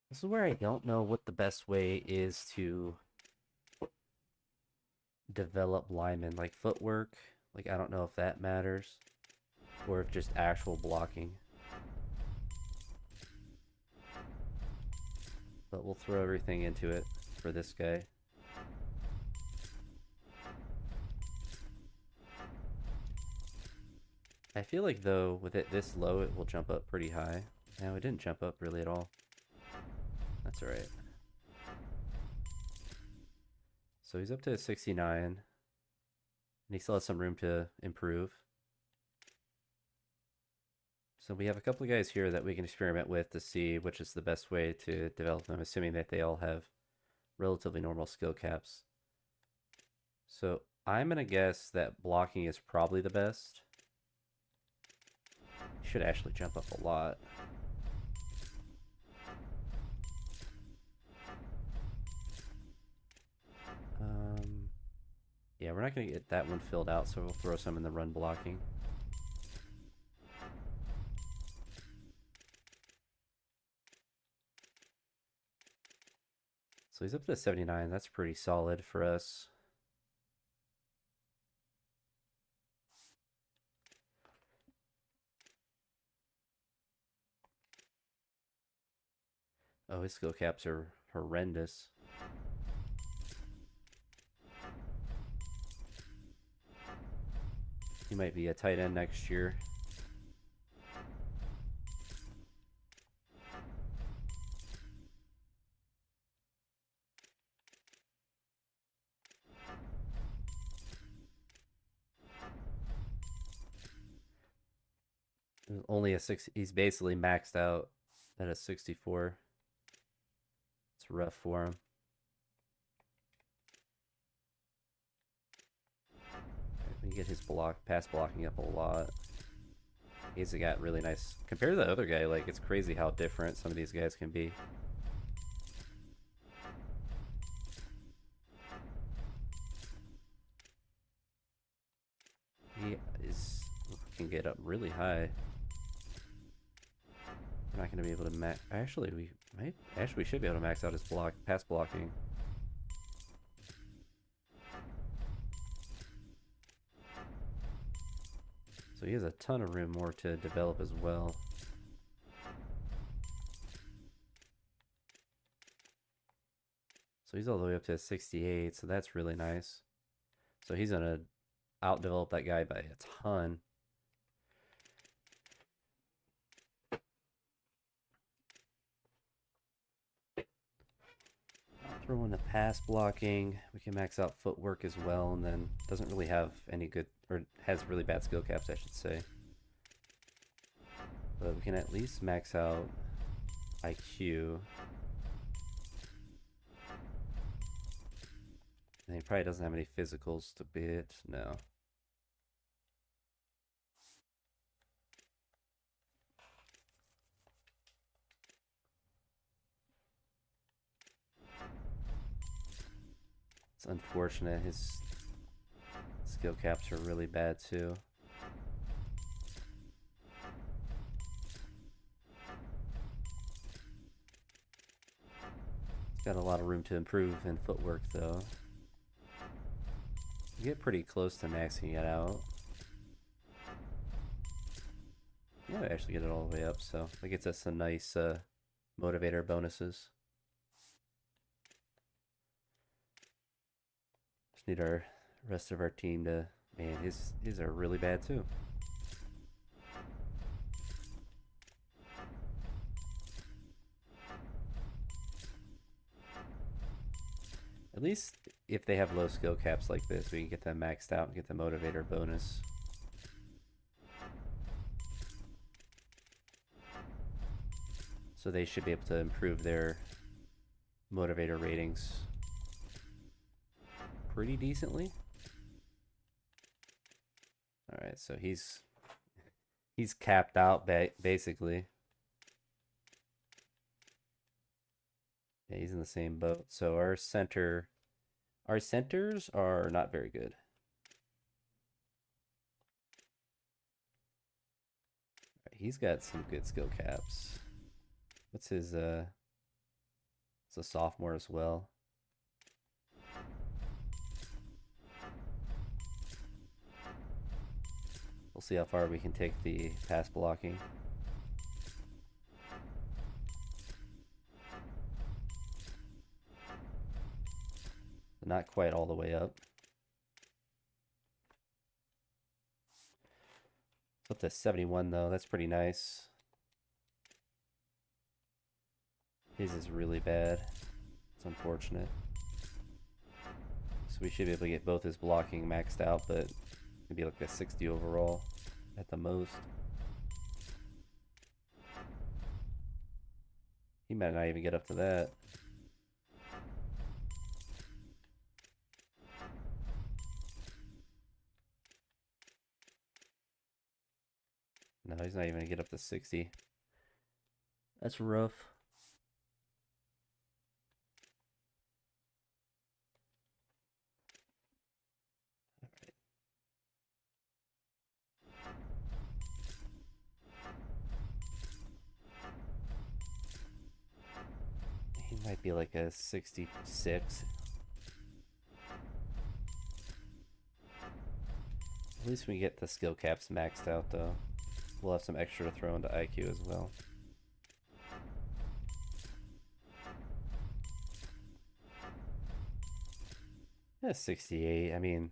This is where I don't know what the best way is to develop linemen. Like footwork, like I don't know if that matters. Or if just actual blocking. But we'll throw everything into it for this guy. I feel like though, with it this low, it will jump up pretty high. No, it didn't jump up really at all. That's alright. So he's up to 69. And he still has some room to improve. So we have a couple of guys here that we can experiment with to see which is the best way to develop them, assuming that they all have relatively normal skill caps. So I'm going to guess that blocking is probably the best. Should actually jump up a lot. Yeah, we're not going to get that one filled out, so we'll throw some in the run blocking. So he's up to 79. That's pretty solid for us. Oh, his skill caps are horrendous. He might be a tight end next year. Only a 6. He's basically maxed out at a 64. It's rough for him. We get his pass blocking up a lot. He's got really nice compared to the other guy. Like, it's crazy how different some of these guys can be. He can get up really high. We're not going to be able to max. Actually, we should be able to max out his pass blocking. So he has a ton of room more to develop as well. So he's all the way up to 68, so that's really nice. So he's going to outdevelop that guy by a ton. Throw in the pass blocking. We can max out footwork as well, and then doesn't really have any good, or has really bad skill caps, I should say. But we can at least max out IQ. And he probably doesn't have any physicals to bid. No. It's unfortunate. His skill caps are really bad too. He's got a lot of room to improve in footwork though. You get pretty close to maxing it out. Yeah, I actually get it all the way up, so that gets us some nice motivator bonuses. Just need our rest of our team to, man, his are really bad too. At least if they have low skill caps like this, we can get them maxed out and get the motivator bonus. So they should be able to improve their motivator ratings pretty decently. Alright, so he's capped out basically. Yeah, he's in the same boat. So our centers are not very good. He's got some good skill caps. What's his it's a sophomore as well. We'll see how far we can take the pass blocking. Not quite all the way up. It's up to 71 though. That's pretty nice. His is really bad. It's unfortunate. So we should be able to get both his blocking maxed out, but maybe like a 60 overall at the most. He might not even get up to that. No, he's not even gonna get up to 60. That's rough. He might be like a 66. At least we get the skill caps maxed out though. We'll have some extra to throw into IQ as well. Yeah, 68. I mean,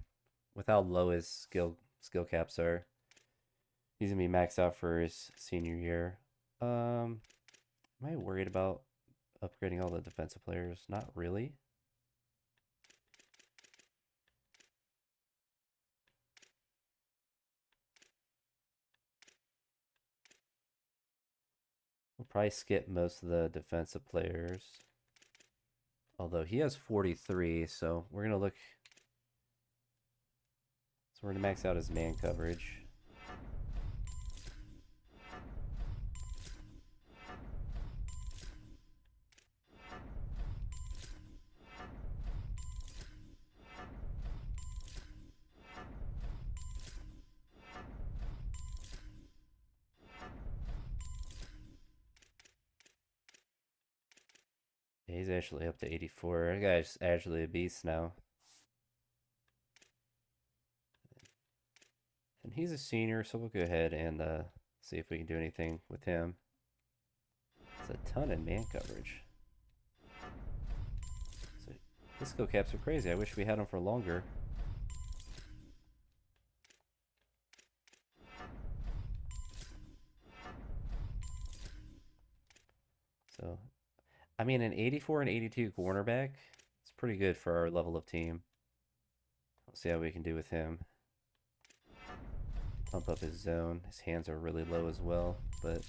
with how low his skill caps are, he's gonna be maxed out for his senior year. Am I worried about upgrading all the defensive players? Not really. We'll probably skip most of the defensive players. Although he has 43, so we're gonna look. So we're gonna max out his man coverage. Yeah, he's actually up to 84. That guy's actually a beast now. And he's a senior, so we'll go ahead and see if we can do anything with him. It's a ton in man coverage. So his skill caps are crazy. I wish we had them for longer. So, I mean, an 84 and 82 cornerback pretty good for our level of team. We'll see how we can do with him. Pump up his zone. His hands are really low as well, but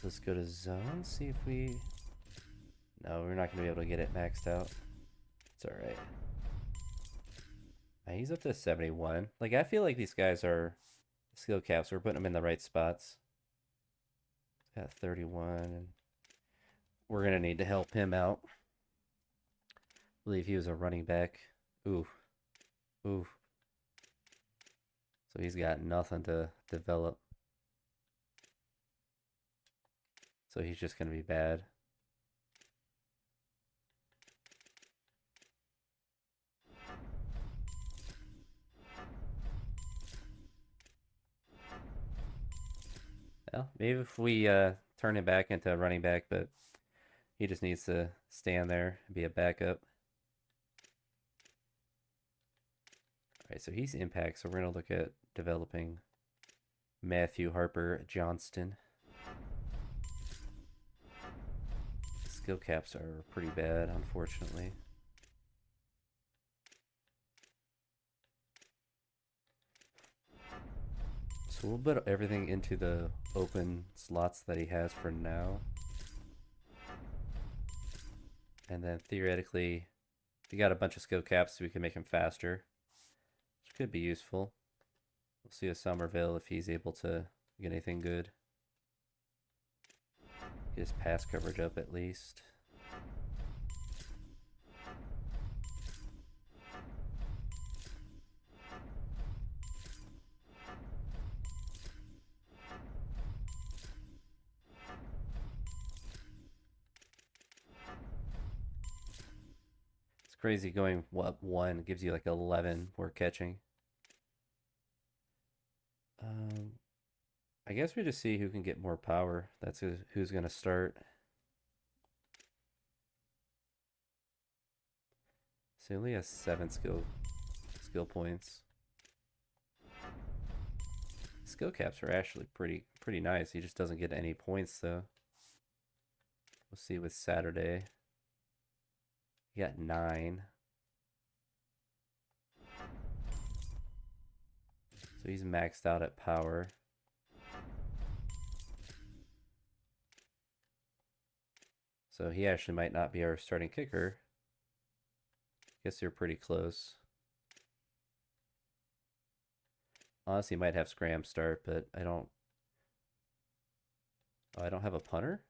let's go to zone, see if we... No, we're not going to be able to get it maxed out. It's alright. He's up to 71. Like, I feel like these guys are skill caps. We're putting them in the right spots. He's got 31. And we're going to need to help him out. I believe he was a running back. Ooh. Ooh. So he's got nothing to develop. So he's just going to be bad. Well, maybe if we turn him back into a running back, but he just needs to stand there and be a backup. Alright, so he's impact, so we're going to look at developing Matthew Harper Johnston. Skill caps are pretty bad, unfortunately. So we'll put everything into the open slots that he has for now. And then theoretically, we got a bunch of skill caps so we can make him faster, which could be useful. We'll see with Somerville if he's able to get anything good. Get his pass coverage up at least. It's crazy going up 1 gives you like 11 more catching. I guess we just see who can get more power. That's who's going to start. So he only has 7 skill points. Skill caps are actually pretty nice. He just doesn't get any points though. We'll see with Saturday. He got 9. So he's maxed out at power. So he actually might not be our starting kicker. Guess you're pretty close. Honestly, might have Scram start, but I don't... Oh, I don't have a punter?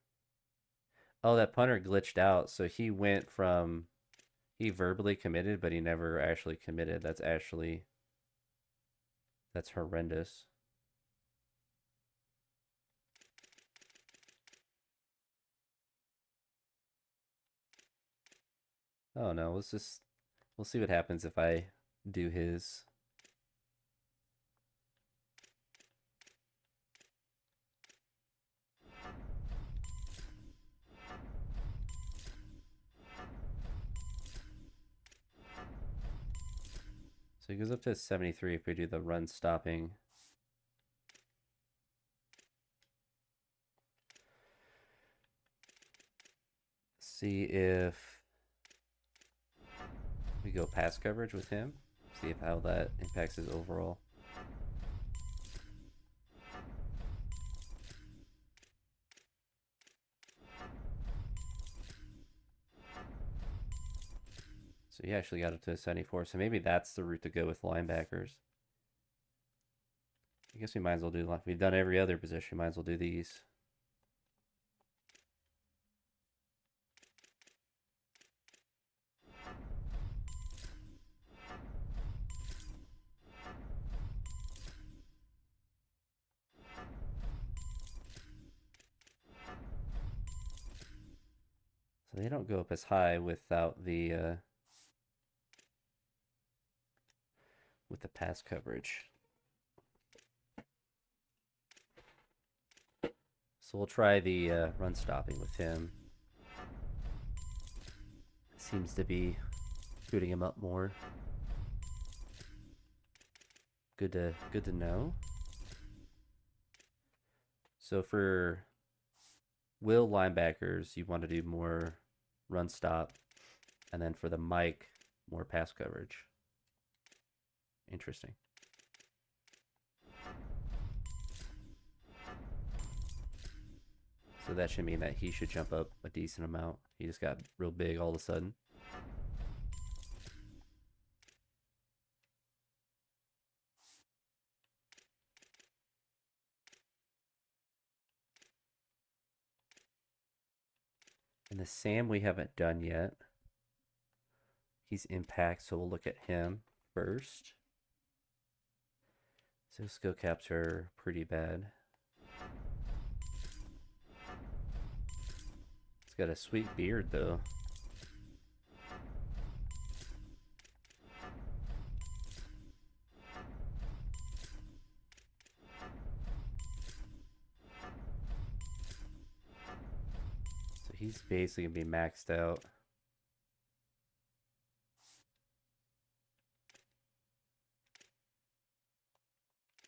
Oh, that punter glitched out, so he went from... He verbally committed, but he never actually committed. That's horrendous. Oh no, we'll see what happens if I do his. So he goes up to 73 if we do the run stopping. See if we go pass coverage with him. See if how that impacts his overall. So he actually got up to 74. So maybe that's the route to go with linebackers. I guess we might as well do, we've done every other position, might as well do these. So they don't go up as high without the with the pass coverage. So we'll try the run stopping with him. seems to be shooting him up more. Good to know. So for will linebackers, you want to do more run stop, and then for the Mike, more pass coverage. Interesting. So that should mean that he should jump up a decent amount. He just got real big all of a sudden. And the Sam we haven't done yet. He's impact, so we'll look at him first. So skill caps are pretty bad. He's got a sweet beard though. So he's basically gonna be maxed out.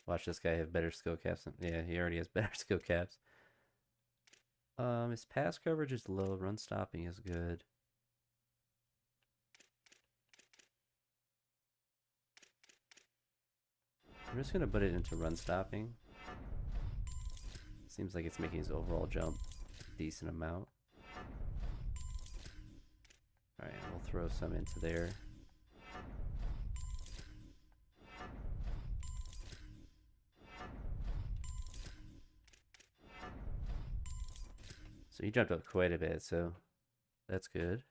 Watch this guy have better skill caps. Yeah, he already has better skill caps. His pass coverage is low. Run stopping is good. I'm just gonna put it into run stopping. Seems like it's making his overall jump a decent amount. Alright, we'll throw some into there. So he jumped up quite a bit, so that's good.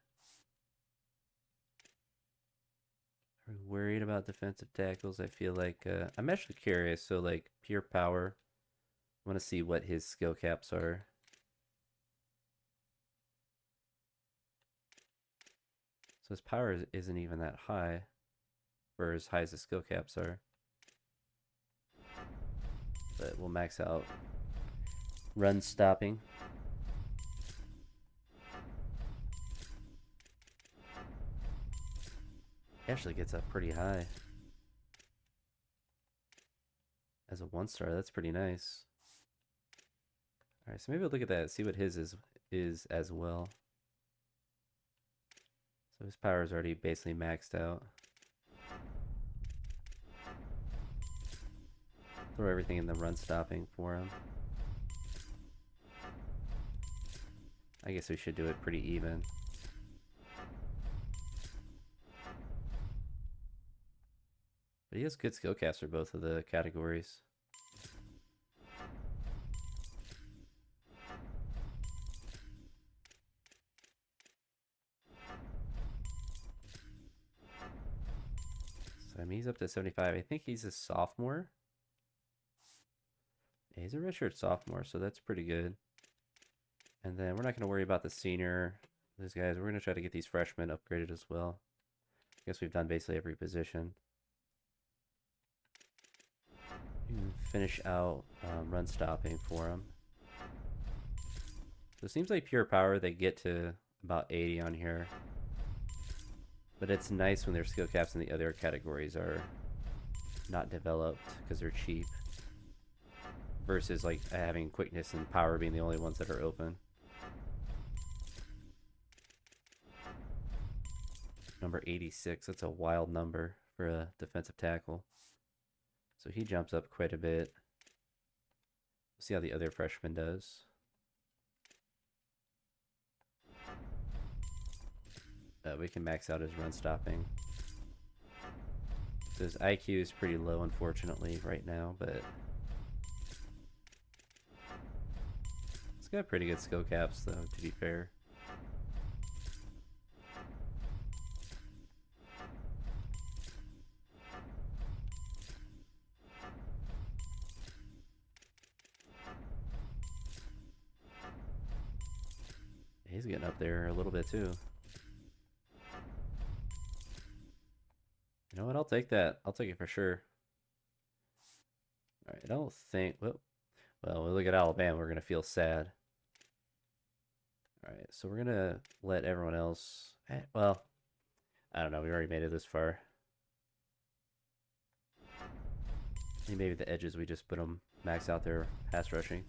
Are we worried about defensive tackles? I feel like I'm actually curious. So like pure power, I want to see what his skill caps are. So his power isn't even that high for as high as his skill caps are. But we'll max out run stopping. Actually gets up pretty high. As a 1-star, that's pretty nice. Alright, so maybe we'll look at that, see what his is as well. So his power is already basically maxed out. Throw everything in the run stopping for him. I guess we should do it pretty even. But he has good skill caps for both of the categories. So I mean, he's up to 75. I think he's a sophomore. Yeah, he's a redshirt sophomore, so that's pretty good. And then we're not going to worry about the senior. These guys, we're going to try to get these freshmen upgraded as well. I guess we've done basically every position. Finish out run stopping for him. So it seems like pure power, they get to about 80 on here. But it's nice when their skill caps in the other categories are not developed because they're cheap. Versus like having quickness and power being the only ones that are open. Number 86, that's a wild number for a defensive tackle. So he jumps up quite a bit. We'll see how the other freshman does. We can max out his run stopping. So his IQ is pretty low, unfortunately, right now, but he's got pretty good skill caps, though, to be fair. He's getting up there a little bit too. You know what? I'll take that. I'll take it for sure. All right. I don't think. Well, we look at Alabama. We're gonna feel sad. All right, so we're gonna let everyone else. Well, I don't know. We already made it this far. Maybe the edges we just put them max out their pass rushing.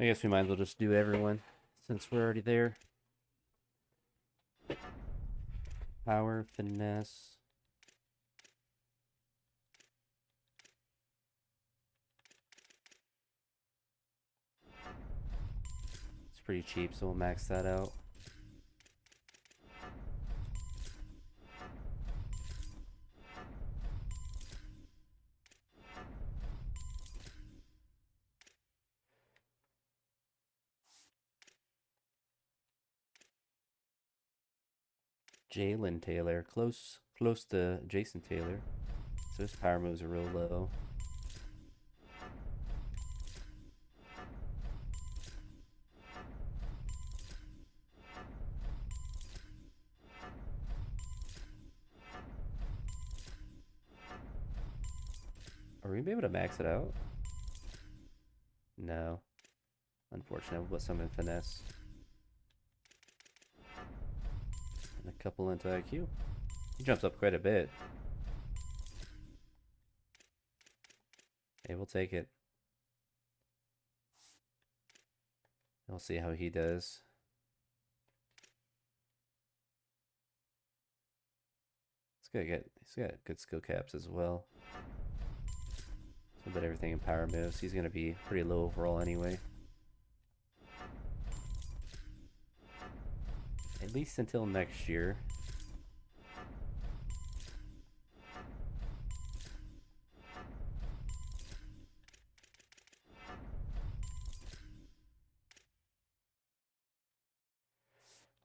I guess we might as well just do everyone since we're already there. Power, finesse. It's pretty cheap, so we'll max that out. Jalen Taylor, close to Jason Taylor. So his power moves are real low. Are we gonna be able to max it out? No. Unfortunately, we'll put some in finesse. And a couple into IQ. He jumps up quite a bit. Hey, we'll take it. We'll see how he does. He's got good skill caps as well. So, but everything in power moves. He's gonna be pretty low overall anyway. At least until next year.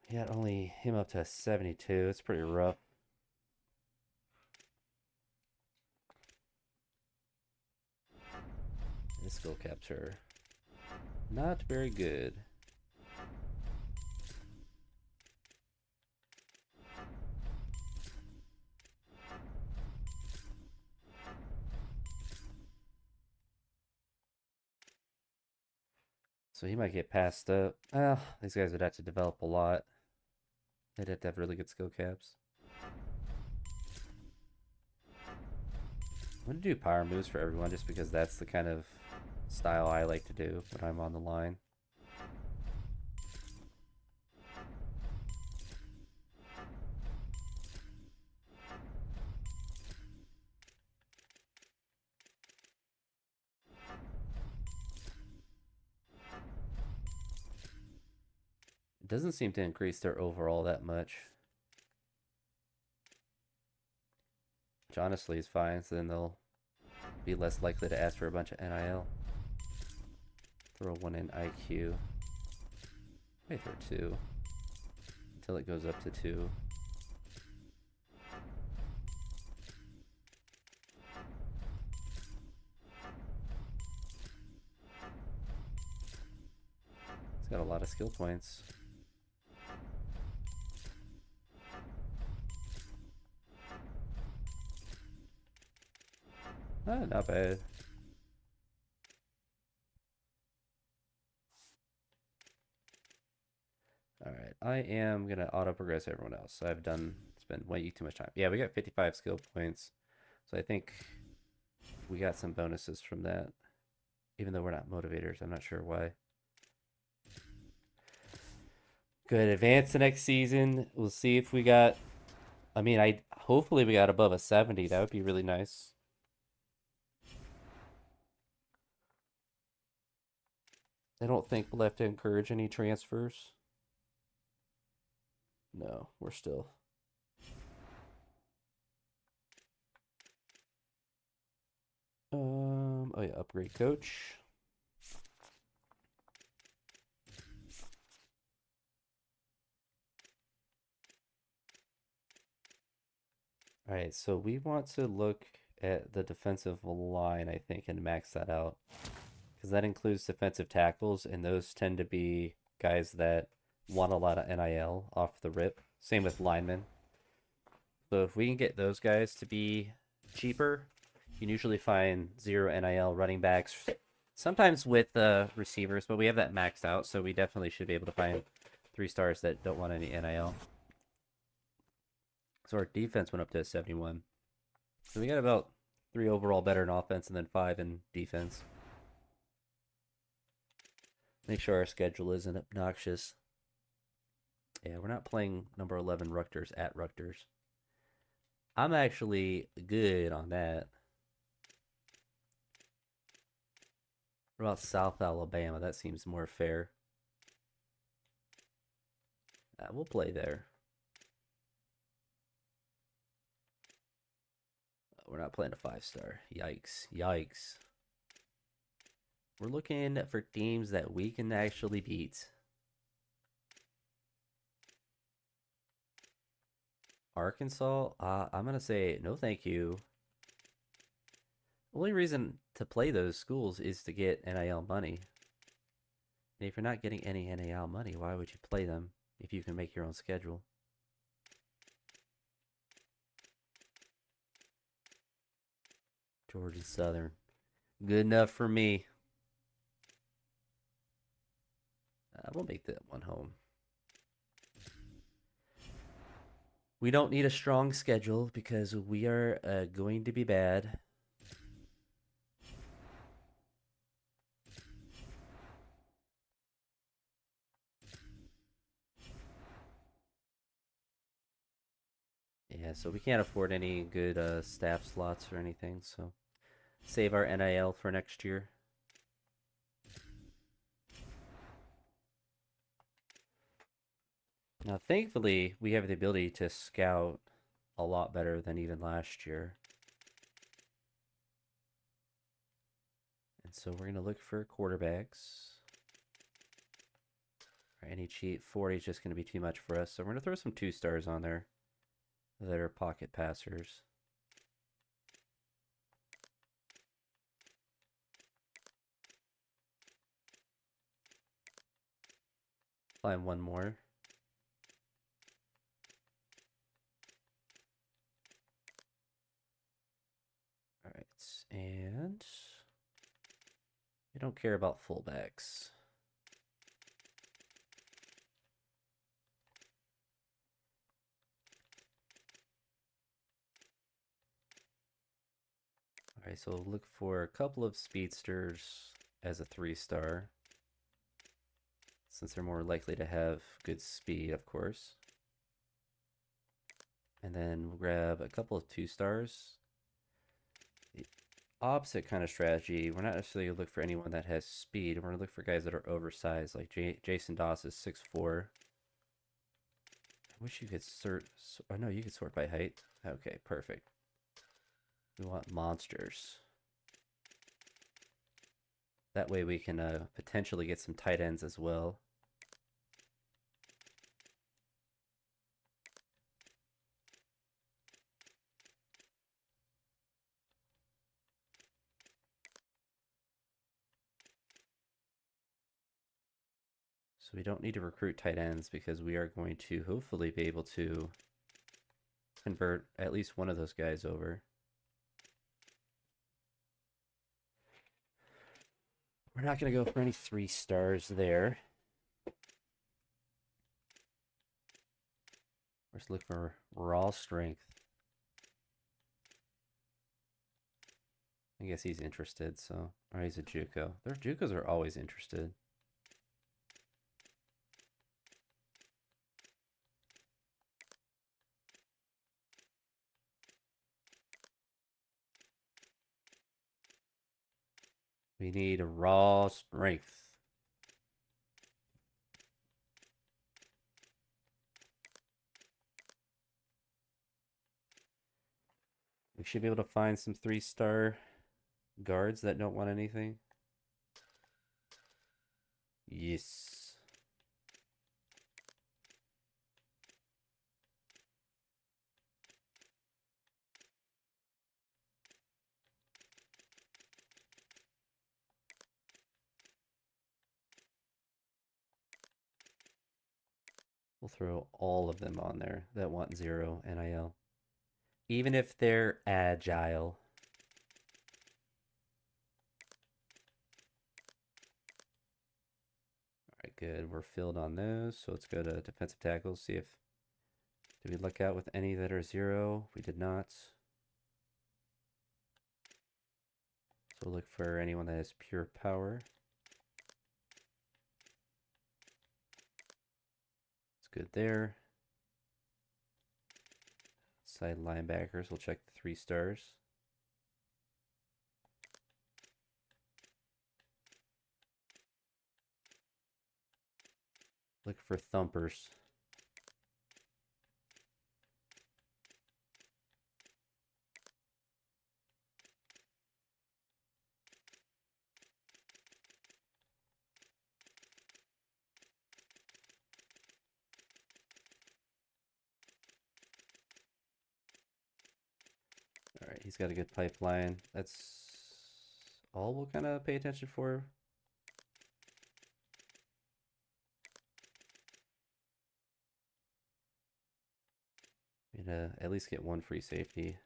He had only him up to 72. It's pretty rough. His skill caps are not very good. So he might get passed up. Well, these guys would have to develop a lot. They'd have to have really good skill caps. I'm going to do power moves for everyone just because that's the kind of style I like to do when I'm on the line. It doesn't seem to increase their overall that much. Which honestly is fine, so then they'll be less likely to ask for a bunch of NIL. Throw one in IQ. Maybe throw two. Until it goes up to 2. He's got a lot of skill points. Not bad. Alright, I am going to auto-progress everyone else. I've spent way too much time. Yeah, we got 55 skill points. So I think we got some bonuses from that. Even though we're not motivators, I'm not sure why. Good, advance the next season. We'll see if we got... I mean, hopefully we got above a 70. That would be really nice. I don't think we'll have to encourage any transfers. No, we're still. Oh yeah, upgrade coach. All All right, so we want to look at the defensive line, I think, and max that out. Because that includes defensive tackles, and those tend to be guys that want a lot of NIL off the rip. Same with linemen. So if we can get those guys to be cheaper, you can usually find 0 NIL running backs. Sometimes with receivers, but we have that maxed out, so we definitely should be able to find 3 stars that don't want any NIL. So our defense went up to 71. So we got about 3 overall better in offense and then 5 in defense. Make sure our schedule isn't obnoxious. Yeah, we're not playing number 11 Rutgers at Rutgers. I'm actually good on that. What about South Alabama? That seems more fair. We'll play there. We're not playing a 5-star. Yikes. Yikes. We're looking for teams that we can actually beat. Arkansas, I'm going to say no thank you. The only reason to play those schools is to get NIL money. And if you're not getting any NIL money, why would you play them if you can make your own schedule? Georgia Southern. Good enough for me. We'll make that one home. We don't need a strong schedule because we are going to be bad. Yeah, so we can't afford any good staff slots or anything, so save our NIL for next year. Now, thankfully, we have the ability to scout a lot better than even last year. And so we're going to look for quarterbacks. Any cheap 40 is just going to be too much for us, so we're going to throw some 2-stars on there that are pocket passers. Find one more. All right, and we don't care about fullbacks. All right, so we'll look for a couple of speedsters as a 3-star, since they're more likely to have good speed, of course. And then we'll grab a couple of 2-stars. The opposite kind of strategy, we're not necessarily going to look for anyone that has speed. We're going to look for guys that are oversized, like Jason Doss is 6'4". I wish you could sort. Oh no, you could sort by height. Okay, perfect. We want monsters. That way we can potentially get some tight ends as well. So we don't need to recruit tight ends because we are going to hopefully be able to convert at least one of those guys over. We're not going to go for any 3-stars there. We're just looking for raw strength. I guess he's interested, so... Or he's a JUCO. Their JUCOs are always interested. We need a raw strength. We should be able to find some 3-star guards that don't want anything. Yes. We'll throw all of them on there that want 0 NIL. Even if they're agile. All right, good. We're filled on those. So let's go to defensive tackles. See if, did we luck out with any that are 0? We did not. So look for anyone that has pure power. It's good there. Side linebackers, we'll check the 3 stars. Look for thumpers. All right, he's got a good pipeline. That's all we'll kind of pay attention for. At least get 1 free safety.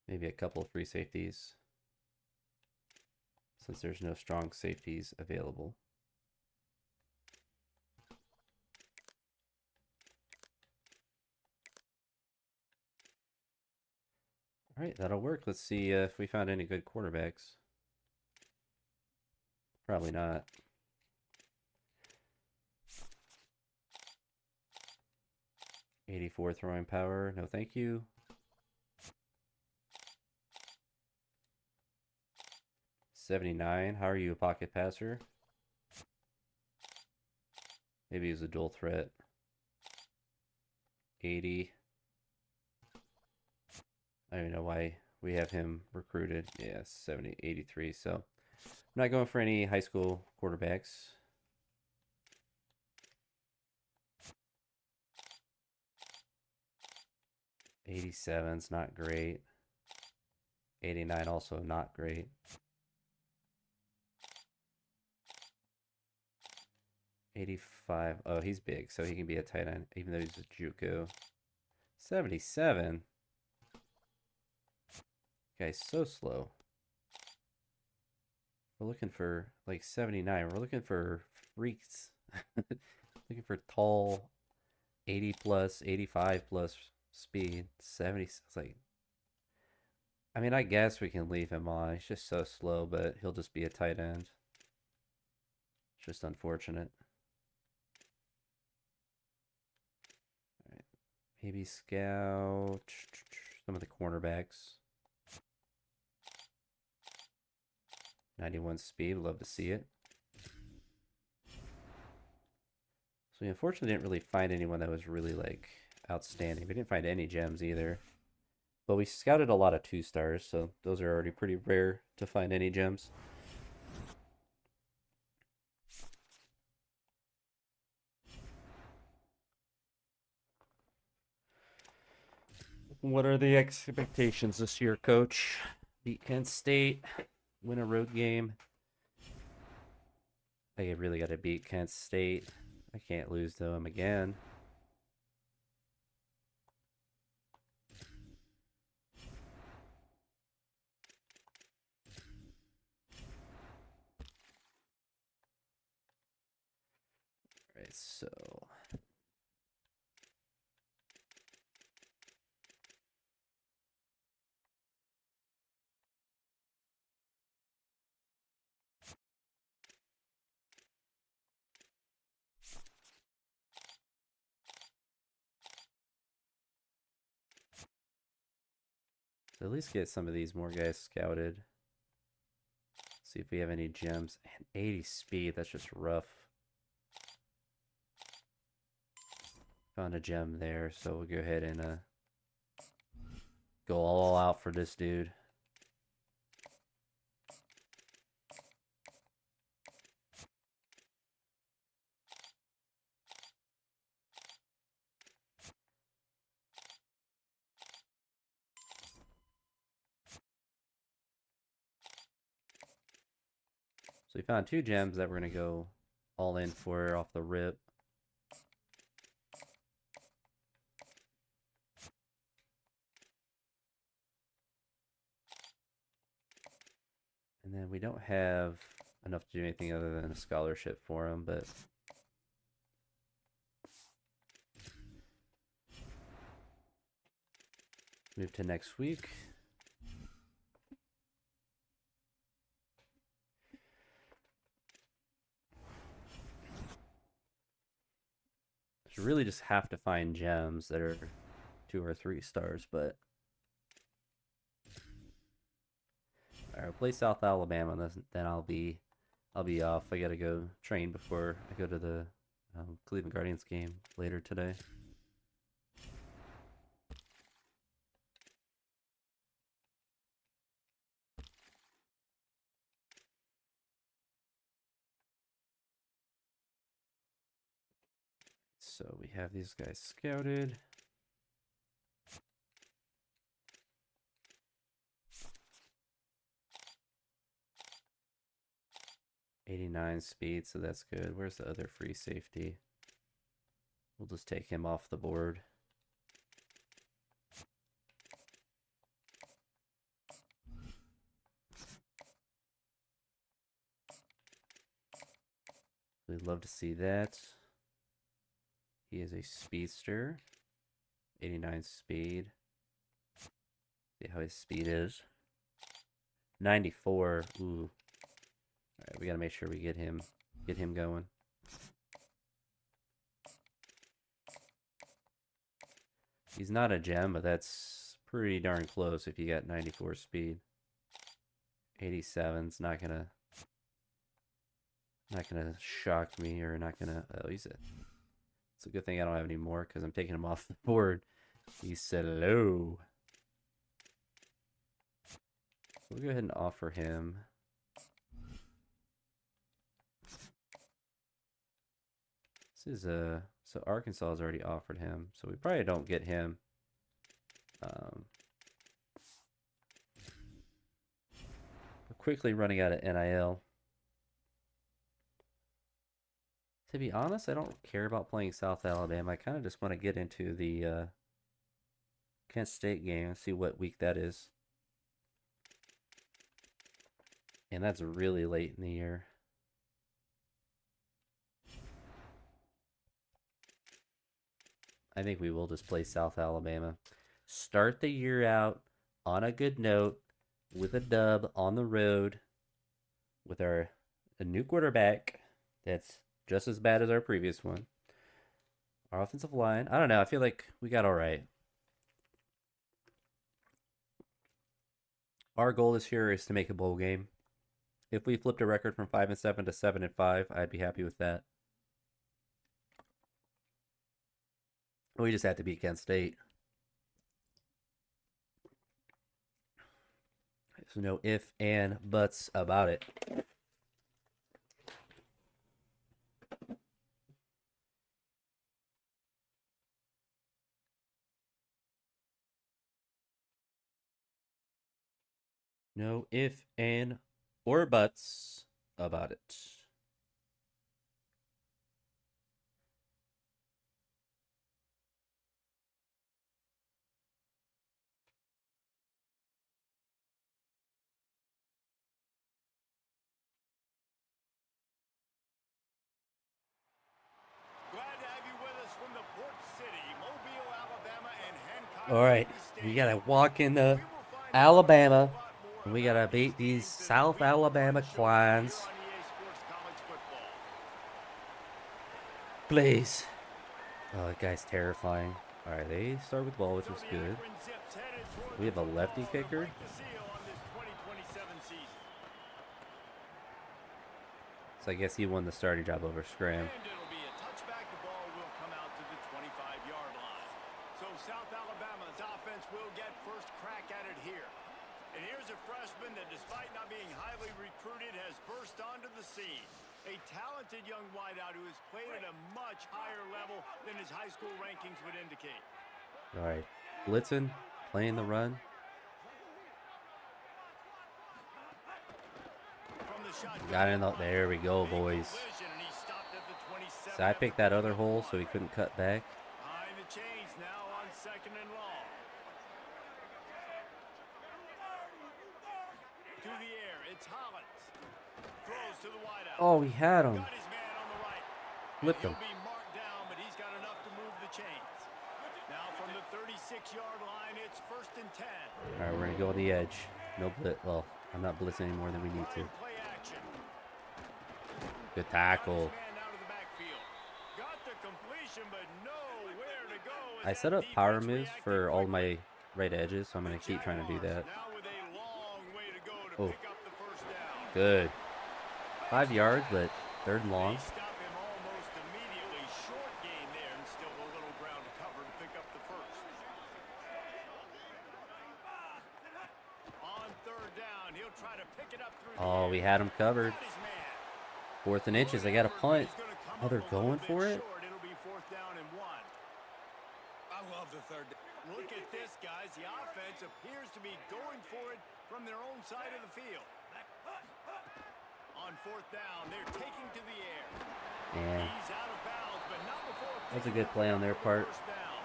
Maybe a couple of free safeties, since there's no strong safeties available. All right, that'll work. Let's see if we found any good quarterbacks. Probably not. '84 throwing power. No, thank you. '79. How are you, a pocket passer? Maybe he's a dual threat. 80. I don't even know why we have him recruited. Yeah, 70, 83. So I'm not going for any high school quarterbacks. '87's not great. '89 also not great. '85. Oh, he's big, so he can be a tight end, even though he's a JUCO. '77. Guy's so slow. We're looking for like 79. We're looking for freaks. Looking for tall 80 plus, 85 plus speed. 70. It's like, I mean, I guess we can leave him on. He's just so slow, but he'll just be a tight end. It's just unfortunate. All right. Maybe scout some of the cornerbacks. 91 speed, love to see it. So we unfortunately didn't really find anyone that was really like outstanding. We didn't find any gems either. But we scouted a lot of 2 stars, so those are already pretty rare to find any gems. What are the expectations this year, Coach? Beat Kent State, win a road game. I really got to beat Kent State. I can't lose to them again. All right, so at least get some of these more guys scouted. See if we have any gems. And 80 speed, that's just rough. Found a gem there, so we'll go ahead and go all out for this dude. we found 2 gems that we're going to go all in for off the rip. And then we don't have enough to do anything other than a scholarship for him, but move to next week. You really just have to find gems that are 2 or 3 stars, but alright, I'll play South Alabama, and then I'll be off. I gotta go train before I go to the Cleveland Guardians game later today. So we have these guys scouted. '89 speed, so that's good. Where's the other free safety? We'll just take him off the board. We'd love to see that. He is a speedster. 89 speed. See how his speed is. 94. Ooh. Alright, we gotta make sure we get him going. He's not a gem, but that's pretty darn close if you got 94 speed. 87's not gonna shock me, or not gonna. Oh, he's a. It's a good thing I don't have any more because I'm taking him off the board. He's slow. We'll go ahead and offer him. This is a. So Arkansas has already offered him, so we probably don't get him. We're quickly running out of NIL. To be honest, I don't care about playing South Alabama. I kind of just want to get into the Kent State game and see what week that is. And that's really late in the year. I think we will just play South Alabama. Start the year out on a good note with a dub on the road with a new quarterback that's just as bad as our previous one. Our offensive line, I don't know. I feel like we got all right. Our goal this year is to make a bowl game. If we flipped a record from 5-7 to 7-5, I'd be happy with that. We just have to beat Kent State. There's no if and buts about it. No if and or buts about it. Glad to have you with us from the port city, Mobile, Alabama, and Hancock. All right, we gotta walk into Alabama, and we gotta beat these South Alabama Quines. Please. Oh, that guy's terrifying. All right, they start with ball, which is good. We have a lefty kicker. So I guess he won the starting job over Scram. South Alabama's offense will get first crack at it here. And here's a freshman that, despite not being highly recruited, has burst onto the scene. A talented young wideout who has played at a much higher level than his high school rankings would indicate. All right, blitzing, playing the run. From the Got in the, there we go, boys. So I picked that other hole so he couldn't cut back. Behind the chains now on 2nd and long. To the air, it's Hollins. Throws to the wideout. Oh, he had him. Got his man on the right. Flipped He'll him. be marked down, but he's got enough to move the chains. Now from the 36-yard line, it's 1st and 10. All right, we're gonna go on the edge. No blitz. Well, I'm not blitzing any more than we need to. Play action. Good tackle. Man out of the backfield. Got the completion, but nowhere to go. I set up power moves for all my right edges, so I'm gonna keep trying to do that. Now with a long way to go to Oh, pick up the first down. good. 5 yards, but 3rd and long. Stop him almost immediately. Short gain there, and still a little ground to cover to pick up the first. On 3rd down, he'll try to pick it up through Oh, we had him covered. 4th and inches. I got a punt. Oh, they're going for it? It'll be 4th down and 1. I love the third down. Look at this, guys. The offense appears to be going for it from their own side of the field. On 4th down, they're taking to the air. Yeah, He's out of bounds, but not before that's a good play on their part. first down.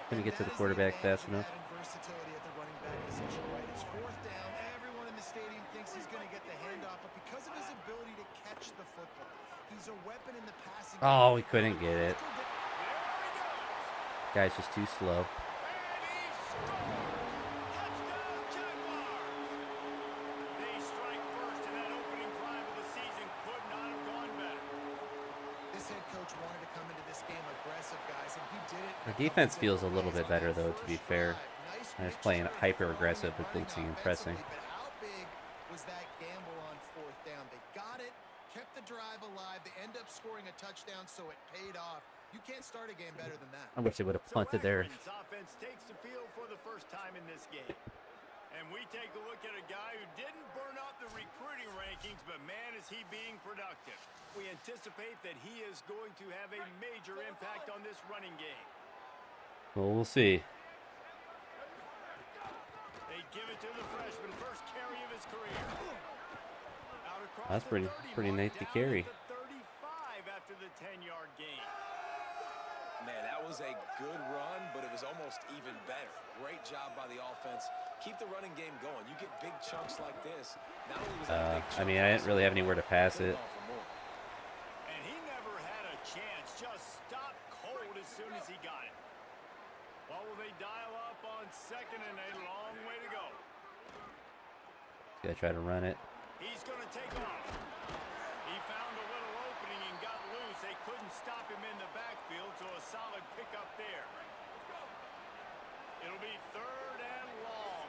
Couldn't get to the quarterback fast enough. Versatility at the running back position, right? It's 4th down. Everyone in the stadium thinks he's going to get the handoff, but because of his ability to catch the football, he's a weapon in the passing game. Oh, we couldn't get it. Guy's just too slow. They strike first, and that opening drive of the season could not have gone better. This head coach wanted to come into this game aggressive, guys, and he did it. Our defense feels a little bit better, though, to be fair. I'm just playing hyper-aggressive with blitzing and pressing. But how big was that gamble on 4th down? They got it, kept the drive alive. They end up scoring a touchdown, so it paid off. You can't start a game better than that. I wish they would have punted there. Akron's offense takes the field for the first time in this game. And we take a look at a guy who didn't burn up the recruiting rankings, but man, is he being productive. We anticipate that he is going to have a major impact on this running game. Well, we'll see. They give it to the freshman, first carry of his career. Out across That's the pretty 30, nice to down carry. the 35 after the 10-yard gain. Man, that was a good run, but it was almost even better. Great job by the offense. Keep the running game going. You get big chunks like this. Not only was that a big I chunk, mean, I didn't really have anywhere to pass it. And he never had a chance. Just stopped cold as soon as he got it. What will they dial up on 2nd and a long way to go? Gotta try to run it. He's going to take off. He found a little opening and got loose. They couldn't stop him in the backfield, so a solid pickup there. It'll be 3rd and long.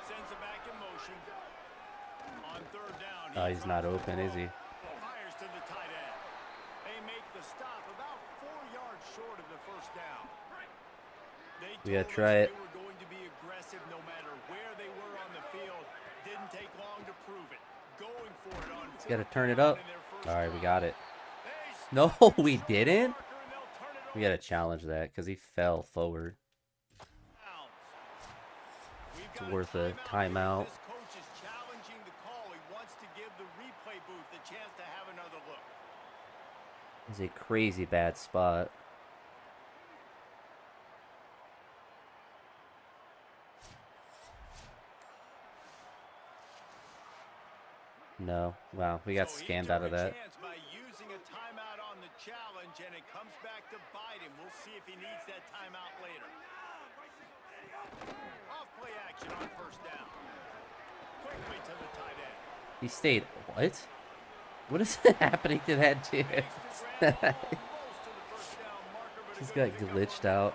Sends it back in motion. On 3rd down. Oh, he's not open, is he? Fires to the tight end. They make the stop about 4 yards short of the first down. We gotta try it. They were going to be aggressive no matter where they were on the field. Didn't take long to prove it. Going for it on Just gotta turn it up. All right, we got it. They No, we didn't. Parker, and they'll turn it We gotta challenge that because he fell forward. It's worth a timeout. This coach is challenging the call. He wants to give the replay booth the chance to have another look. It's a crazy bad spot. No. Wow, we got So he scammed took out of a that. chance by using a timeout on the challenge, and it comes back to bite him. We'll see if he needs that timeout later. Off play action on 1st down. Quickly to the tight end. He stayed. What? What is happening to that dude? Close to the 1st down marker, but a He's good got pickup glitched on out.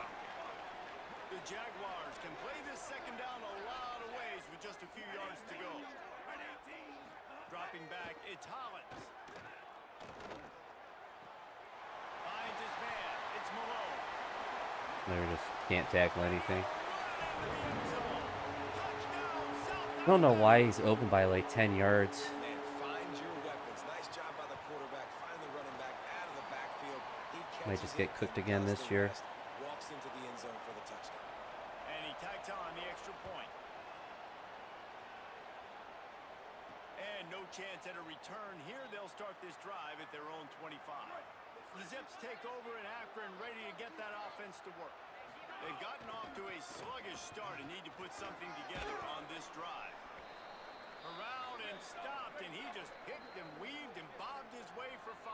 The Jaguars can play this 2nd down a lot of ways with just a few yards to go. Dropping back, it's Hollins. Finds his man, it's Malone. They just can't tackle anything. Touchdown, I don't know why he's open by like 10 yards. Man, find your weapons. Nice job by the quarterback. Find the running back out of the backfield. He Might catches just get it, cooked again does this the year. rest, walks into the end zone for the touchdown. And he tacks on the extra point. And no chance at a return. Here they'll start this drive at their own 25. The Zips take over in Akron, ready to get that offense to work. They've gotten off to a sluggish start and need to put something together on this drive. Around and stopped, and he just picked and weaved and bobbed his way for 5.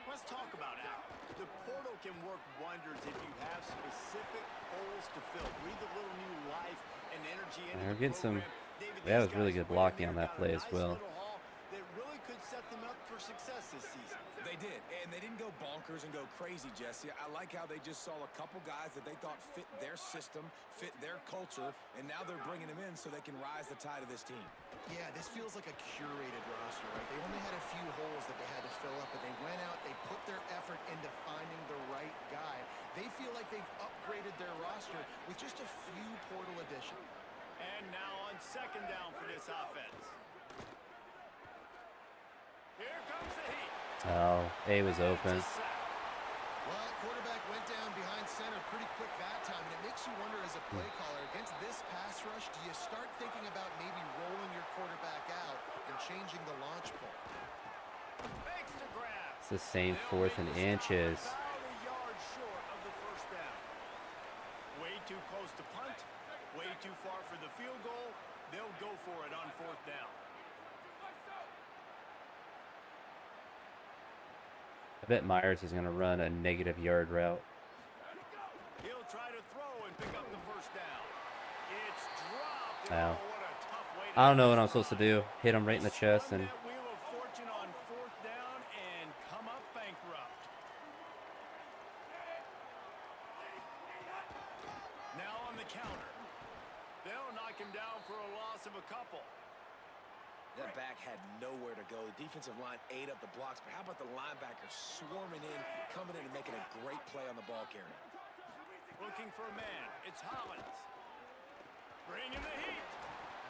Let's talk about Akron. The portal can work wonders if you have specific holes to fill. Breathe a little new life and energy into We're the getting some. program. David, That was these really guys good went in blocking there, on that got a play as nice well. little haul that really could set them up for success this season. They did, and they didn't go bonkers and go crazy, Jesse. I like how they just saw a couple guys that they thought fit their system, fit their culture, and now they're bringing them in so they can rise the tide of this team. Yeah, this feels like a curated roster, right? They only had a few holes that they had to fill up, but they went out, they put their effort into finding the right guy. They feel like they've upgraded their roster with just a few portal additions. And now on second down for this offense. Here comes the heat. Oh, A was open. Well, quarterback went down behind center pretty quick that time, and it makes you wonder as a play caller, against this pass rush, do you start thinking about maybe rolling your quarterback out and changing the launch point? Makes the grab. It's the same 4th and inches. About a yard short of the first down. Way too close to punt. Way too far for the field goal. They'll go for it on 4th down. I bet Myers is going to run a negative yard route. He'll try to throw and pick up the first down. It's dropped. Wow. Oh, what a tough way to I don't know what I'm supposed to do. Hit him right in the chest Swung and that wheel of fortune on 4th down and come up bankrupt. Now on the counter. They'll knock him down for a loss of a couple. That back had nowhere to go. The defensive line ate up the blocks, but how about the linebacker swarming in, coming in and making a great play on the ball carrier? Looking for a man. It's Hollins. Bringing the heat.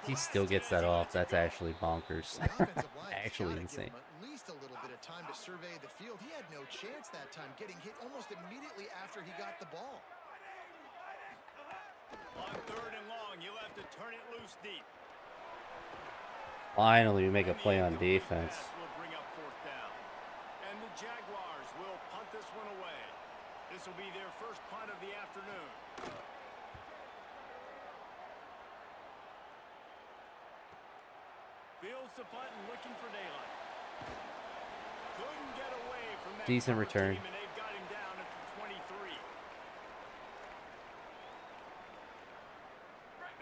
he still gets that off. That's actually bonkers. The offensive line has Actually gotta give insane. him at least a little bit of time to survey the field. He had no chance that time, getting hit almost immediately after he got the ball. On 3rd and long, you'll have to turn it loose deep. Finally, we make a play on defense. Will bring up 4th down. And the Jaguars will punt this one away. This will be their first punt of the afternoon. Fields the punt and looking for daylight. Couldn't get away from that Decent cover return. team, and they've got him down at the 23.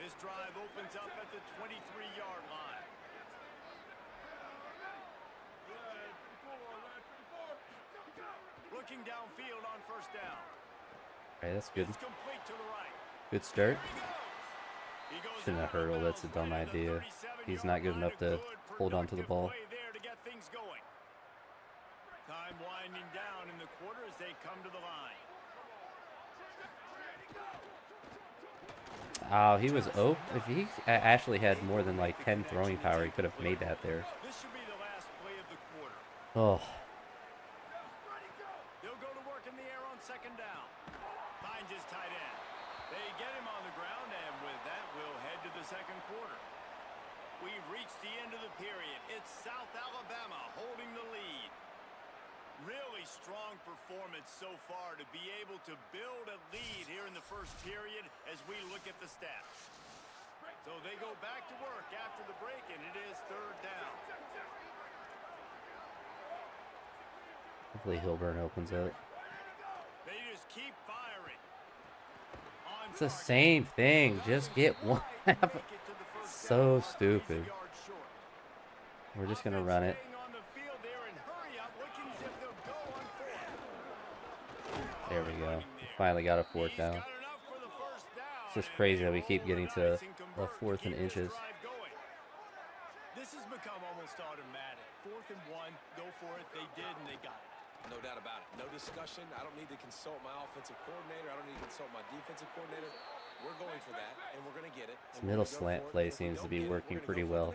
This drive opens up at the 23-yard line. Looking downfield on 1st down. Okay, that's good. It's complete to the right. Good start. He goes Shouldn't have out of hurdled. That's a bounds dumb right at the idea. 37-yard He's not good line. enough A to good, hold on to the productive ball. play there to get things going. Time winding down in the quarter as they come to the line. Oh, he was open. If he actually had more than like 10 throwing power, he could have made that there. This should be the last play of the quarter. Oh, They'll go to work in the air on 2nd down. Finds his tight end. They get him on the ground, and with that, we'll head to the 2nd quarter. We've reached the end of the period. It's South Alabama holding the lead. Really strong performance so far to be able to build a lead here in the first period as we look at the stats. So they go back to work after the break, and it is 3rd down. hopefully Hilburn opens up. They just keep firing. On It's the target. same thing. Just get one. Make it to the first So down. stupid. He's a yard short. We're just gonna Offense run it. staying on the field there and hurry up, looking as if they'll go on 4th. There we go. Running there. Finally got a 4th He's down. got enough for the first down, It's just and crazy they that we keep roll getting the to dice and a convert 4th and keep this inches. drive going. This has become almost automatic. 4th and 1, go for it. They did, and they got it. No doubt about it. No discussion. I don't need to consult my offensive coordinator. I don't need to consult my defensive coordinator. We're going for that, and we're going to get it. This middle slant play seems to be working pretty well.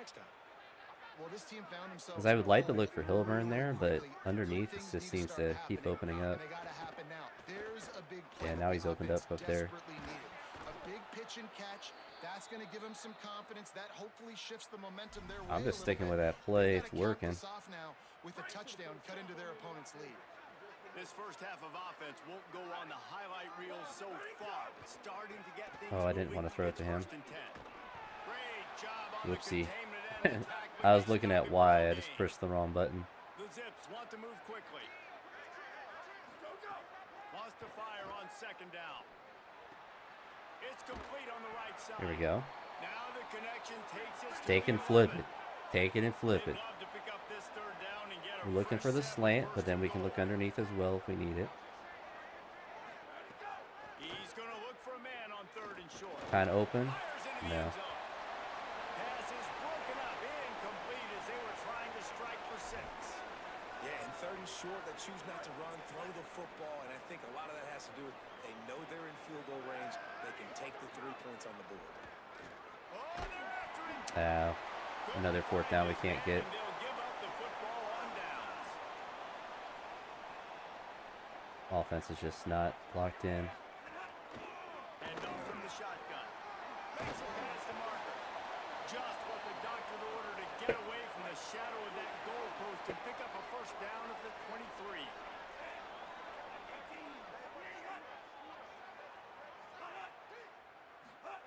Well, this team found themselves Because I would like to in look for Hilburn there, but quickly. underneath Two it things just need seems start to keep happening, opening and up. they gotta happen now. There's a big play Yeah, that now the he's opened up offense there. desperately needed. A big pitch and catch. That's going to give them some confidence. That hopefully shifts the momentum their way. I'm just a little sticking bit. with that play. They've It's gotta cap working. this off now with a touchdown cut into their opponent's lead. This first half of offense won't go on the highlight reel so far, but starting to get things Oh, I didn't moving want to throw it with to him. first and 10. Great job on the Whoopsie. containment and attack, but I was they looking stop at it Y. with I no just gain. pushed the wrong button. The Zips want to move quickly. Wants to fire on second down. It's complete on the right side. Here we go. Now the connection takes it to Take the and flip 11. it. Take it and flip They'd it. love to pick up this third down and get a We're looking for fresh the set slant, first but then and we can look goal. underneath as well if we need it. He's going to look for a man on third and short. Kind of open. Fires into the No. end zone. Pass is broken up, incomplete as they were trying to strike for 6. Yeah, and third and short, they choose not to run, throw the football, and I think a lot of that has to do with they know they're in field goal range. They can take the 3 points on the board. Oh, they're after him. Another fourth down we can't get. And they'll give up the football on downs. Offense is just not locked in. And off from the shotgun. Makes a pass to Marker. Just what the doctor ordered to get away from the shadow of that goalpost and pick up a first down at the 23.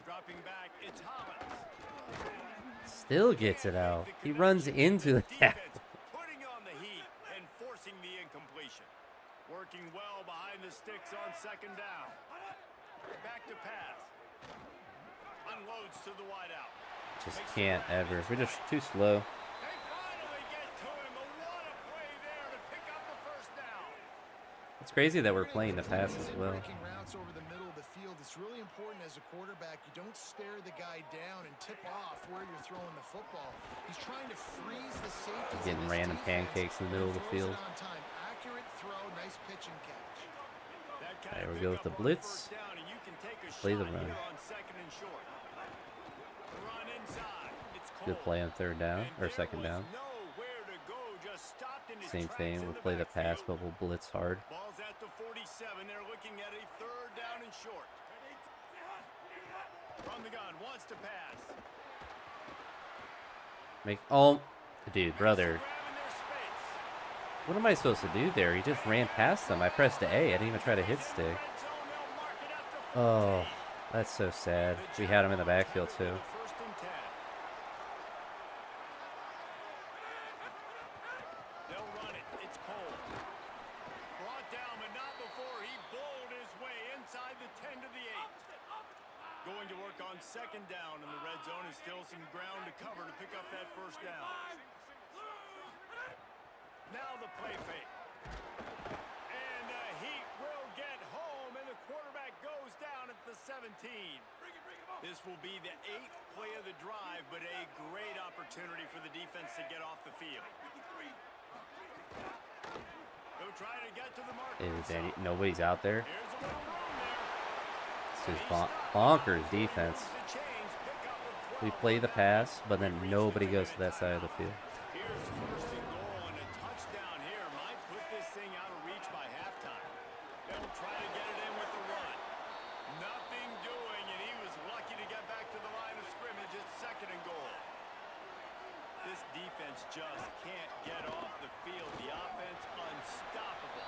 Dropping back, it's Hollins. Still gets it out. He runs into the tackle. Putting on the heat and forcing the incompletion. Working well behind the sticks on second down. Back to pass. Unloads to the wideout. Just can't ever. We're just too slow. They finally get to him. But what a play there to pick up the first down. It's crazy that we're playing the pass as well. Breaking routes over the middle of the field. It's really important as a quarterback. You don't stare the guy down and tip off where you're throwing the football. He's trying to freeze the safety. Getting random pancakes in the middle of the field. On time. Accurate throw, nice pitch and catch. That kind There of we go with pickup the on blitz. first down, and you can take a Play the shot run. here on second and short. Run inside. It's Good Cole. play on third down And or there second was down. nowhere to go, just stopped in his Same tracks thing. in We'll the play the pass, backfield. but we'll blitz hard. Ball's at the 47. They're looking at a third down and short. From the gun, wants to pass. Dude, brother. Grabbing their space. What am I supposed to do there? He just ran past them. I pressed the A. I didn't even try to hit stick. Red zone, they'll mark it at the Oh, that's so sad. We had him in the backfield too. First and 10. They'll run it. It's Cole. Brought down, but not before he bowled his way inside the 10 to the 8. Going to work on second down in the red zone. Is still some ground to cover to pick up that first down. Now the play fake. And the Heat will get home, and the quarterback goes down at the 17. This will be the 8th play of the drive, but a great opportunity for the defense to get off the field. They'll try to get to the mark. Nobody's out there. Here's a little room there. This is bonkers defense. We play the pass, but then nobody goes to that side of the field. Here's first and goal, and a touchdown here might put this thing out of reach by halftime. They'll try to get it in with the run. Nothing doing, and he was lucky to get back to the line of scrimmage at second and goal. This defense just can't get off the field. The offense unstoppable.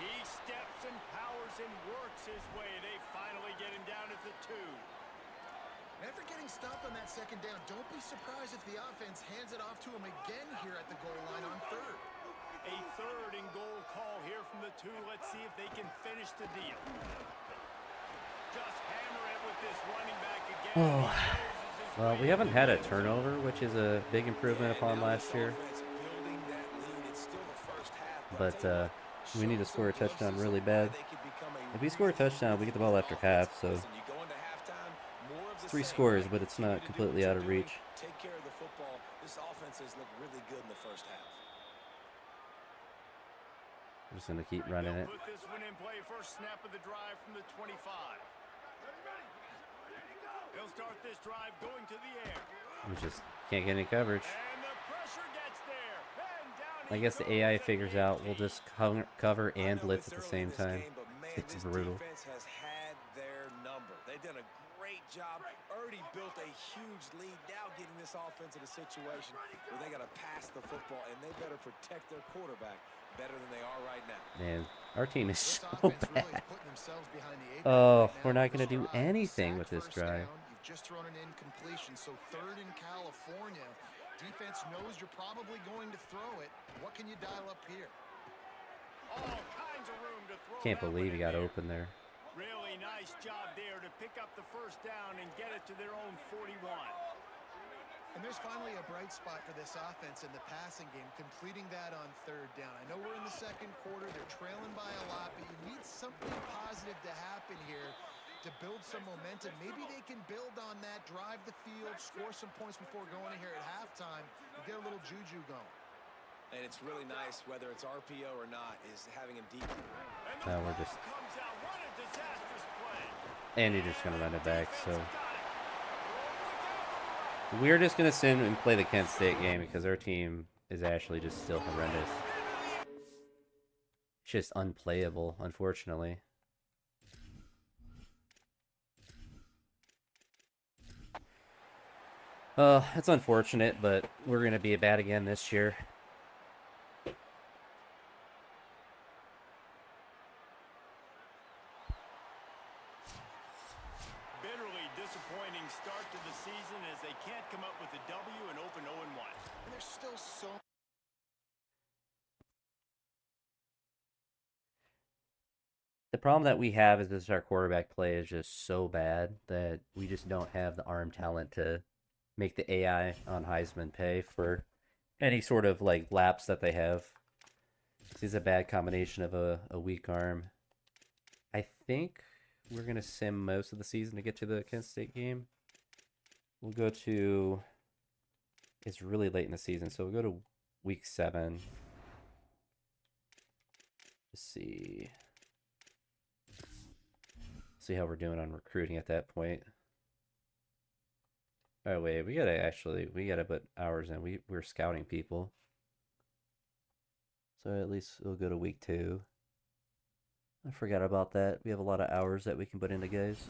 He steps and powers and works his way. They finally get him down at the 2. After getting stopped on that second down, don't be surprised if the offense hands it off to him again here at the goal line on third. A third and goal call here from the 2. Let's see if they can finish the deal. Just hammer it with this running back again. Oh. Well, we haven't had a turnover, which is a big improvement upon last year. But we need to score a touchdown really bad. If we score a touchdown, we get the ball after half, so it's 3 scores, but it's not completely out of reach. Take care of the football. This offense has looked really good in the first half. I'm just going to keep running it. Put this one in play. First snap of the drive from the 25. They'll start this drive going to the air. We just can't get any coverage. And the pressure gets there. And down I guess the AI figures out we'll just cover and blitz at the same time. It's brutal. Defense has had their number. They've done a great already built a huge lead. Now getting this offense in a situation where they got to pass the football, and they better protect their quarterback better than they are right now. Man, our team is This so offense really bad. is putting themselves behind the eight ball Oh, right we're now not with going to this do drive. anything with Sack this first drive. down. You've just thrown an incompletion, so 3rd in California. Defense knows you're probably going to throw it. What can you dial up here? All kinds of room to throw. Can't that believe one he in got there. open there. Really nice job there to pick up the first down and get it to their own 41. And there's finally a bright spot for this offense in the passing game, completing that on 3rd down. I know we're in the 2nd quarter. They're trailing by a lot, but you need something positive to happen here to build some momentum. Maybe they can build on that, drive the field, score some points before going in here at halftime, and get a little juju going. And it's really nice, whether it's RPO or not, is having a deep. And the Now we're ball just... comes out. What a disastrous play. And you're just going to run it back, so... Defense got it. We're just going to sit and play the Kent State game because our team is actually just still horrendous. It's just unplayable, unfortunately. It's unfortunate, but we're going to be bad again this year. Bitterly disappointing start to the season as they can't come up with a W and open 0-1. And there's still so The problem that we have is that our quarterback play is just so bad that we just don't have the arm talent to make the AI on Heisman pay for any sort of like lapse that they have. This is a bad combination of a weak arm. I think we're going to sim most of the season to get to the Kent State game. We'll go to... It's really late in the season, so we'll go to week 7. Let's see. See how we're doing on recruiting at that point. Oh wait, we gotta put hours in. We're scouting people. So at least we'll go to week 2. I forgot about that. We have a lot of hours that we can put into guys.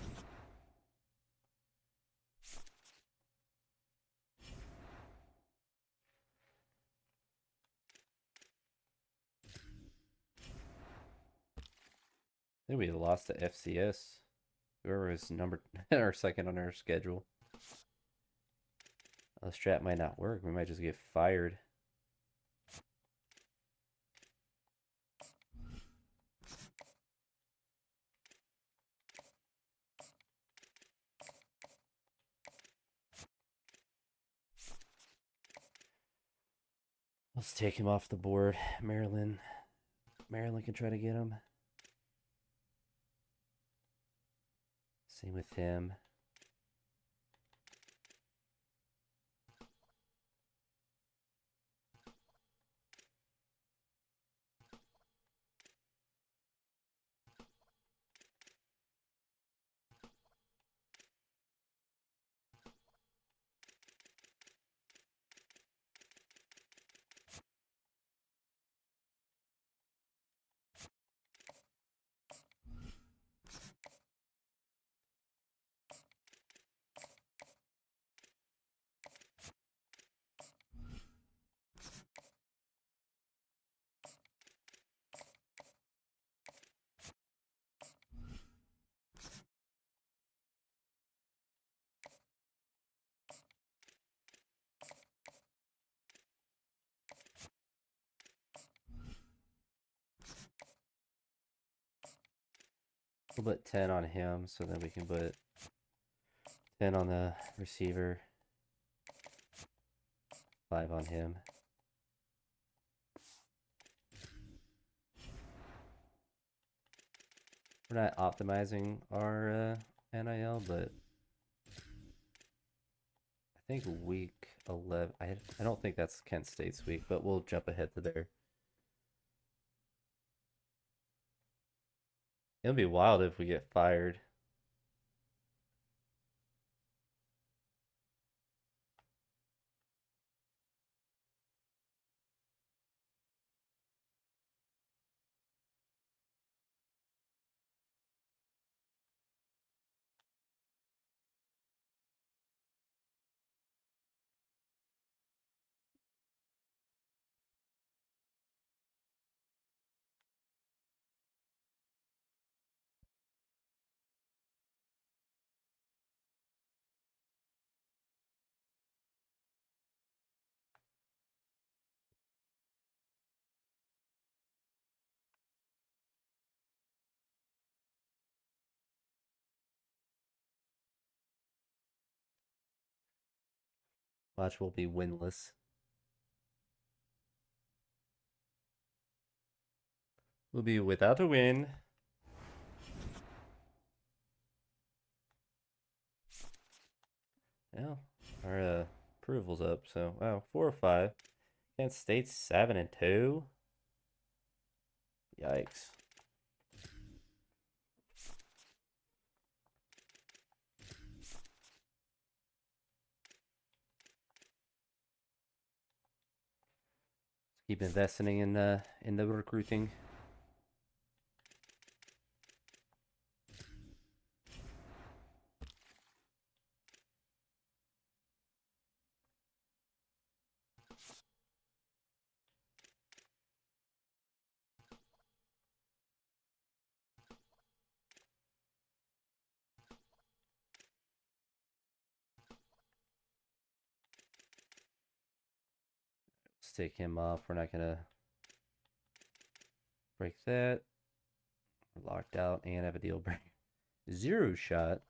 I think we lost to FCS. Whoever is number or second on our schedule. The strat might not work. We might just get fired. Let's take him off the board. Maryland can try to get him. Same with him. We'll put 10 on him, so then we can put 10 on the receiver. 5 on him. We're not optimizing our NIL, but I think week 11. I don't think that's Kent State's week, but we'll jump ahead to there. It'll be wild if we get fired. Watch, we'll be winless. We'll be without a win. Yeah, our approval's up. So wow, 4 or 5. Kent State's 7-2. Yikes. Keep investing in the recruiting. Let's take him off. We're not gonna break that. We're locked out and have a deal break. 0 shot.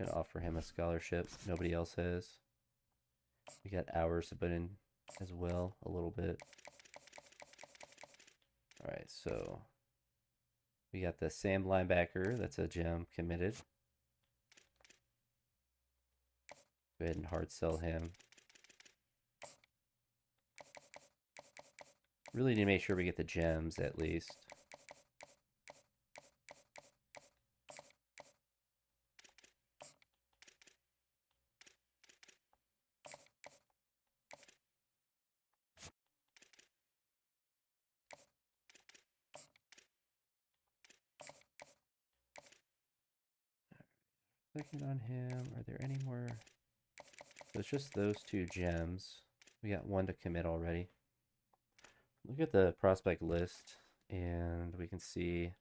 Gonna offer him a scholarship. Nobody else has. We got hours to put in as well, a little bit. All right, so we got the Sam linebacker. That's a gem committed. Go ahead and hard sell him. Really need to make sure we get the gems at least. Clicking on him. Are there any more? So it's just those 2 gems. We got 1 to commit already. Look at the prospect list, and we can see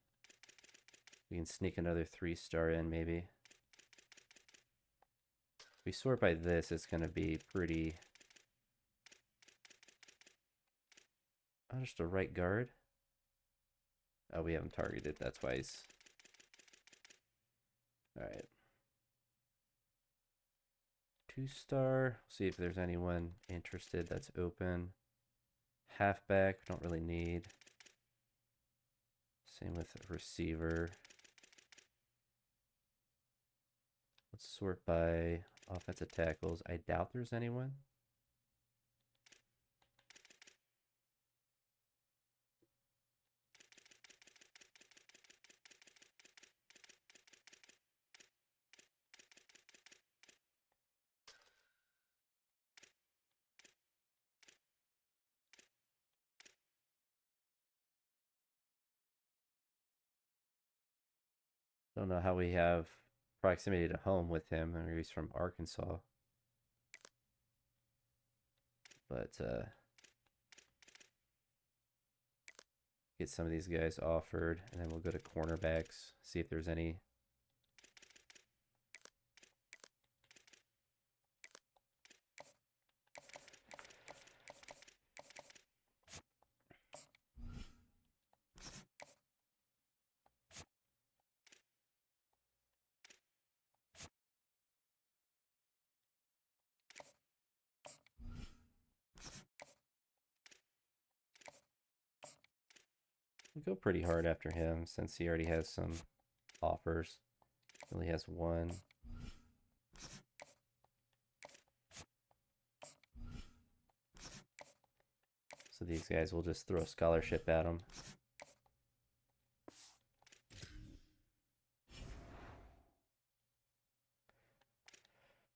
we can sneak another 3-star in maybe. If we sort by this, it's going to be pretty... Oh, just a right guard? Oh, we have him targeted. That's why he's... Alright. 2-star. See if there's anyone interested that's open. Halfback, don't really need. Same with receiver. Let's sort by offensive tackles. I doubt there's anyone. Don't know how we have proximity to home with him. I mean, he's from Arkansas. But get some of these guys offered, and then we'll go to cornerbacks, see if there's any. We'll go pretty hard after him since he already has some offers. He only has 1. So these guys will just throw a scholarship at him.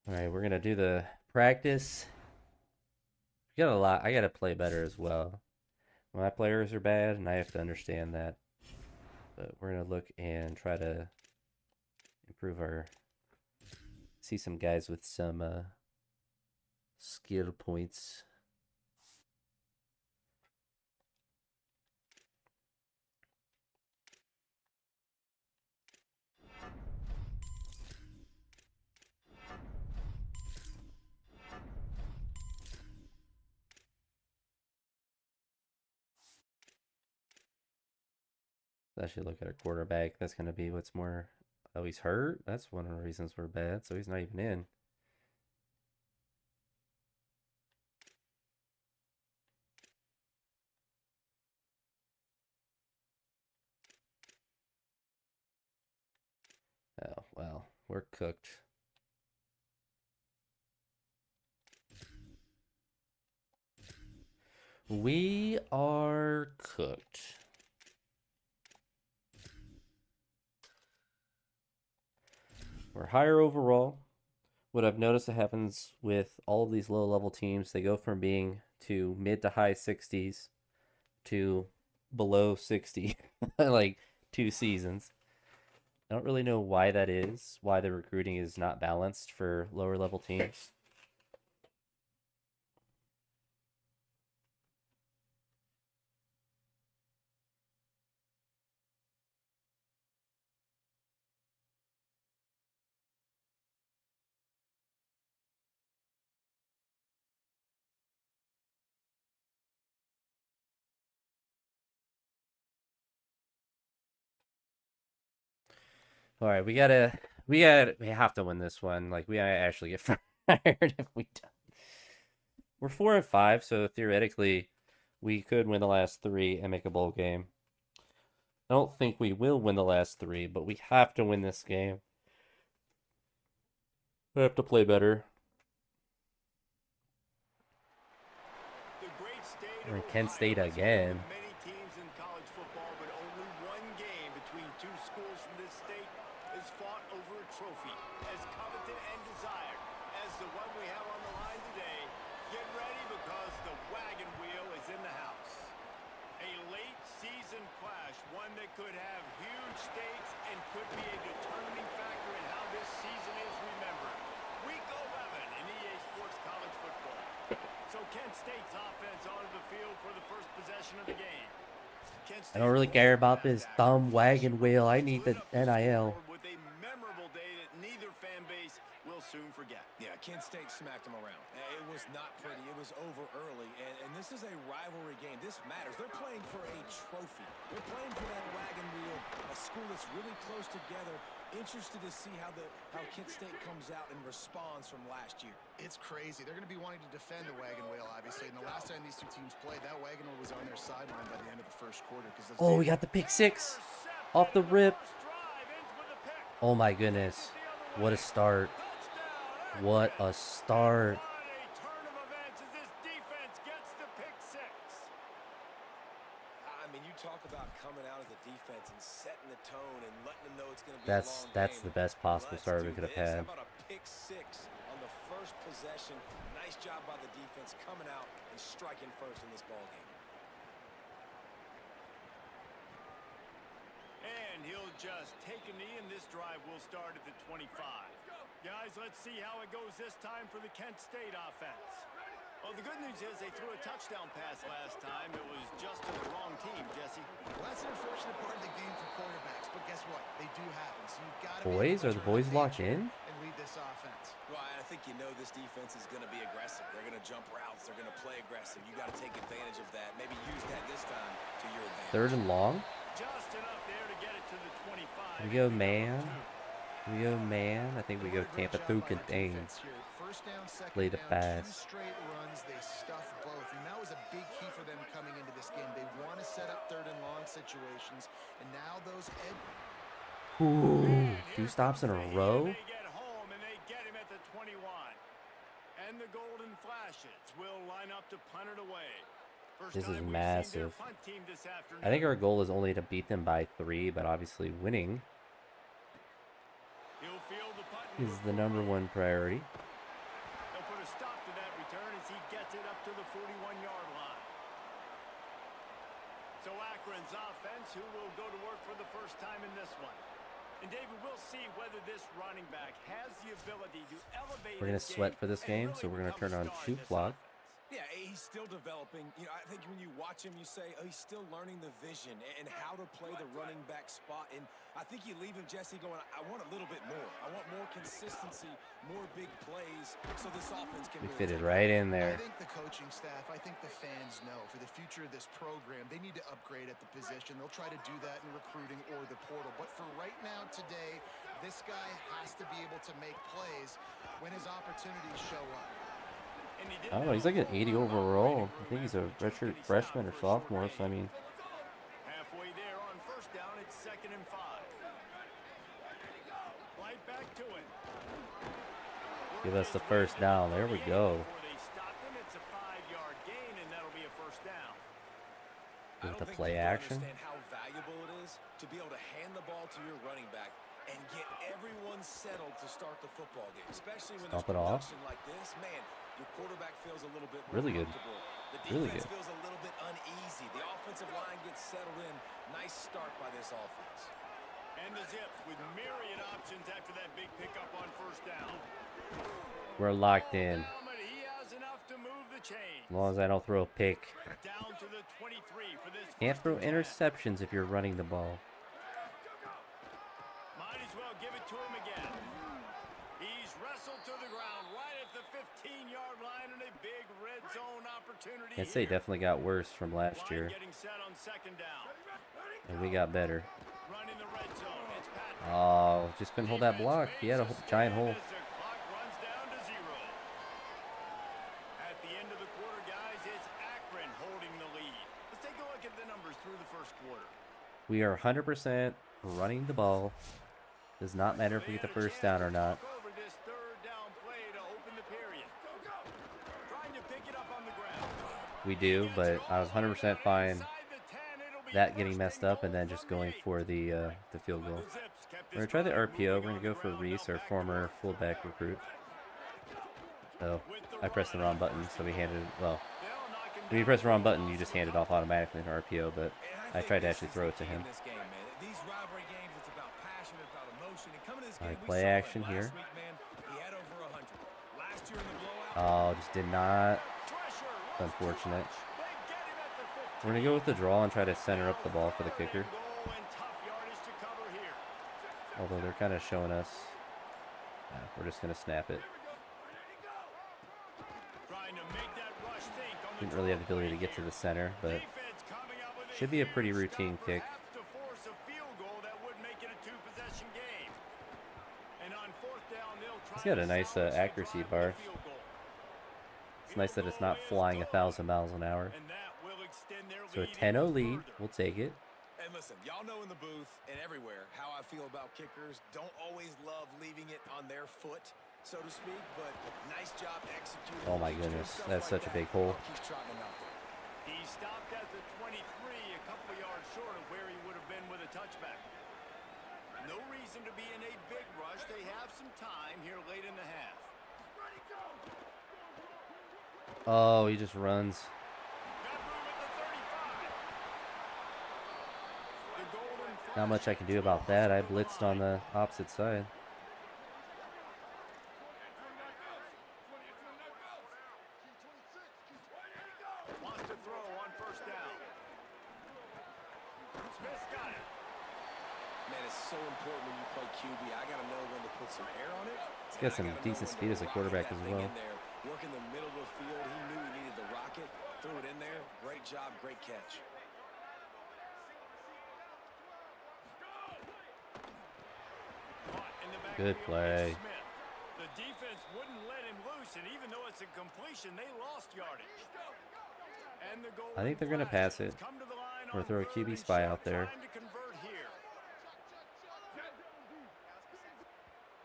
All right, we're gonna do the practice. We got a lot. I gotta play better as well. My players are bad, and I have to understand that. But we're gonna look and try to improve our. See some guys with some skill points. Let's actually look at our quarterback. That's going to be what's more Oh, he's hurt? That's one of the reasons we're bad, so he's not even in. Oh, well, we're cooked. We are cooked. We're higher overall. What I've noticed that happens with all of these low-level teams, they go from being to mid to high 60s to below 60, like 2 seasons. I don't really know why that is, why the recruiting is not balanced for lower level teams. All right, we have to win this one. Like we actually get fired if we don't. We're 4-5, so theoretically, we could win the last 3 and make a bowl game. I don't think we will win the last 3, but we have to win this game. We have to play better. The great state We're in of Kent Ohio State is home to again. many teams in college football, but only one game between 2 schools from this state is fought over a trophy as coveted and desired as the one we have on the line today. Get ready because the wagon wheel is in the house. A late season clash, one that could have huge stakes and could be a determining factor in how this season is remembered. Week 11 in EA Sports College Football. So Kent State's offense onto the field for the first possession of the game. I don't really care about this dumb wagon wheel. I need the NIL. With a memorable day that neither fan base will soon forget. Yeah, Kent State smacked them around. It was not pretty. It was over early, and this is a rivalry game. This matters. They're playing for a trophy. They're playing for that wagon wheel, a school that's really close together. Interested to see how Kent State comes out and responds from last year. It's crazy. They're going to be wanting to defend the wagon wheel, obviously. And the last time these two teams played, that wagon wheel was on their sideline by the end of the first quarter. Oh, we got the pick 6 off the rip. Oh my goodness. What a start. What a start. I mean, you talk about coming out as a defense and setting the tone and letting them know it's going to be a long game. That's the best possible start we could have had. How about a pick 6 on the first possession? Nice job by the defense coming out and striking first in this ball game. And he'll just take a knee, and this drive will start at the 25. Guys, let's see how it goes this time for the Kent State offense. Well, the good news is they threw a touchdown pass last time. It was just to the wrong team, Jesse. Well, that's an unfortunate part of the game for quarterbacks, but guess what? They do happen. So you've got to Boys, are the boys locked in? And lead this offense. Well, I think you know this defense is going to be aggressive. They're going to jump routes. They're going to play aggressive. You got to take advantage of that. Maybe use that this time to your advantage. 3rd and long. Just enough there to get it to the 25. We go man. We go man. I think we go Tampa through contains. Play the pass. 2 straight runs, they stuff both, and that was a big key for them coming into this game. They want to set up 3rd and long situations, and now those Ooh, 2 stops in a row. They get home and they get him at the 21. And the Golden Flashes will line up to punt it away. This is massive. I think our goal is only to beat them by 3, but obviously winning is the #1 priority. They'll put a stop to that return as he gets it up to the 41-yard line. So Akron's offense, who will go to work for the first time in this one. And David, we'll see whether this running back has the ability to elevate. We're going to sweat for this game, so we're going to turn on shoot clock. Yeah, he's still developing. You know, I think when you watch him, you say, oh, he's still learning the vision and how to play the running back spot. And I think you leave him, Jesse, going, I want a little bit more. I want more consistency, more big plays, so this offense can We really fitted right in I there. think the coaching staff, I think the fans know for the future of this program, they need to upgrade at the position. They'll try to do that in recruiting or the portal. But for right now, today, This guy has to be able to make plays when his opportunities show up. I don't know. He's like an 80 overall. I think he's a redshirt freshman or sophomore. So I mean, halfway there on first down, it's 2nd and 5. Right back to it. give us the first down. There we go. Before they stopped him, it's a 5-yard gain, and that'll be a first down. Give it I don't the think play people action. understand how valuable it is to be able to hand the ball to your running back and get everyone settled to start the football game, especially when Stop there's it off. production like this. Man, your quarterback feels a little bit more Really good. comfortable. The Really defense good. feels a little bit uneasy. The offensive line gets settled in. Nice start by this offense. And the Zips with myriad options after that big pickup on first down. We're locked in. Down, but he has enough to move the chains. As long as I don't throw a pick. Down to the 23 for this. Can't first throw and 10. interceptions if you're running the ball. Might as well give it to him again. He's wrestled to the ground right at the 15-yard line and a big red zone opportunity. I'd say here. definitely got worse from last Line year, getting set on 2nd down. and we got better. Running the red zone. It's Patrick. Oh, just couldn't hold that block. He had a giant hole. As the clock runs down to 0. At the end of the quarter, guys, it's Akron holding the lead. Let's take a look at the numbers through the first quarter. We are 100% running the ball. Does not matter if we get the first down or not. Over this 3rd down play to open the period. Trying to pick it up on the ground. We do, but I was 100% fine Inside the 10, it'll be that getting first messed and up and goal then just from going the 8. for the field goal. The Zips kept We're gonna this try the drive RPO. We're moving gonna on go the for ground. Reese, Now our back to former work. fullback recruit. Oh, I pressed the wrong button, so we handed. Well, They'll knock him when you down press the wrong for a button, you loss just of a hand it couple. off automatically in RPO. But I think tried to this actually is throw the it to key him. in this game, man. These rivalry games, it's about passion, it's about emotion. And coming to this All right, game, we play saw it action last here. week, man. He had over 100. Last year in the blowout. Oh, just did not. Pressure It's was too unfortunate. much. They get him at the 15. We're gonna go with the draw and try to center up the ball for the kicker. Goal and tough yardage to cover here. Although they're kind of showing us. We're just gonna snap it. Trying to make that rush think on the Didn't really have the draw ability to play get to here. the center, but Defense coming up with should be a pretty huge routine stop, kick. perhaps to force a field goal that would make it a 2-possession game. And on 4th down, they'll try He's got to a nice salvage the accuracy drive with a bar. field goal. It's nice that it's not Field goal flying is 1,000 good. miles an hour. And that will extend their So a lead 10-0 even lead, further. we'll take it. And listen, y'all know in the booth and everywhere how I feel about kickers. Don't always love leaving it on their foot, so to speak, but nice job executing. Oh my Keeps doing goodness, stuff that's like such a that. big hole. Keeps trotting him out there. He stopped at the 23, a couple of yards short of where he would have been with a touchback. No reason to be in a big rush. They have some time here late in the half. Oh, he just runs. Got room at the 35. The golden Not much I can do about that. I blitzed on the opposite side. wants to throw on first down. Smith's got it. Man, it's so important when you play QB. I got to know when to put some air on it. He's got some decent speed as a quarterback as well. Work in the middle of the field. He knew he needed the rocket. Threw it in there. Great job. Great catch. Caught in the Good backfield, play. it's Smith. The defense wouldn't let him loose, and even though it's a completion, they lost yardage. And the goal I think they're gonna flash pass it. has come to the line Or on throw a 3rd QB and spy short, out there. trying to convert here.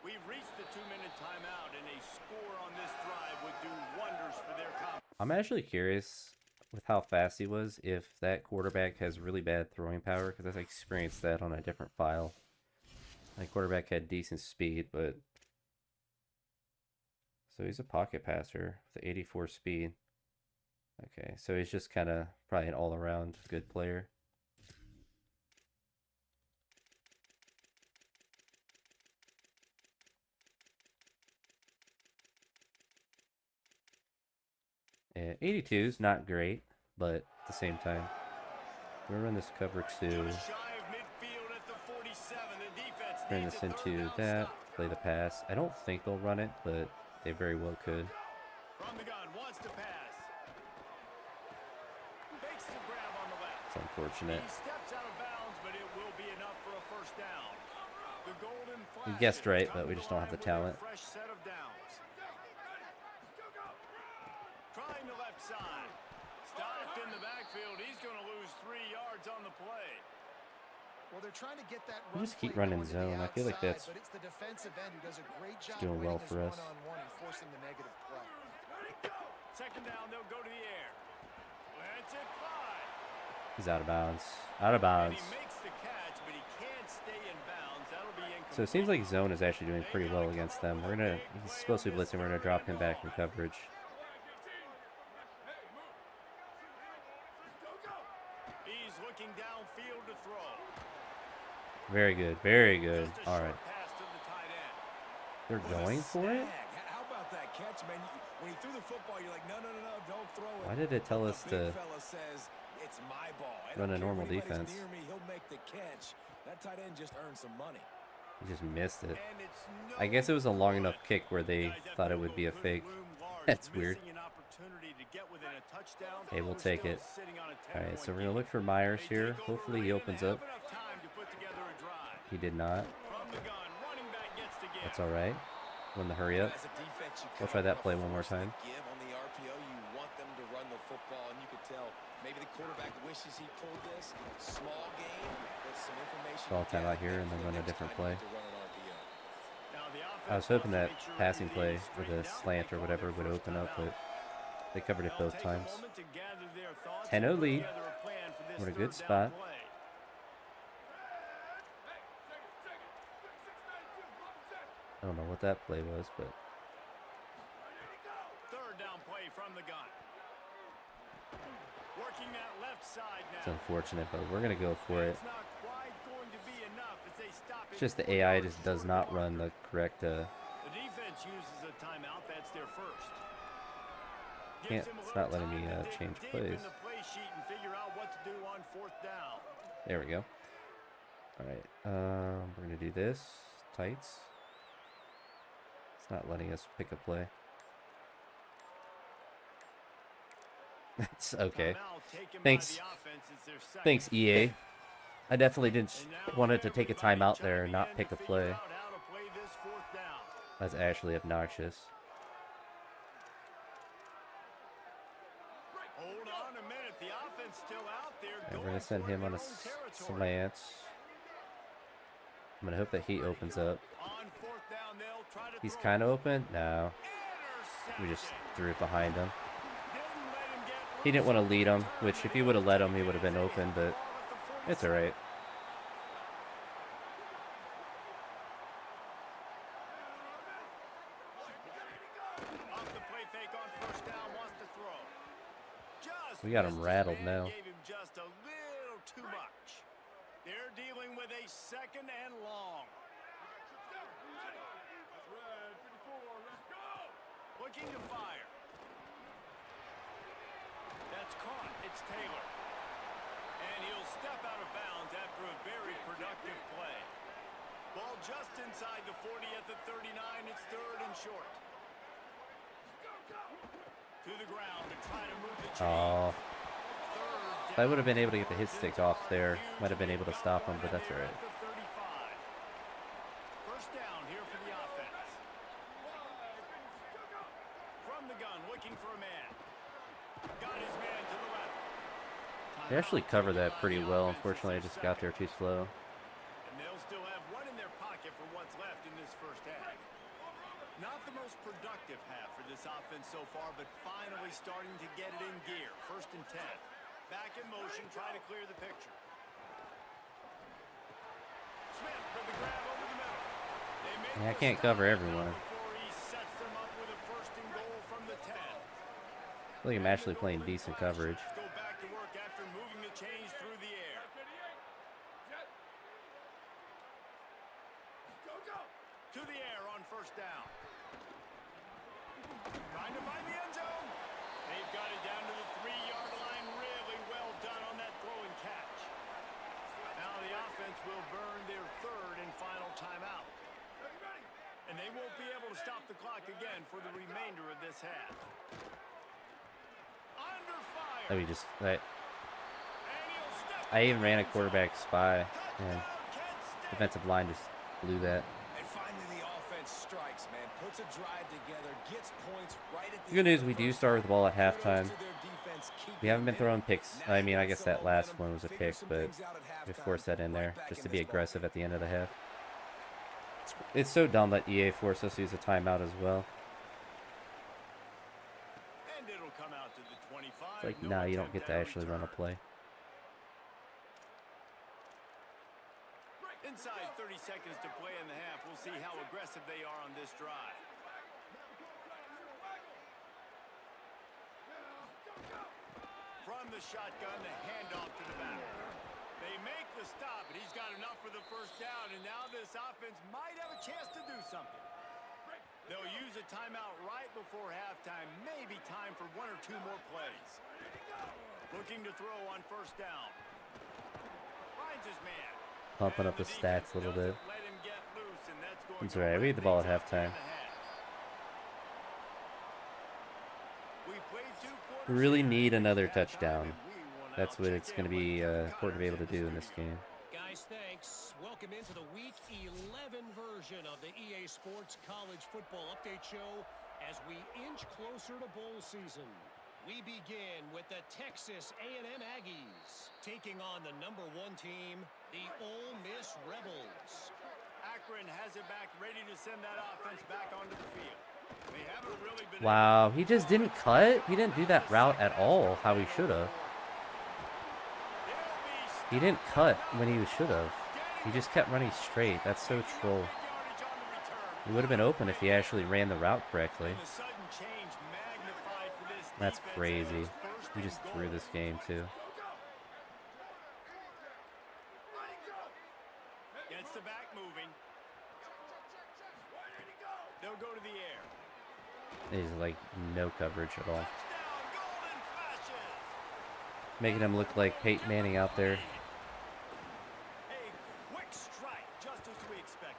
We've reached the 2-minute timeout, and a score on this drive would do wonders for their confidence. I'm actually curious with how fast he was if that quarterback has really bad throwing power, because I've experienced that on a different file. My quarterback had decent speed, but so he's a pocket passer with 84 speed. Okay, so he's just kind of probably an all-around good player. Yeah, 82 is not great, but at the same time, we're gonna run this cover 2. Just shy of midfield at the 47. The defense Turn needs this a into 3rd down that, stop. play the pass. I don't think they'll run it, but they very well could. From the gun, wants to pass. Makes the grab on the left. It's unfortunate. He steps out of bounds, but it will be enough for a first down. The goal golden We flag. guessed right, but Coming we just don't have the alive with a talent. fresh set of downs. Trying the left side. Stopped in the backfield. He's going to lose 3 yards on the play. Well, they're trying to get that We run just keep play running going to the zone. I feel like outside, that's but it's the defensive end who does a great job doing well winning for his us. one-on-one and forcing the negative play. Second down, they'll go to the air. Let's it fly. he's out of bounds. Out of And bounds. he makes the catch, but he can't stay in bounds. That'll be incomplete. So it seems like zone is actually doing pretty well against them. He's supposed to be blitzing. We're gonna drop him back in coverage. He's looking downfield to throw. Very good. Very good. Just a All short right. pass to the tight end. They're What a going for it? snag. How about that catch, man? When he threw the football, you're like, no, don't throw it. Why did it tell But us the big to fella says, it's my ball. I run don't a care if normal anybody's defense? near me, he'll make the catch. That tight end just earned some money. He just missed it. And it's no I guess it was a long good. enough kick where they Guys, that thought it field would be a goal fake. could loom large, That's weird. missing an opportunity to get within a touchdown. Hey, we'll We're take still it. sitting on a All right, 10-point so we're gonna lead. look for Myers They here. take over Hopefully he late and opens have up. enough time to put together a drive. He did not. From the gun, running back gets the give. That's all right. When the hurry up. As a defense, you We'll kinda try that wanna play one more force the time. Give on the RPO. You want them to run the football, and you could tell maybe the quarterback wishes he pulled this. Small game, but some information. Call you timeout get here and then for run a next different time you play. need to run an RPO. Now the I was offense hoping that wants to make sure passing play everything is with a straightened out. slant They or call whatever their would first open up, timeout. but they covered it They'll both take a times. moment to gather their thoughts 10-0 and put lead. together a plan for this We're in a good third down spot. play. I don't know what that play was, but Third down play from the gun. Working that left side it's now. unfortunate. But we're gonna go for it. It's not quite going to be enough as they stop it It's just the before AI yards just does short not of run marker. the correct. The defense uses a timeout. That's their first. Gives Can't- them a it's little not letting time me, to dig change deep plays. in the play sheet and figure out what to do on fourth down. There we go. All right. We're gonna do this. Tights. It's not letting us pick a play. It's okay. Timeout taken by Thanks. the offense. It's their second. Thanks, EA. I definitely didn't And now want it to take a everybody timeout there and chiming not in pick to a figure play. out how to play this fourth down. That's actually obnoxious. Hold on a minute. The offense still out there. And we're going gonna send for it him in on a their own territory. slant. I'm gonna hope that he opens up. On fourth down, they'll try to He's throw. kind of open. No, we just Intercepted. threw it behind him. Didn't let him get He didn't want to loose. lead him, which if he would have let him, he would have been open. But it's all right. Off the play fake on first down, wants to throw. Just We got him missed his rattled man, now. Gave him just a little too much. They're dealing with a second and long. Looking to fire. That's caught. It's Taylor. And he'll step out of bounds after a very productive play. Ball just inside the 40 at the 39. It's third and short. To the ground to try to move the chains. Oh, Third if I would have been down. able to get the hit stick off there, might have been able to stop him, but that's all right. First down here for the offense. From the gun, looking for a man. Got his man to the left. They actually covered that pretty well. Unfortunately, I just got there too slow. And they'll still have one in their pocket for what's left in this first half. Not the most productive half for this offense so far, but finally starting to get it in gear. First and 10. Back in motion, try to clear the picture. Smith with the grab over the middle. They make Yeah, I the can't stop cover now everyone. before he sets them up with a first and goal from the 10. I feel like I'm actually playing decent coverage. Go back to work after moving the chains through the air. To the air on first down. Trying to find the end zone. They've got it down to the 3-yard line. Really well done on that throw and catch. Now the offense will burn their third and final timeout. And they won't be able to stop the clock again for the remainder of this half. Under fire. Let me just. And he'll step I even ran a back. quarterback spy, and Touchdown, Kent State. defensive line just blew that. And finally the offense strikes, man. Puts a drive together, gets points right at the The good end news, of we do first start with half. the ball at Kudos halftime. to their defense, keeping We haven't been them in throwing it. picks. Now I you mean, I got guess some that last momentum, one was a figure pick, some but things out at we halftime, forced that in right there back just in to be this ballgame. aggressive at the end of the half. It's so dumb that EA forced us to use a timeout as well. And it'll come out to the 25. It's like, No nah, you don't attempt get to at a actually run a return. play. Inside 30 seconds to play in the half. We'll see how aggressive they are on this drive. From the shotgun, the handoff to the back. They make the stop, and he's got enough for the first down, and now this offense might have a chance to do something. They'll use a timeout right before halftime. Maybe time for one or two more plays. Looking to throw on first down. Finds his man. Pumping And up the defense stats a little bit. doesn't let him get loose, and that's going It's to alright. We wrap had the ball at things up here halftime. in the half. We've played 2 quarters We really here. need another Halftime, touchdown. and we will now That's what check it's going to in with be Kevin important to be able to Connors in do the in this studio. game. Guys, thanks. Welcome into the Week 11 version of the EA Sports College Football Update Show as we inch closer to bowl season. We begin with the Texas A&M Aggies taking on the number 1 team, the Ole Miss Rebels. Akron has it back, ready to send that offense back onto the field. They haven't really been Wow, he just didn't cut? He didn't do that route at all how he should have. He didn't cut when he should have. He just kept running straight. That's so troll. He would have been open if he actually ran the route correctly. That's crazy. He just threw this game too. Gets the back moving. They'll go to the air. There's like no coverage at all. Touchdown, Golden Flashes. Making him look like Peyton Manning out there. A quick strike, just as we expected.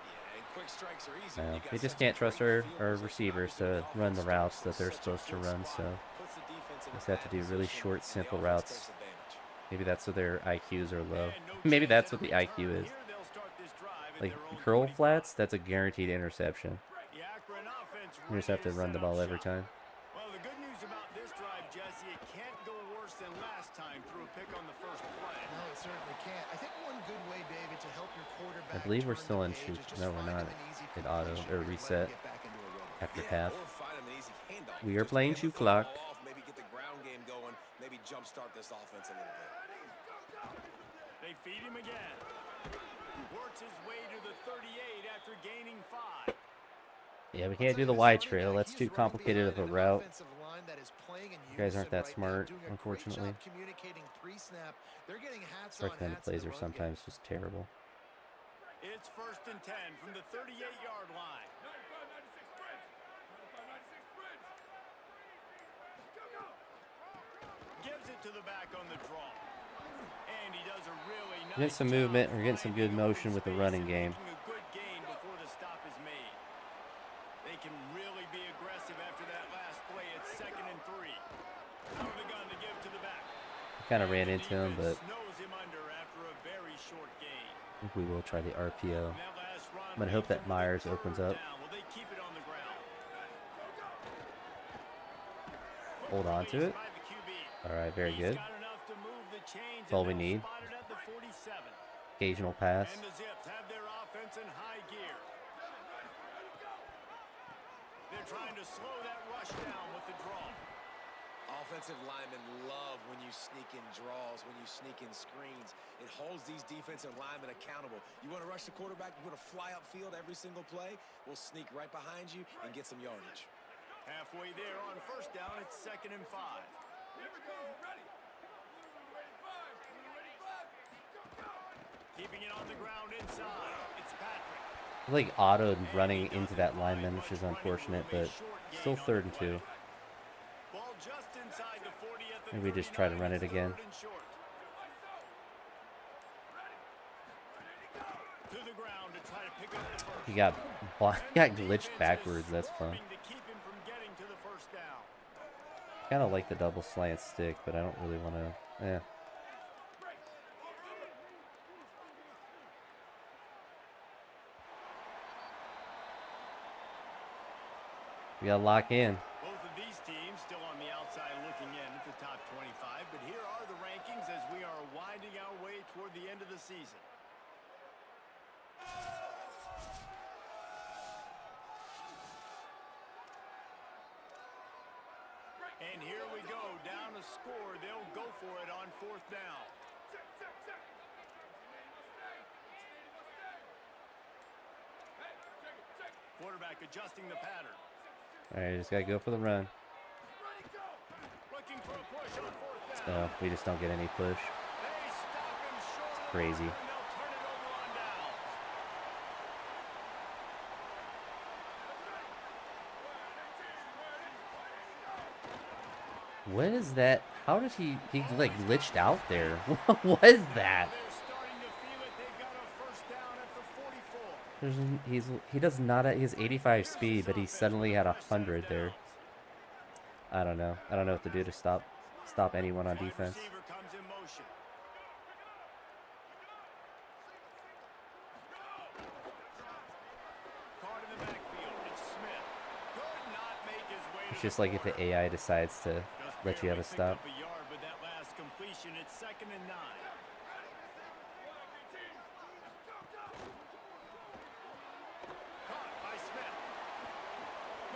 Yeah, and quick strikes are easy. No, You got we just such a can't trust great our field position. receivers Obviously, to the run the offense routes that is they're such a supposed to good run, spot. so Puts the defense in a just have to bad do really position, short, and the simple offense routes. takes advantage. Maybe that's what their IQs are low. And no Maybe chance that's at what a the return. IQ is. Here they'll start this drive at Like their own curl 25. flats, that's a guaranteed interception. The Akron offense You just have ready to run set the up ball every shop. time. Well, the good news about this drive, Jesse, it can't go worse than last time through a pick on the first play. No, it certainly can't. I think one good way, David, to help your quarterback. I believe we're turn still the in page shoot. is just No, we're find not. him an easy It auto completion or and let him reset get back into a rhythm. after Yeah, half. or find him an easy handoff. We are Just playing hand shoe the football clock. off, maybe get the ground game going, maybe jumpstart this offense a little bit. They feed him again. Works his way to the 38 after gaining 5. Yeah, we can't do the wide trail. That's too complicated of a route. You guys aren't that smart, unfortunately. Recommended plays are sometimes just terrible. It's 1st and 10 from the 38-yard line. Gives it to the back on the draw. And he does a really nice Getting some job movement. We're getting some good finding motion with the open running space and game. making a good gain before the stop is made. They can really be aggressive after that last play. It's 2nd and 3. Out of the gun to give to the back. Kind of ran into him, but Snows him under after a very short gain. I think we will try the RPO. That last run I'm gonna hope leads that them with a Myers 3rd opens up. down. Will they keep it on the ground? Hold on to it. By the QB. All right, very He's good. got enough to move the chains, That's all and we they'll need. spot it at the 47. Occasional pass. And the Zips have their offense in high gear. They're trying to slow that rush down with the draw. Offensive linemen love when you sneak in draws, when you sneak in screens. It holds these defensive linemen accountable. You want to rush the quarterback, you want to fly upfield every single play, we'll sneak right behind you and get some yardage. Halfway there on 1st down, it's 2nd and 5. Keeping it on the ground inside. It's Patrick. Like autoed running into that lineman, which is unfortunate, but still 3rd and 2. Ball just inside the 40 at the Maybe we just try to 39. run it It's again. 3rd and short. To the ground to try to pick up the first. He got glitched backwards. That's fun. To keep him from getting to the 1st down. Kind of like the double slant stick, but I don't really want to. Eh. We gotta lock in. Both of these teams still on the outside looking in at the top 25, but here are the rankings as we are winding our way toward the end of the season. And here we go, down a score. They'll go for it on 4th down. Quarterback adjusting the pattern. All right, just gotta go for the run. Looking for a push on 4th down. So we just don't get any push. They stop him short of the Crazy. mark, and they'll turn it over on downs. What is that? How did he like glitched out there? What was that? They're starting to feel it. They've got a first down at the 44. He does not at his 85 speed, but he suddenly had 100 there. I don't know. I don't know what to do to stop anyone on Wide defense. receiver comes in motion. Caught in the backfield. It's Smith. Could not make his way to It's the just like if the 40. AI decides to Just let you have barely a picked stop. up a yard with that last completion. It's 2nd and 9. Caught by Smith.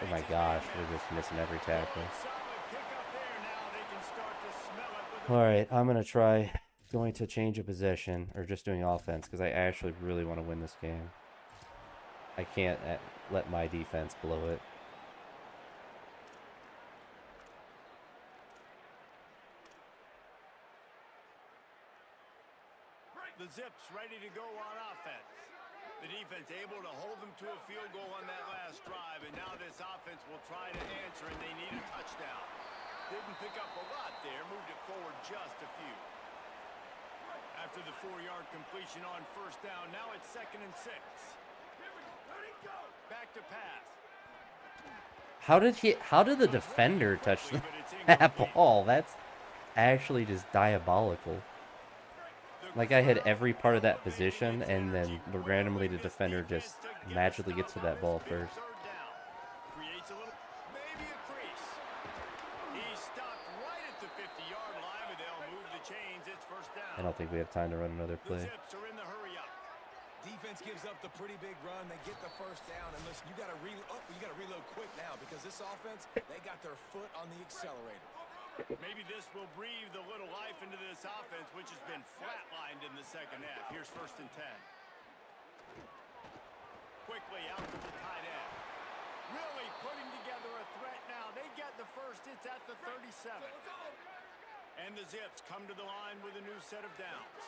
Oh my gosh, we're just missing every tackle. Solid pickup there. Now they can start to smell it with All right, I'm gonna try going to change a possession or just doing offense because I actually really want to win this game. I can't let my defense blow it. the Zips ready to go on offense. The defense able to hold them to a field goal on that last drive, and now this offense will try to answer, and they need a touchdown. Didn't pick up a lot there, moved it forward just a few. After the 4-yard completion on first down, now it's 2nd and 6. Back to pass. How did the defender touch that ball? That's actually just diabolical. Like I hit every part of that position, and then randomly the defender just magically gets to that ball first. Creates a little, maybe a crease. He stopped right at the 50-yard line, but they'll move the chains. It's first down. I don't think we have time to run another The play. Zips are in the hurry up. Defense gives up the pretty big run. They get the first down, and listen, you got to reload quick now because this offense, they got their foot on the accelerator. Maybe this will breathe a little life into this offense, which has been flatlined in the second half. Here's 1st and 10. Quickly out to the tight end. Really putting together a threat now. They get the first. It's at the 37. And the Zips come to the line with a new set of downs.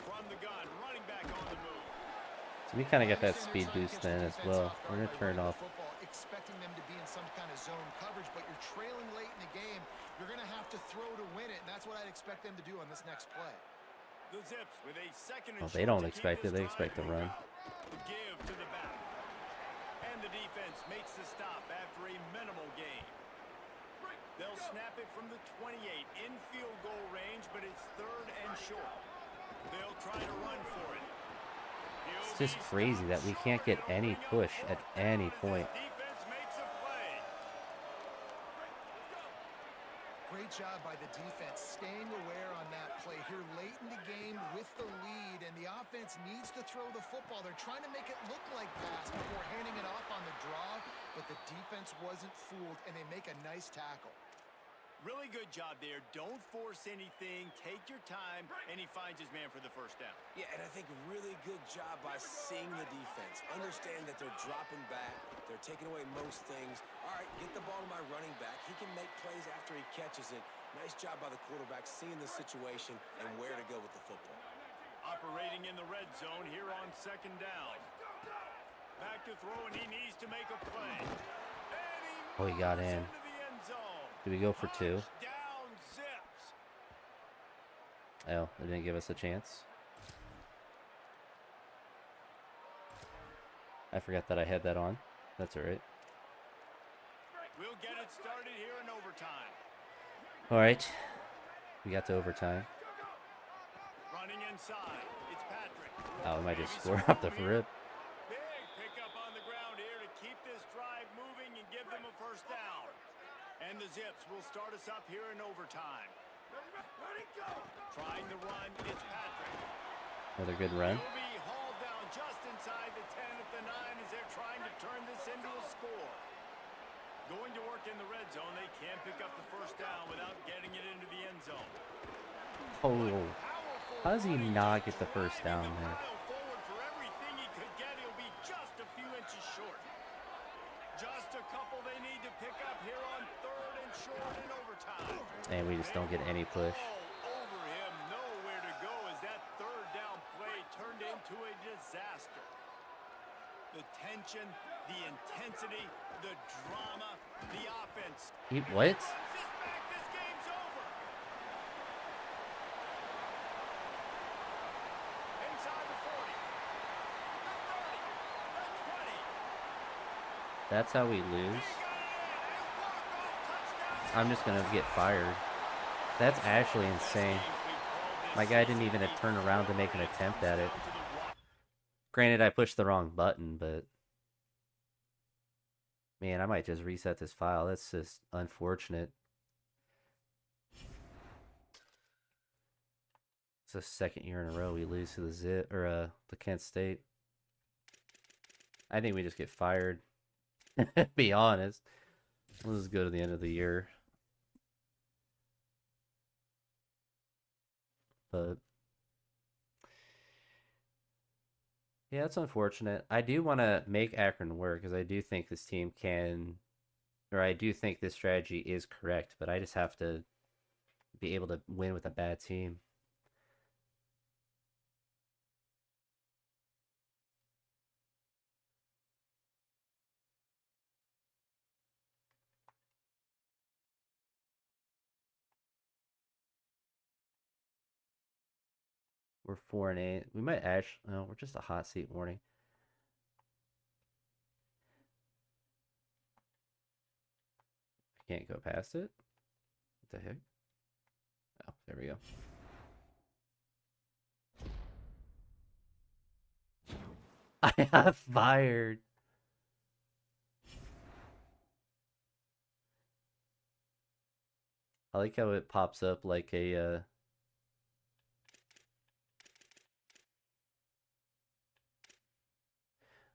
From the gun, running back on the move. So we kind of got that speed boost then as well. We're gonna turn off. Expecting them to be in some kind of zone coverage, but you're trailing late in the game. You're going to have to throw to win it, and that's what I'd expect them to do on this next play. The Zips with a 2nd and Well, they don't expect it. They expect to run. Give to the back. And the defense makes the stop after a minimal gain. They'll snap it from the 28 in field goal range, but it's 3rd and short. They'll try to run for it. It's just crazy that we can't get any push at any point. Defense makes a play. Great job by the defense staying aware on that play here late in the game with the lead, and the offense needs to throw the football. They're trying to make it look like pass before handing it off on the draw, but the defense wasn't fooled, and they make a nice tackle. Really good job there. Don't force anything. Take your time, and he finds his man for the first down. Yeah, and I think really good job by seeing the defense. Understand that they're dropping back. They're taking away most things. All right, get the ball to my running back. He can make plays after he catches it. Nice job by the quarterback seeing the situation and where to go with the football. Operating in the red zone here on 2nd down. Back to throw, and he needs to make a play. Oh, he got in. Into the end zone. Do we go for 2? Touchdown, Zips. Oh, they didn't give us a chance. I forgot that I had that on. That's all right. We'll get it started here in overtime. All right. We got to overtime. Running inside. It's Patrick. Oh, we might just score off the rip. Big pickup on the ground here to keep this drive moving And the Zips will start us up here in overtime. Ready, go! Trying to run, it's Patrick. Another good run. He'll be hauled down just inside the 10 at the 9 as they're trying to turn this into a score. Going to work in the red zone, they can't pick up the first down without getting it into the end zone. Oh, how does he not get the first down there? Forward for everything he could get, he'll be just a few inches short. Just a couple they need to pick up here on 3rd and short in overtime. And we just don't get any push. All over him, nowhere to go as that 3rd down play turned into a disaster. The tension, the intensity, the drama, the offense. What? This game's over. Inside the 40, the 30, the 20. That's how we lose? I'm just gonna get fired. That's actually insane. My guy didn't even turn around to make an attempt at it. Granted, I pushed the wrong button, but... Man, I might just reset this file. That's just unfortunate. It's the 2nd year in a row we lose to the Kent State. I think we just get fired. Be honest. Let's go to the end of the year. But yeah, it's unfortunate. I do want to make Akron work because I do think this team can, or I do think this strategy is correct, but I just have to be able to win with a bad team. We're 4-8. We might no, we're just a hot seat warning. Can't go past it. What the heck? Oh, there we go. I got fired. I like how it pops up like a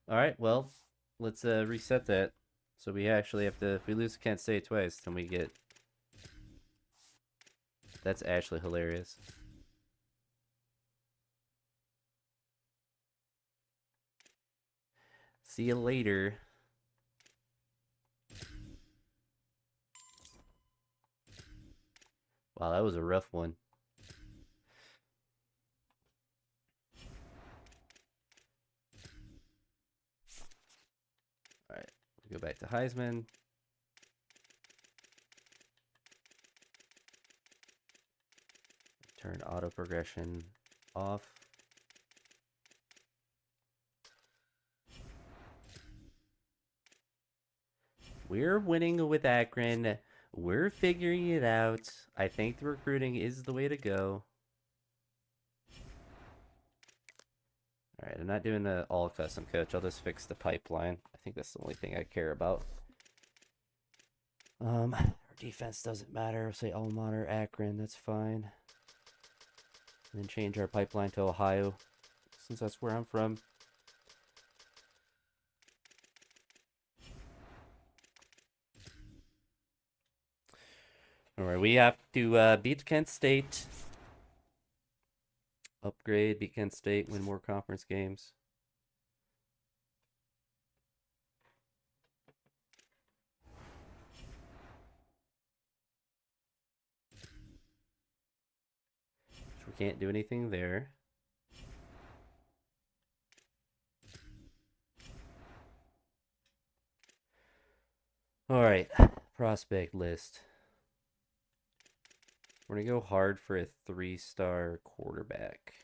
All right, well, let's reset that. So we actually have to, if we lose to Kent State twice, then we get... That's actually hilarious. See you later. Wow, that was a rough one. All right, we go back to Heisman. Turn auto progression off. We're winning with Akron. We're figuring it out. I think the recruiting is the way to go. Alright, I'm not doing the all custom coach. I'll just fix the pipeline. I think that's the only thing I care about. Our defense doesn't matter. Say alma mater, Akron. That's fine. And then change our pipeline to Ohio, since that's where I'm from. Alright, we have to beat Kent State. Upgrade, beat Kent State, win more conference games. We can't do anything there. Alright, prospect list. We're going to go hard for a 3-star quarterback.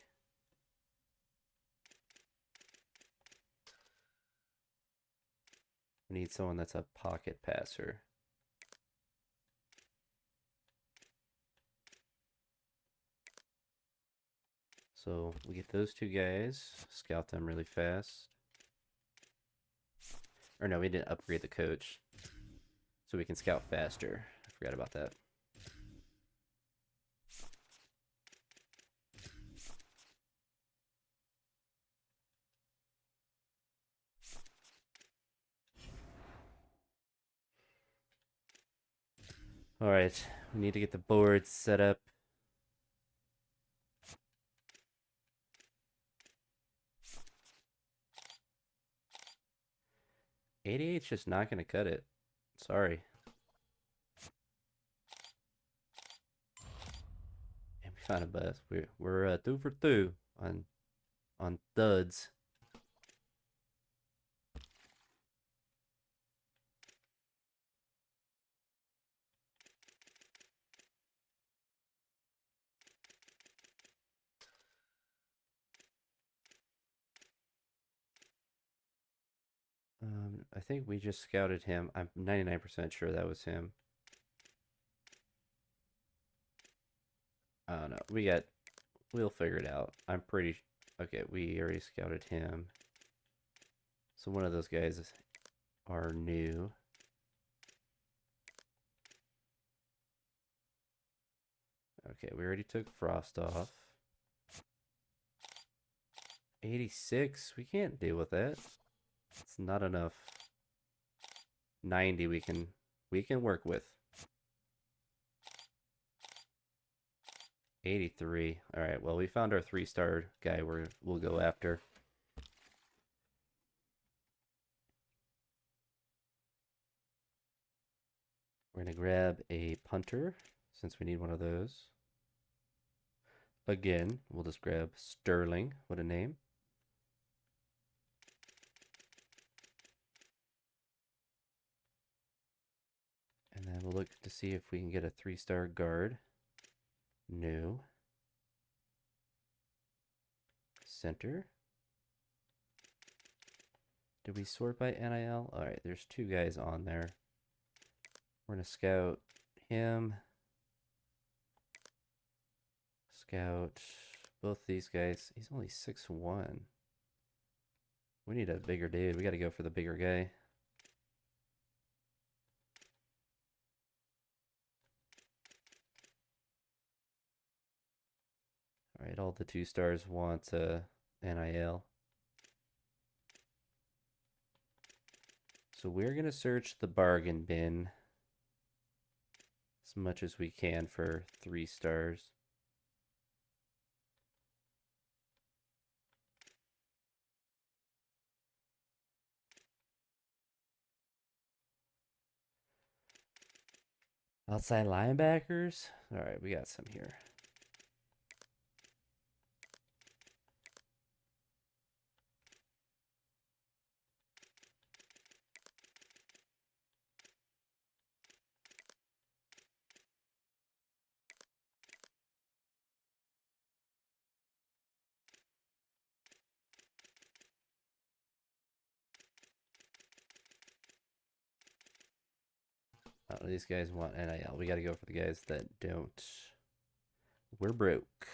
We need someone that's a pocket passer. So we get those two guys, scout them really fast. Or no, we didn't upgrade the coach. So we can scout faster. Forgot about that. All right, we need to get the board set up. $88's just not going to cut it. Sorry. And we found a bust. We're 2 for 2 on duds. I think we just scouted him. I'm 99% sure that was him. I don't know. We'll figure it out. I'm pretty. Okay, we already scouted him. So one of those guys are new. Okay, we already took Frost off. 86. We can't deal with that. It's not enough. 90 we can work with. 83. All right. Well, we found our 3-star guy we'll go after. We're going to grab a punter since we need one of those. Again, we'll just grab Sterling. What a name. And then we'll look to see if we can get a 3-star guard. New. Center. Did we sort by NIL? All right, there's 2 guys on there. We're going to scout him. Scout both these guys. He's only 6'1". We need a bigger dude. We got to go for the bigger guy. All right, all the 2-stars want NIL. So we're going to search the bargain bin as much as we can for 3 stars. Outside linebackers. All right, we got some here. Oh, these guys want NIL. We got to go for the guys that don't. We're broke.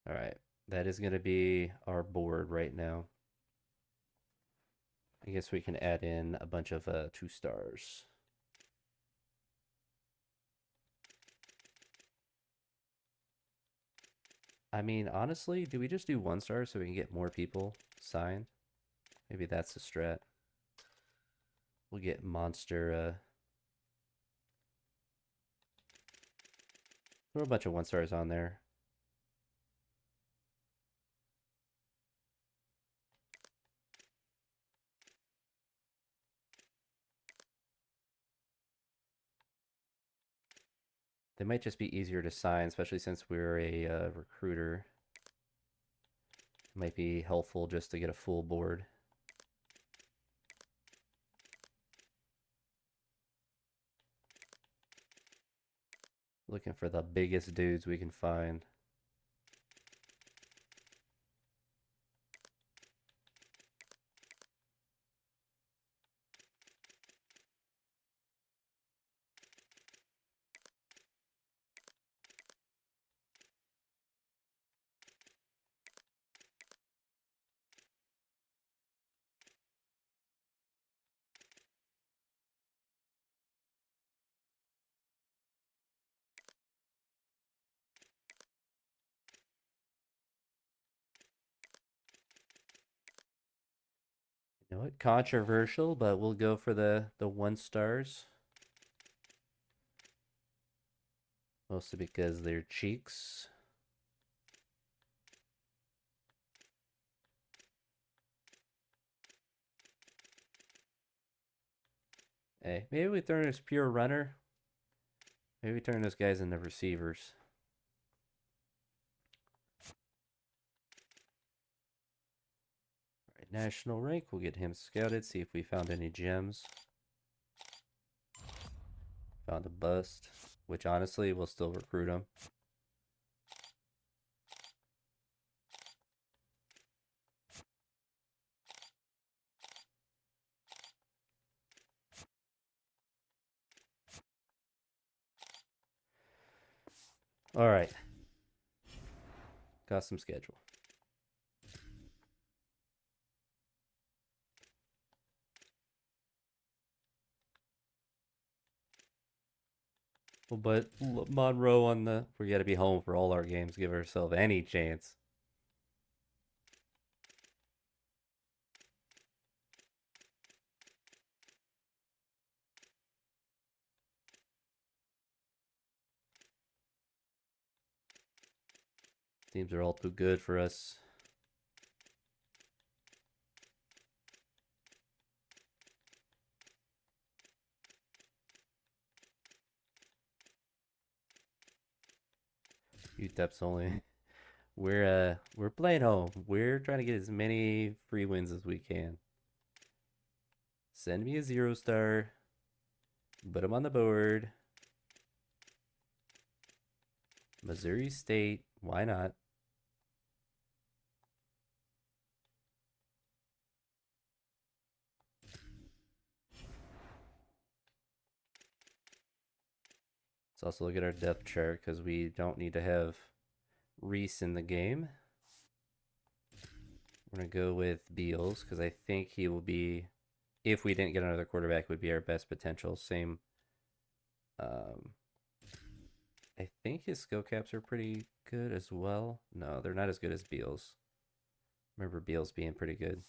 All right. That is going to be our board right now. I guess we can add in a bunch of 2 stars. I mean, honestly, do we just do 1 star so we can get more people signed? Maybe that's the strat. We'll get monster. Throw a bunch of 1 stars on there. They might just be easier to sign, especially since we're a recruiter. It might be helpful just to get a full board. Looking for the biggest dudes we can find. know what? Controversial, but we'll go for the 1 stars. Mostly because they're cheeks. Hey, maybe we turn this pure runner. Maybe we turn those guys into receivers. All right, national rank. We'll get him scouted. See if we found any gems. Found a bust, which honestly we'll still recruit him. All right. Custom schedule. Well, but Monroe on the... We got to be home for all our games. Give ourselves any chance. Teams are all too good for us. UTEP's only... We're playing home. We're trying to get as many free wins as we can. Send me a 0-star. Put them on the board. Missouri State. Why not? Let's also look at our depth chart because we don't need to have Reese in the game. We're going to go with Beals because I think he will be, if we didn't get another quarterback, would be our best potential. Same. I think his skill caps are pretty good as well. No, they're not as good as Beals. Remember Beals being pretty good.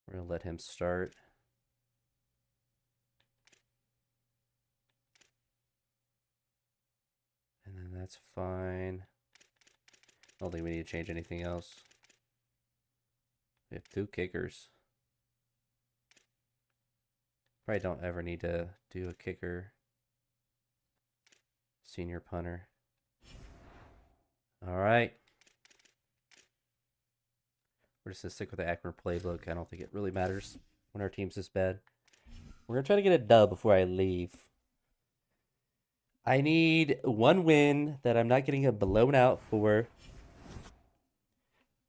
We're going to let him start. And then that's fine. I don't think we need to change anything else. We have 2 kickers. Probably don't ever need to do a kicker. Senior punter. All right. We're just going to stick with the Akron playbook. I don't think it really matters when our team's this bad. We're going to try to get a dub before I leave. I need 1 win that I'm not getting blown out for.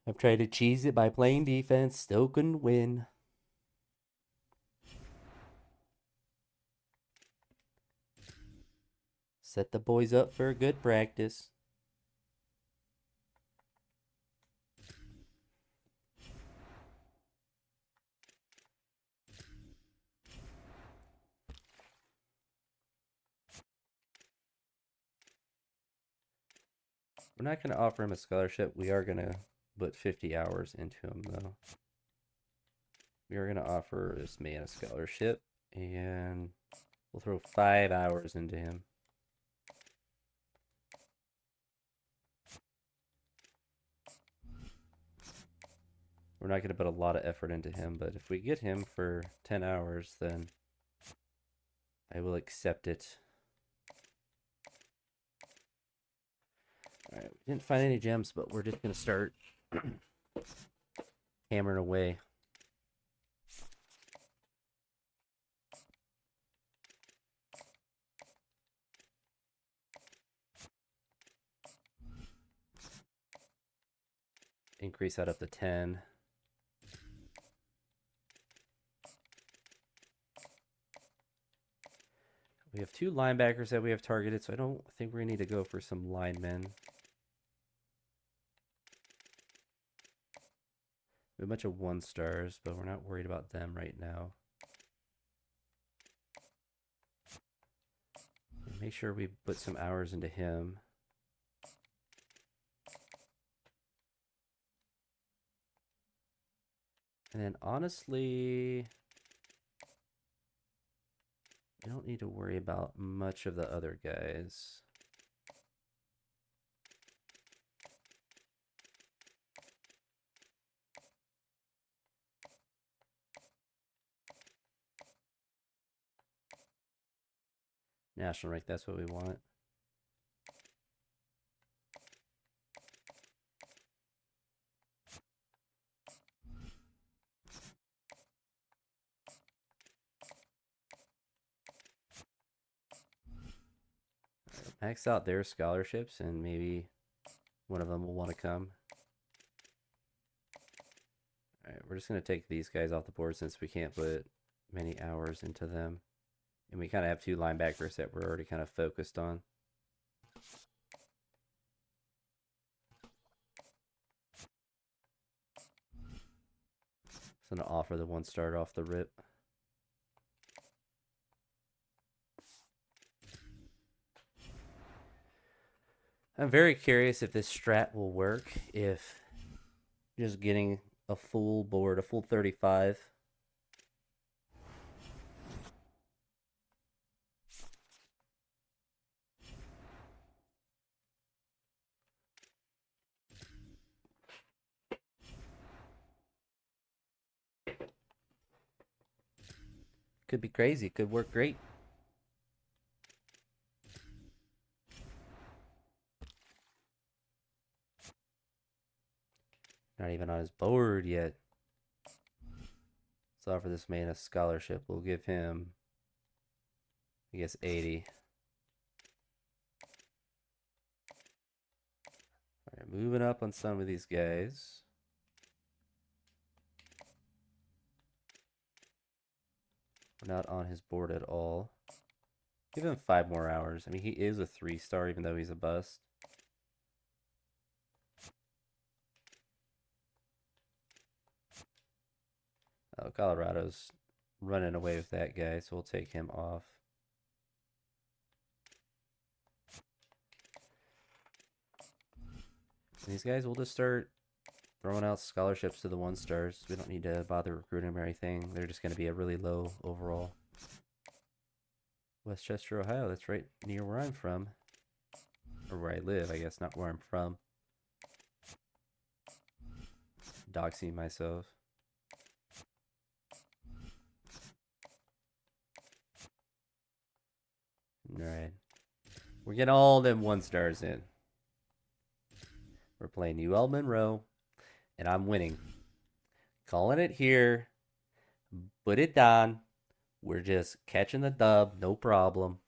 I've tried to cheese it by playing defense. Still couldn't win. Set the boys up for a good practice. We're not going to offer him a scholarship. We are going to put 50 hours into him, though. We are going to offer this man a scholarship, and we'll throw 5 hours into him. We're not going to put a lot of effort into him, but if we get him for 10 hours, then I will accept it. Alright, we didn't find any gems, but we're just going to start hammering away. Increase that up to 10. We have 2 linebackers that we have targeted, so I don't think we need to go for some linemen. We have a bunch of 1-stars, but we're not worried about them right now. Make sure we put some hours into him. And then honestly, I don't need to worry about much of the other guys. National rank, that's what we want. Max out their scholarships and maybe one of them will want to come. Alright, we're just going to take these guys off the board since we can't put many hours into them. And we kind of have two linebackers that we're already kind of focused on. So I'm going to offer the 1 start off the rip. I'm very curious if this strat will work, if just getting a full board, a full 35. Could be crazy, could work great. Not even on his board yet. Let's offer this man a scholarship. We'll give him, I guess, 80. Alright, moving up on some of these guys. We're not on his board at all. Give him 5 more hours. I mean, he is a 3-star even though he's a bust. Oh, Colorado's running away with that guy, so we'll take him off. And these guys, we'll just start throwing out scholarships to the 1-stars. We don't need to bother recruiting them or anything. They're just going to be a really low overall. Westchester, Ohio. That's right near where I'm from. Or where I live, I guess, not where I'm from. Doxing myself. Alright. We're getting all them 1-stars in. We're playing UL Monroe. And I'm winning. Calling it here. Put it down. We're just catching the dub. No problem.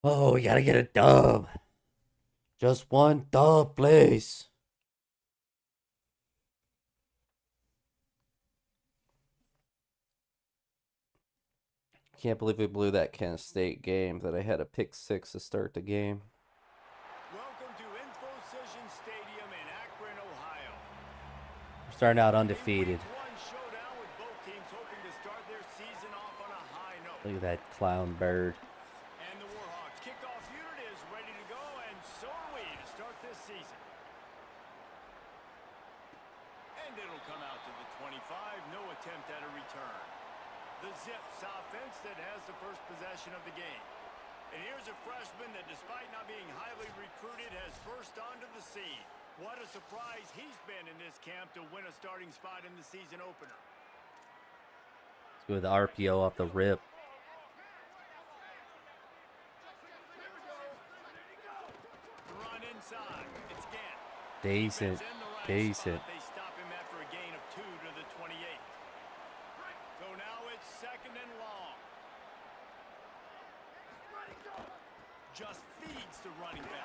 Oh, we gotta get a dub. Just one dub, please. Can't believe we blew that Kent State game that I had a pick 6 to start the game. Welcome to Infocision Stadium in Akron, Ohio. We're starting out undefeated. One showdown with both teams hoping to start their season off on a high note. Look at that clown bird. And the Warhawks kickoff unit is ready to go, and so are we to start this season. And it'll come out to the 25, no attempt at a return. The Zips offense that has the first possession of the game. And here's a freshman that, despite not being highly recruited, has burst onto the scene. What a surprise he's been in this camp to win a starting spot in the season opener. Let's go with the RPO off the rip. Run inside. It's Gant. Decent. Decent. They stop him after a gain of 2 to the 28. So now it's 2nd and long.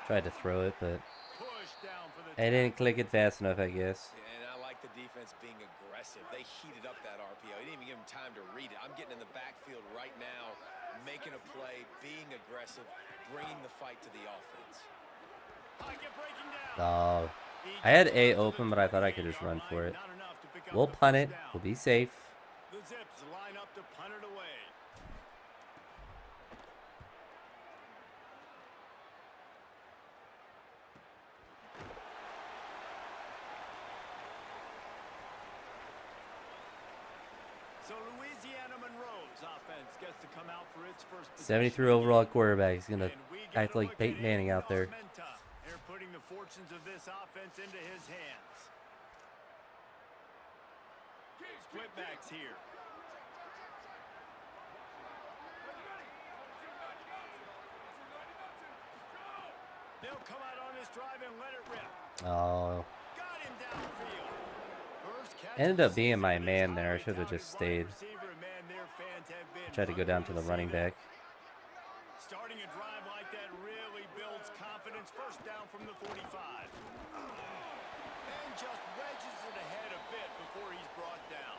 Tried to throw it, but Push down for the I didn't click it fast enough, I guess. And I like the defense being aggressive. They heated up that RPO. He didn't even give him time to read it. I'm getting in the backfield right now, making a play, being aggressive, bringing the fight to the offense. Pocket breaking down. Oh, I had A open, but I thought I could just run for it. Not enough to pick up We'll the punt first it. down. We'll be safe. The Zips line up to punt it away. So Louisiana Monroe's offense gets to come out for its first possession. 73 overall quarterback. He's gonna And we get act a like look Peyton at Manning Andy out there. Armenta. They're putting the fortunes of this offense into his hands. Split backs here. They'll come out on this drive and let it rip. Oh, Got him downfield. First catch ended of up the being my season, man and there. I it's should have highly just touted wide stayed. receiver, and man, their fans have been Tried to go down to the hungry running see that. back. Starting a drive like that really builds confidence. First down from the 45. And just wedges it ahead a bit before he's brought down.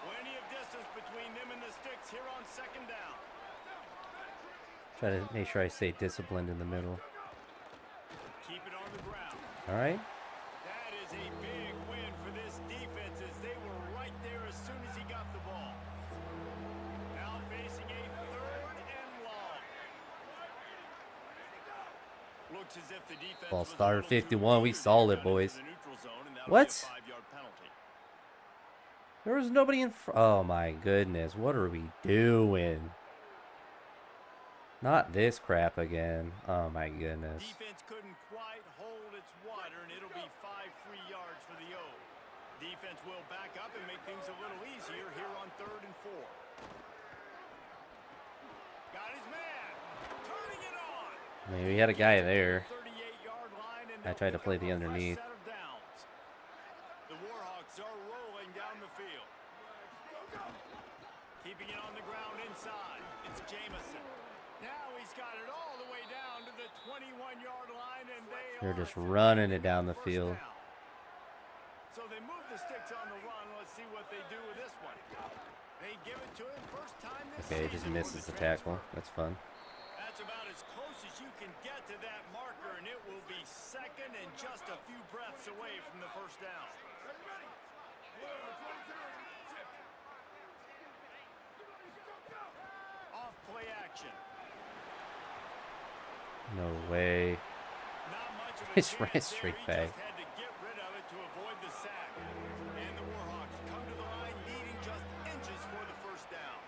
Plenty of distance between them and the sticks here on second down. Try to make sure I stay disciplined in the middle. Keep it on the ground. All right. That is a big win for this defense as they were right there as soon as he got the ball. Now facing a 3rd and long. Looks as if the defense Ball was a started little too 51. We eager to solid, get into boys. the neutral zone, and that'll What? be a 5-yard penalty. There was nobody in front. Oh my goodness. What are we doing? Not this crap again. Oh my goodness. Defense couldn't quite hold its water, and it'll be 5 free yards for the O. Defense will back up and make things a little easier here on 3rd and 4. Got his man. Turning it on. I mean, we had a guy there. 38-yard line, and I they'll tried to pick play up the a fresh underneath. set of downs. The Warhawks are rolling down the field. Keeping it on the ground inside. It's Jamison. Now he's got it all the way down to the 21-yard line, and They're just are running it down the first field. down. So they move the sticks on the run. Let's see what they do with this one. They give it to him first time this Okay, he just season with misses the transfer. tackle. That's fun. That's about as close as you can get to that marker, and it will be 2nd and just a few breaths away from the first down. Off play action. No way. Not much of a It's ran chance straight there. He back. just had to get rid of it to avoid the sack. And the Warhawks come to the line needing just inches for the first down.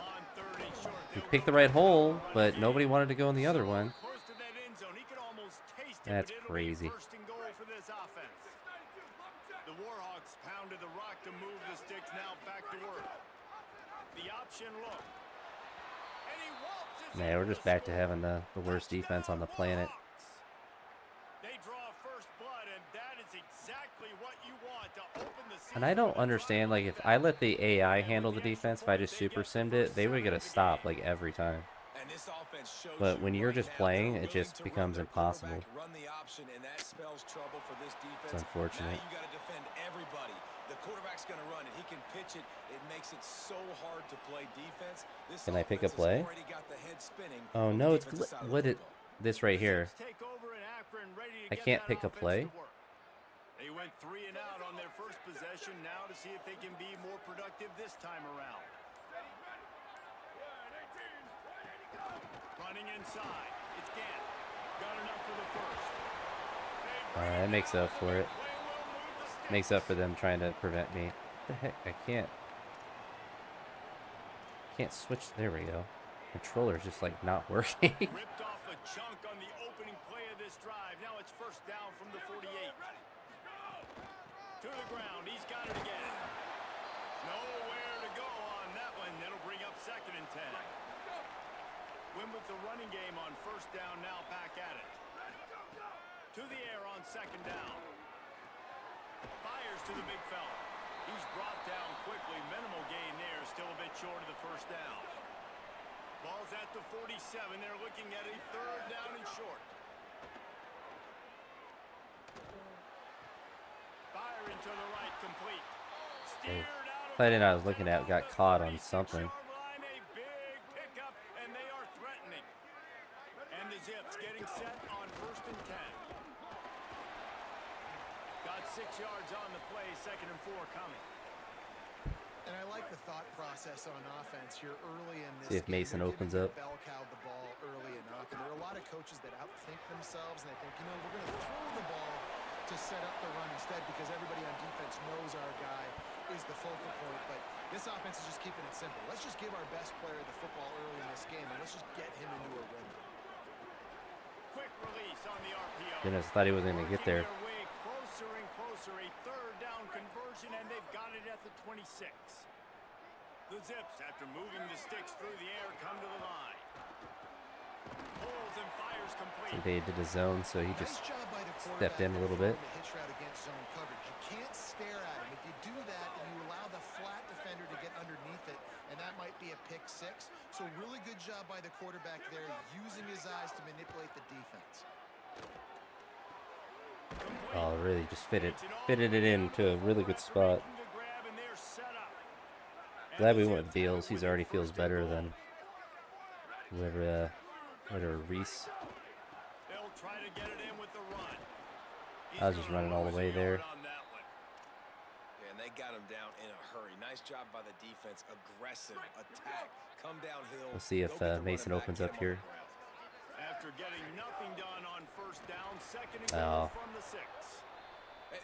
On 3rd and short, He they'll picked the go right for hole, run but again. nobody wanted to go in the other one. Close to that end zone. He could almost taste it, That's but it'll crazy. be 1st and goal for this offense. The Warhawks pounded the rock to move the sticks. Now back to work. The option look. And he waltzes Man, we're into just the back to score. having the worst defense on the planet. They draw first blood, and that is exactly what you want to open the season. And I don't with a understand, like, if I let the AI handle the defense, if I just super simmed it, they would get a stop, like, every time. And this offense shows But you when you're right just now playing, they're it just willing to becomes run their impossible. quarterback, Run the option, and that spells trouble for this defense. It's unfortunate. Now you got to defend everybody. The quarterback's going to run it. He can pitch it. It makes it so hard to play defense. This Can I pick a offense has play? already got the head spinning Oh on no, the it's defensive side of the what it football. this right here. Take over in Akron, ready to I get can't that pick a offense play. to work. They went 3 and out on their first possession now to see if they can be more productive this time around. Running inside. It's Gantt. Got enough for the first. Alright, that makes up for it. Makes up for them trying to prevent me. What the heck? I can't switch. There we go. Controller's just like not working. Ripped off a chunk on the opening play of this drive. Now it's first down from the 48. To the ground. He's got it again. Nowhere to go on that one. That'll bring up 2nd and 10. Win with the running game on first down. Now back at it. To the air on 2nd down. Fires to the big fella. He's brought down quickly. Minimal gain there. Still a bit short of the first down. Ball's at the 47. They're looking at a third down and short. Fire into the right, complete. Hey, Steered out of tight end I was bounds looking and at about got the caught on 36-yard something. line. A big pickup, and they are threatening. And the Zips getting set on 1st and 10. Got 6 yards on the play, 2nd and 4 coming. And I like the thought process on offense here early in this See if game. Mason They're opens giving up. Bell Cow the ball early enough. And there are a lot of coaches that outthink themselves, and they think, you know, we're going to throw the ball to set up the run instead because everybody on defense knows our guy is the focal point. But this offense is just keeping it simple. Let's just give our best player the football early in this game, and let's just get him into a rhythm. Quick release on the RPO. Goodness, thought he wasn't going to get there. Working their way closer and closer. A third down conversion, and they've got it at the 26. The Zips, after moving the sticks through the air, come to the line. Pulls and fires complete. They did a zone, so he just Nice job by the stepped in a little bit. quarterback to hitch route against zone coverage. You can't stare at him. If you do that, then you allow the flat defender to get underneath it, and that might be a pick 6. So really good job by the quarterback there, using his eyes to manipulate the defense. Oh, really just fitted it into a really good spot. Glad we went with Beals. He's already feels better than whoever Reese. They'll try to get it in with the run. I was just running all the way there. Yeah, and they got him down in a hurry. Nice job by the defense. Aggressive attack. Come downhill. We'll see if Mason opens up here. After getting nothing done on 1st down, 2nd and goal from the 6.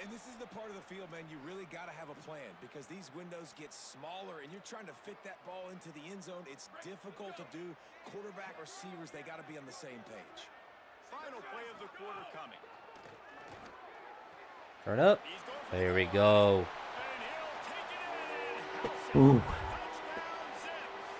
And this is the part of the field, man, you really got to have a plan because these windows get smaller and you're trying to fit that ball into the end zone. It's difficult to do. Quarterback, receivers, they got to be on the same page. Final play of the quarter coming. Turn up. There we go. And he'll take it in. Ooh. Touchdown, Zips.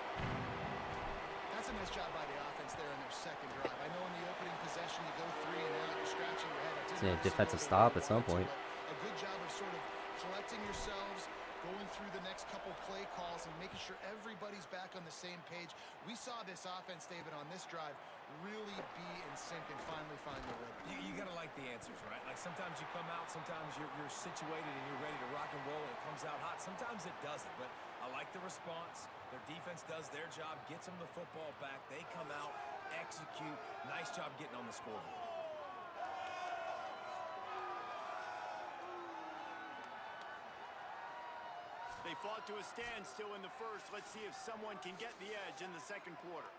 That's a nice job by the offense there in their 2nd drive. I know in the opening possession you go 3 and out, you're scratching your head. It's a defensive stop at some point. A good job of sort of collecting yourselves, going through the next couple play calls and making sure everybody's back on the same page. We saw this offense, David, on this drive really be in sync and finally find the rhythm. You got to like the answers, right? Like sometimes you come out, sometimes you're situated and you're ready to rock and roll and it comes out hot. Sometimes it doesn't, but I like the response. Their defense does their job, gets them the football back. They come out, execute. Nice job getting on the scoreboard. They fought to a standstill in the 1st. Let's see if someone can get the edge in the 2nd quarter.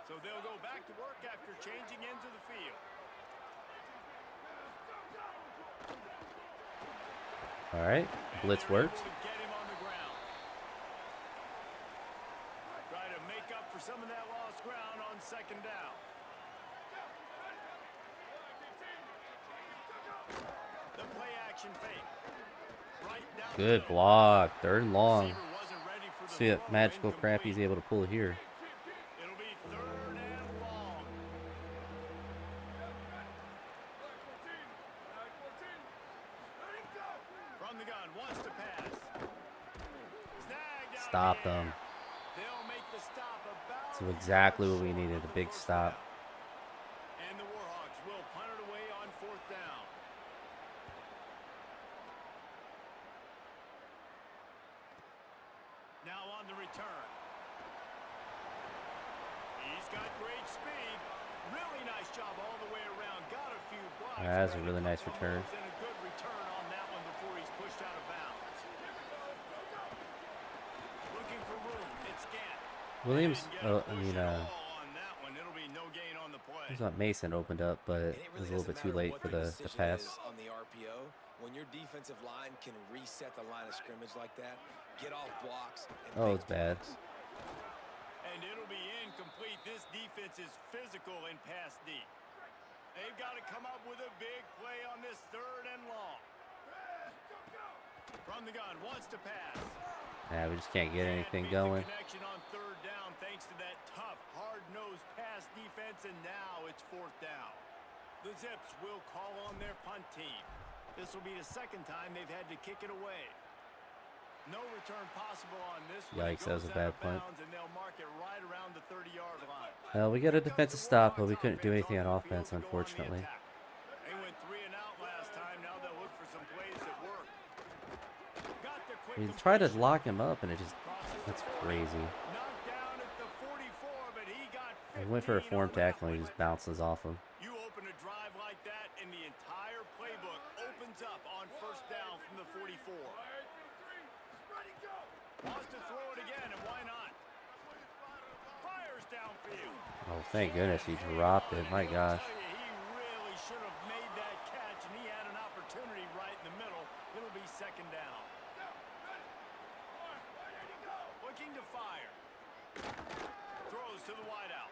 So they'll go back to work after changing into the field. All right, blitz worked. Get him on the ground. Try to make up for some of that lost ground on 2nd down. The play action fake. Right down Good block. 3rd and long. See what magical crap he's able to pull here. It'll be 3rd and long. From the gun, wants to pass. Snagged out Stop of the air. them. They'll make the stop about That's exactly what we needed, a big stop. And the Warhawks will punt it away on 4th down. Now on the return. He's got great speed. Really nice job all the way around. Got a few blocks. That's a really nice return. And a good return on that one before he's pushed out of bounds. Looking for room. It's Gant. Williams, On I that one, it'll be no gain on the play. thought Mason opened up, but it was a little bit too late for the pass. On the RPO, when your defensive line can reset the line of scrimmage like that, get off blocks. And Oh, make it's bad. plays. And it'll be incomplete. This defense is physical and pass deep. They've got to come up with a big play on this 3rd and long. From the gun, wants to pass. Yeah, we just can't get anything Can't beat the going. connection on 3rd down thanks to that tough, hard-nosed pass defense, and now it's 4th down. The Zips will call on their punt team. This will be the 2nd time they've had to kick it away. No return possible on this one. Yikes, that was a bad punt. And they'll mark it right around the 30-yard line. Well, we got a defensive stop, but we couldn't do anything on offense, unfortunately. They went 3 and out last time. Now they'll look for some plays that work. Got the quick We tried to lock him up, and it just, that's crazy. knocked down at the 44, but he got We went for a 15 form on the tackle, and he play. just bounces off him. You open a drive like that, and the entire playbook opens up on first down from the 44. Wants to throw it again, and why not? Fires downfield. Oh, thank goodness he dropped it. My gosh. He really should have made that catch, and he had an opportunity right in the middle. It'll be second down. Looking to fire. Throws to the wideout.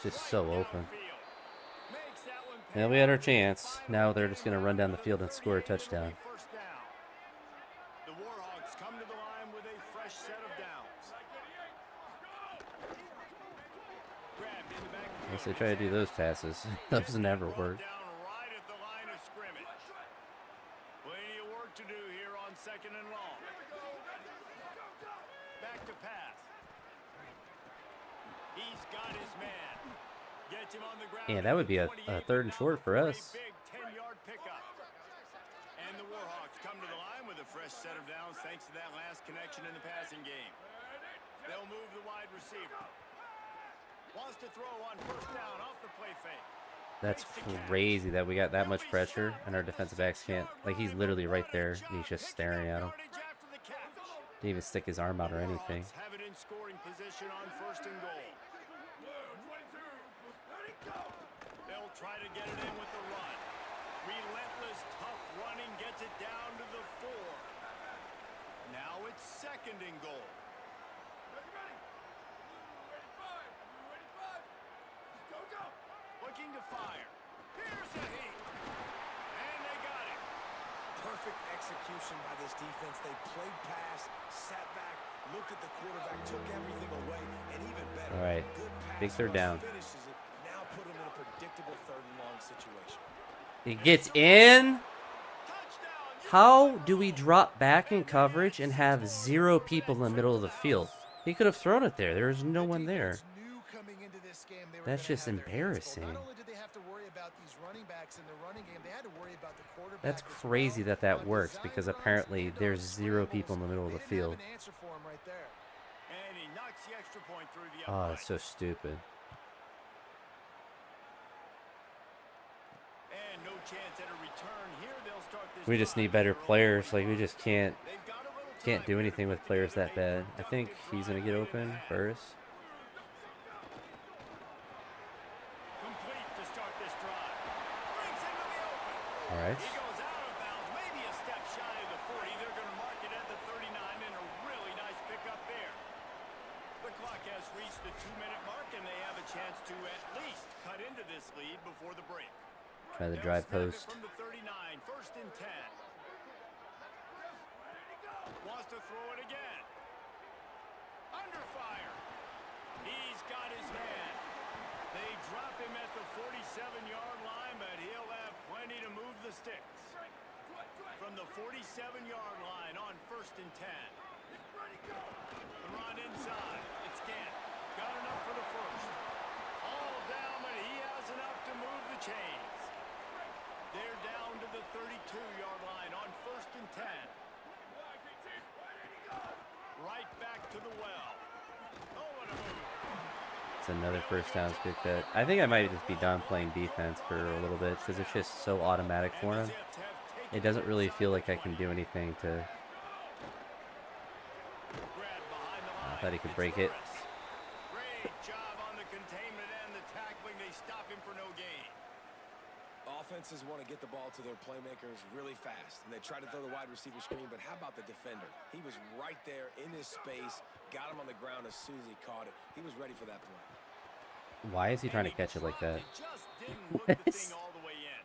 Just so open. Makes that one Yeah, we had our chance. Now they're just going to run down the field and score a touchdown. first down. The Warhawks come to the line with a fresh set of downs. Grabbed in the back. Unless they try to do those passes. Those never work. Down right at the line of scrimmage. Plenty of work to do here on second and long. Back to pass. He's got his man. Gets him on the ground. Yeah, that would be a third and short for us. Big 10-yard pickup. And the Warhawks come to the line with a fresh set of downs thanks to that last connection in the passing game. They'll move the wide receiver. Wants to throw on first down off the play fake. That's crazy that we got that much pressure and our defensive backs can't. Like, he's literally right there and he's just staring at him. Yardage after the catch. Didn't even stick his arm out or anything. Warhawks have it in scoring position on first and goal. They'll try to get it in with the run. Relentless, tough running gets it down to the 4. Now it's second and goal. Looking to fire. Here's a heat. And they got it. Perfect execution by this defense. They played pass, sat back, looked at the quarterback, took everything away, and even better. All right, good pass big third rush down. Finishes it. Now put him in a predictable third and long situation. He gets in. Touchdown. How do we drop back in coverage and have 0 people in the middle of the field? He could have thrown it there. There was no one there. Defense knew coming into this game they were That's gonna just have their hands full. embarrassing. Not only did they have to worry about these running backs in the running game, they had to worry about the quarterback. That's as crazy well. that On works design because runs, apparently those there's 0 people in the middle of the scrambles, they didn't field. have an answer for him right there. And he knocks the extra point through the Oh, upright. that's so stupid. And no chance at a return here. They'll start this We just drive need better with their own players. Like, we 45. just can't They've got a little do time anything here with players that bad. I to think he's gonna get open first. complete to start this drive. Brings into the open. All right. He goes out of bounds, maybe a step shy of the 40. They're going to mark it at the 39, and a really nice pickup there. The clock has reached the 2-minute mark, and they have a chance to at least cut into this lead before the break. Try the They'll drive snap it post. from the 39, first and 10. Wants to throw it again. Under fire. He's got his man. They drop him at the 47-yard line, but he'll have plenty to move the sticks. From the 47-yard line on first and 10. The run inside. It's Gant. Got enough for the first. All down, but he has enough to move the chains. They're down to the 32-yard line on first and 10. Right back to the well. Oh, what a move. It's another first down. Good bet. I think I might just be done playing defense for a little bit because it's just so automatic for him. It doesn't really feel like I can do anything to. I thought he could break it. Great job on the containment and the tackling. They stop him for no gain. Offenses want to get the ball to their playmakers really fast, and they try to throw the wide receiver screen, but how about the defender? He was right there in his space, got him on the ground as soon as he caught it. He was ready for that play. Why is he trying to catch it like that? It just didn't look the thing all the way in.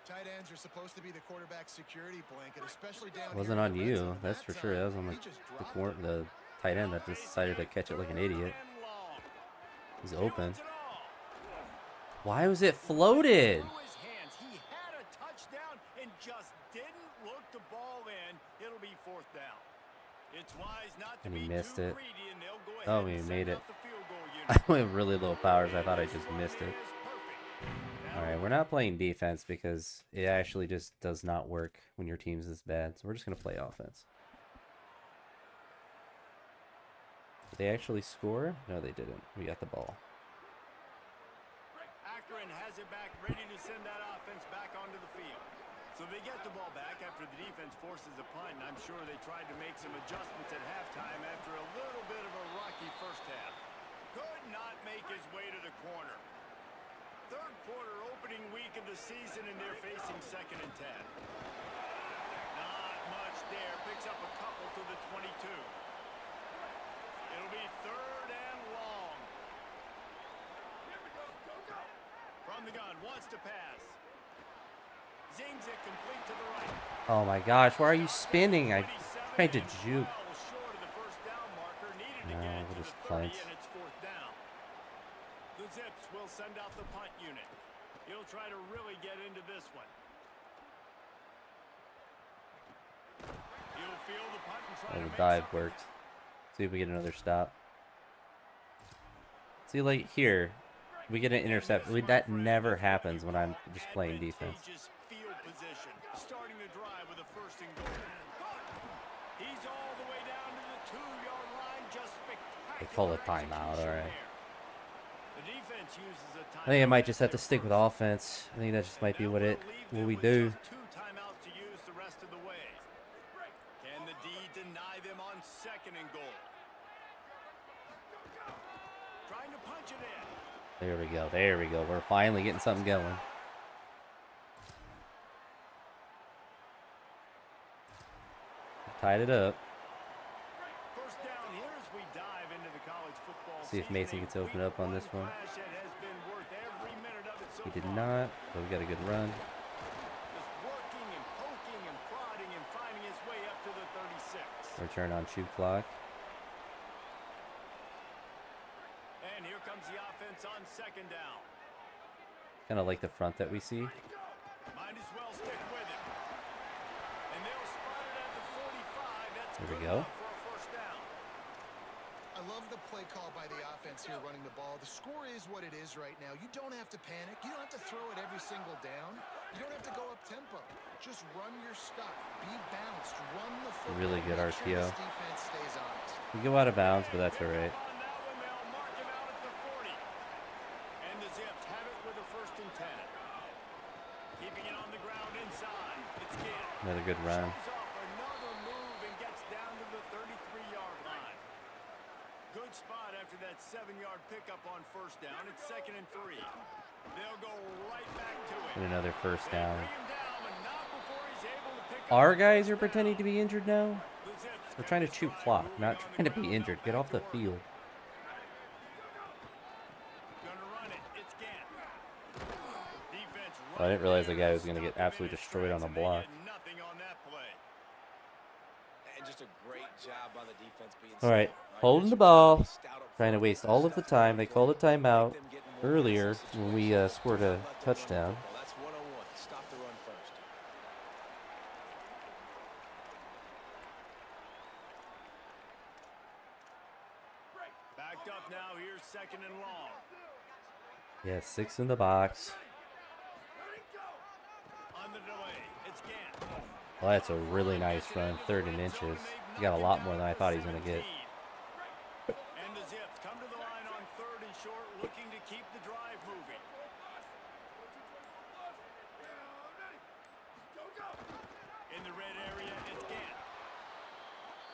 Tight ends are supposed to be the quarterback security blanket, especially down Wasn't here on in the red you. zone. That's for sure. That was on He just dropped it. the tight end that just decided to catch it like an idiot. And long. He's He open. wants it all. Why was it floated? Through his hands. He had a touchdown and just didn't look the ball in. It'll be fourth down. It's wise not to And he be missed too it. greedy, and they'll go Oh, ahead he and made send it. out the field goal I unit. went really low powers. I thought I This just one missed it. is perfect. All right, we're not playing defense because it actually just does not work when your team's this bad. So we're just going to play offense. Did they actually score? No, they didn't. We got the ball. Akron has it back, ready to send that offense back onto the field. So they get the ball back after the defense forces a punt, and I'm sure they tried to make some adjustments at halftime after a little bit of a rocky first half. Could not make his way to the corner. Third quarter opening week of the season, and they're facing 2nd and 10. Not much there. Picks up a couple to the 22. It'll be 3rd and long. From the gun, wants to pass. Zings it complete to the right. Oh my gosh, why are you spinning? I tried to juke. Well short of the first down marker. Needed to No, get it we'll to just the 30, punt. and it's 4th down. The Zips will send out the punt unit. He'll try to really get into this one. He'll field the punt and try Oh, to the make dive something. worked. See if we get another stop. See, like here, we get an intercept. That never happens when I'm just playing defense. Advantageous field position, starting the drive with a 1st and goal. He's all the way down to the 2-yard line. Just spectacular. They call a timeout, execution all right. there. The defense uses a timeout. I think I might just have to stick with offense. I think that just might be what we do. Just 2 timeouts to use the rest of the way. Can the D deny them on 2nd and goal? Trying to punch it in. There we go. There we go. We're finally getting something going. Tied it up. First down here as we dive into the college football See if season. Mason A gets open up on this week one. clash that has been worth every minute of it so He did far. not, but we got a good run. Just working and poking and prodding and finding his way up to the 36. Return on shoot clock. And here comes the offense on 2nd down. Kind of like the front that we see. Might as well stick with it. And they'll spot it at the 45. That's There we good go. enough for a 1st down. I love the play call by the offense here running the ball. The score is what it is right now. You don't have to panic. You don't have to throw it every single down. You don't have to go up tempo. Just run your stuff. Be balanced. Run the football. Really good Make sure RPO. this defense stays honest. We go out of bounds, but that's all right. On that one, they'll mark him out at the 40. And the Zips have it with a 1st and 10. Keeping it on the ground inside. It's Gant. Another good run. Shows off another move and gets down to the 33-yard line. Good spot after that 7-yard pickup on 1st down. It's 2nd and 3. They'll go right back to it. And another first They down. bring him down, but not before he's able to pick up Our the guys first are pretending to down. be injured now. The Zips We're trying to have chew the drive clock, moving not on the trying to be ground. injured. Get Back off the to work. field. Gonna run it. It's Gant. Defense Oh, I didn't realize the guy was going gonna to get absolutely destroyed on the block. Nothing on that play. And just a great job on the defense being All right, stout. holding the ball, trying to waste all of the time. They called a timeout earlier when we scored a touchdown. That's 101. Stop the run first. Backed up now. Here's 2nd and long. Yeah, 6 in the box. On the delay. It's Gant. Well, that's a really nice run, 3rd and inches. He got a lot more than I thought he was going to get. And the Zips come to the line on 3rd and short, looking to keep the drive moving. In the red area, it's Gant.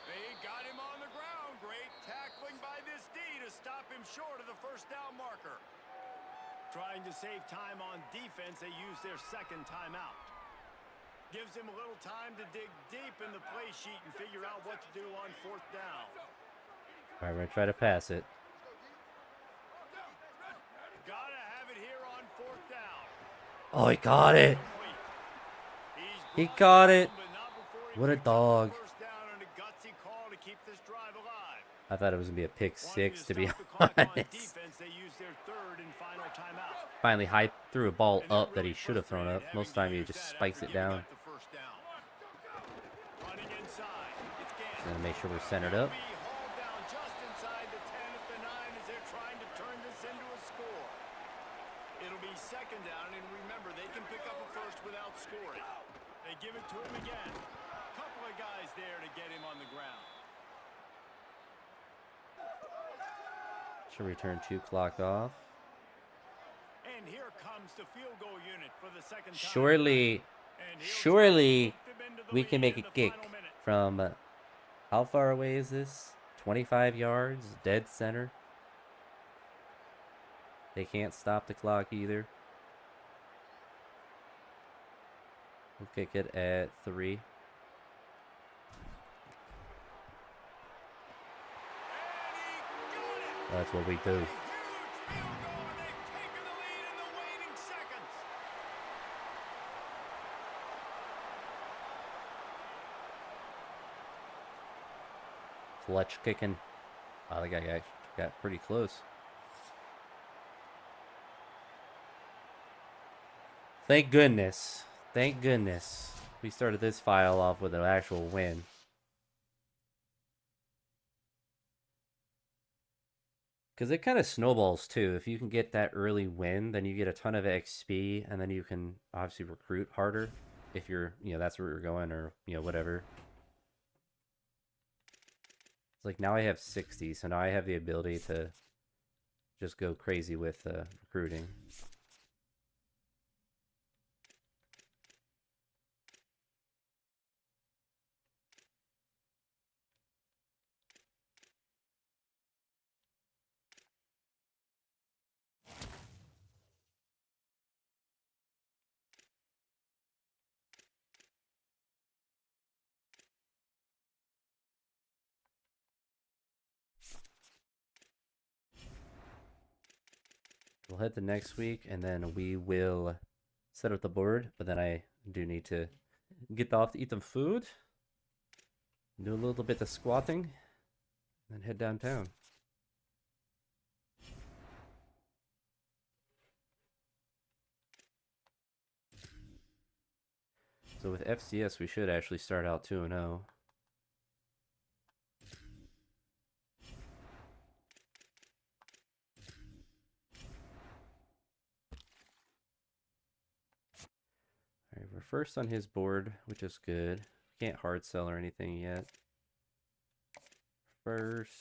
They got him on the ground. Great tackling by this D to stop him short of the 1st down marker. Trying to save time on defense, they use their 2nd timeout. Gives him a little time to dig deep in the play sheet and figure out what to do on 4th down. All right, we're going to try to pass it. Gotta have it here on 4th down. Oh, he got it. He's He got it. but not before he What a picks up the dog. 1st down and a gutsy call to keep this drive alive. I thought it was going to be a pick Wanting 6, to be stop the clock on honest. defense, they use their 3rd and final timeout. Finally, Hype threw a ball And they're up that he really should have thrown up. frustrated Most having time to he use just that spikes after it giving down. up the 1st down. Running inside, it's Gant. Gonna make sure we're centered up. Be hauled down just inside the 10 at the 9 as they're trying to turn this into a score. It'll be second down, and remember, they can pick up a first without scoring. They give it to him again. Couple of guys there to get him on the ground. Should return 2 clock off. And here comes the field goal unit for the second time. Surely, And he'll surely try to put them into the we can lead make in a the kick final minute. from how far away is this? 25 yards, dead center. They can't stop the clock either. We'll kick it at 3. That's what we do. Huge field goal, and they've taken the lead in the waning seconds. Clutch kicking. I think I got pretty close. Thank goodness. Thank goodness. We started this file off with an actual win. Because it kind of snowballs too. If you can get that early win, then you get a ton of XP, and then you can obviously recruit harder if you're, that's where you're going, or, whatever. It's like now I have 60, so now I have the ability to just go crazy with recruiting. We'll head to next week, and then we will set up the board. But then I do need to get off to eat some food, do a little bit of squatting, and then head downtown. So with FCS, we should actually start out 2-0. Alright, we're first on his board, which is good. Can't hard sell or anything yet. First.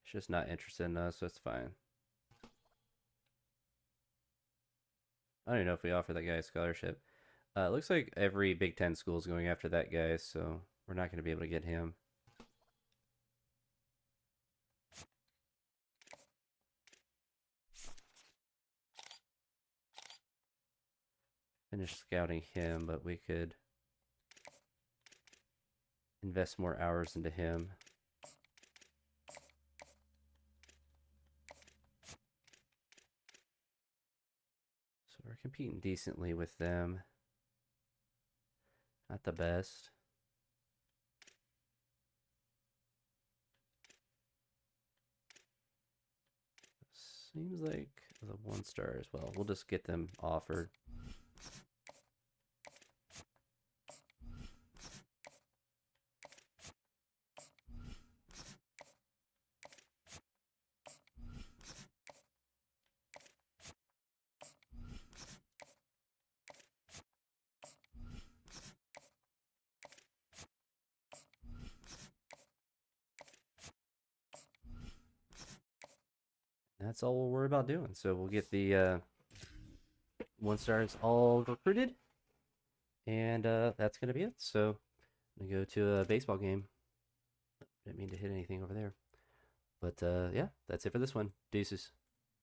It's just not interested in us, so it's fine. I don't even know if we offer that guy a scholarship. It looks like every Big Ten school is going after that guy, so we're not going to be able to get him. Finish scouting him, but we could invest more hours into him. So we're competing decently with them. Not the best. Seems like the 1-star as well. We'll just get them offered. That's all we'll worry about doing. So we'll get the 1-stars all recruited, and that's gonna be it. So I'm gonna go to a baseball game. Didn't mean to hit anything over there, but yeah, that's it for this one. Deuces.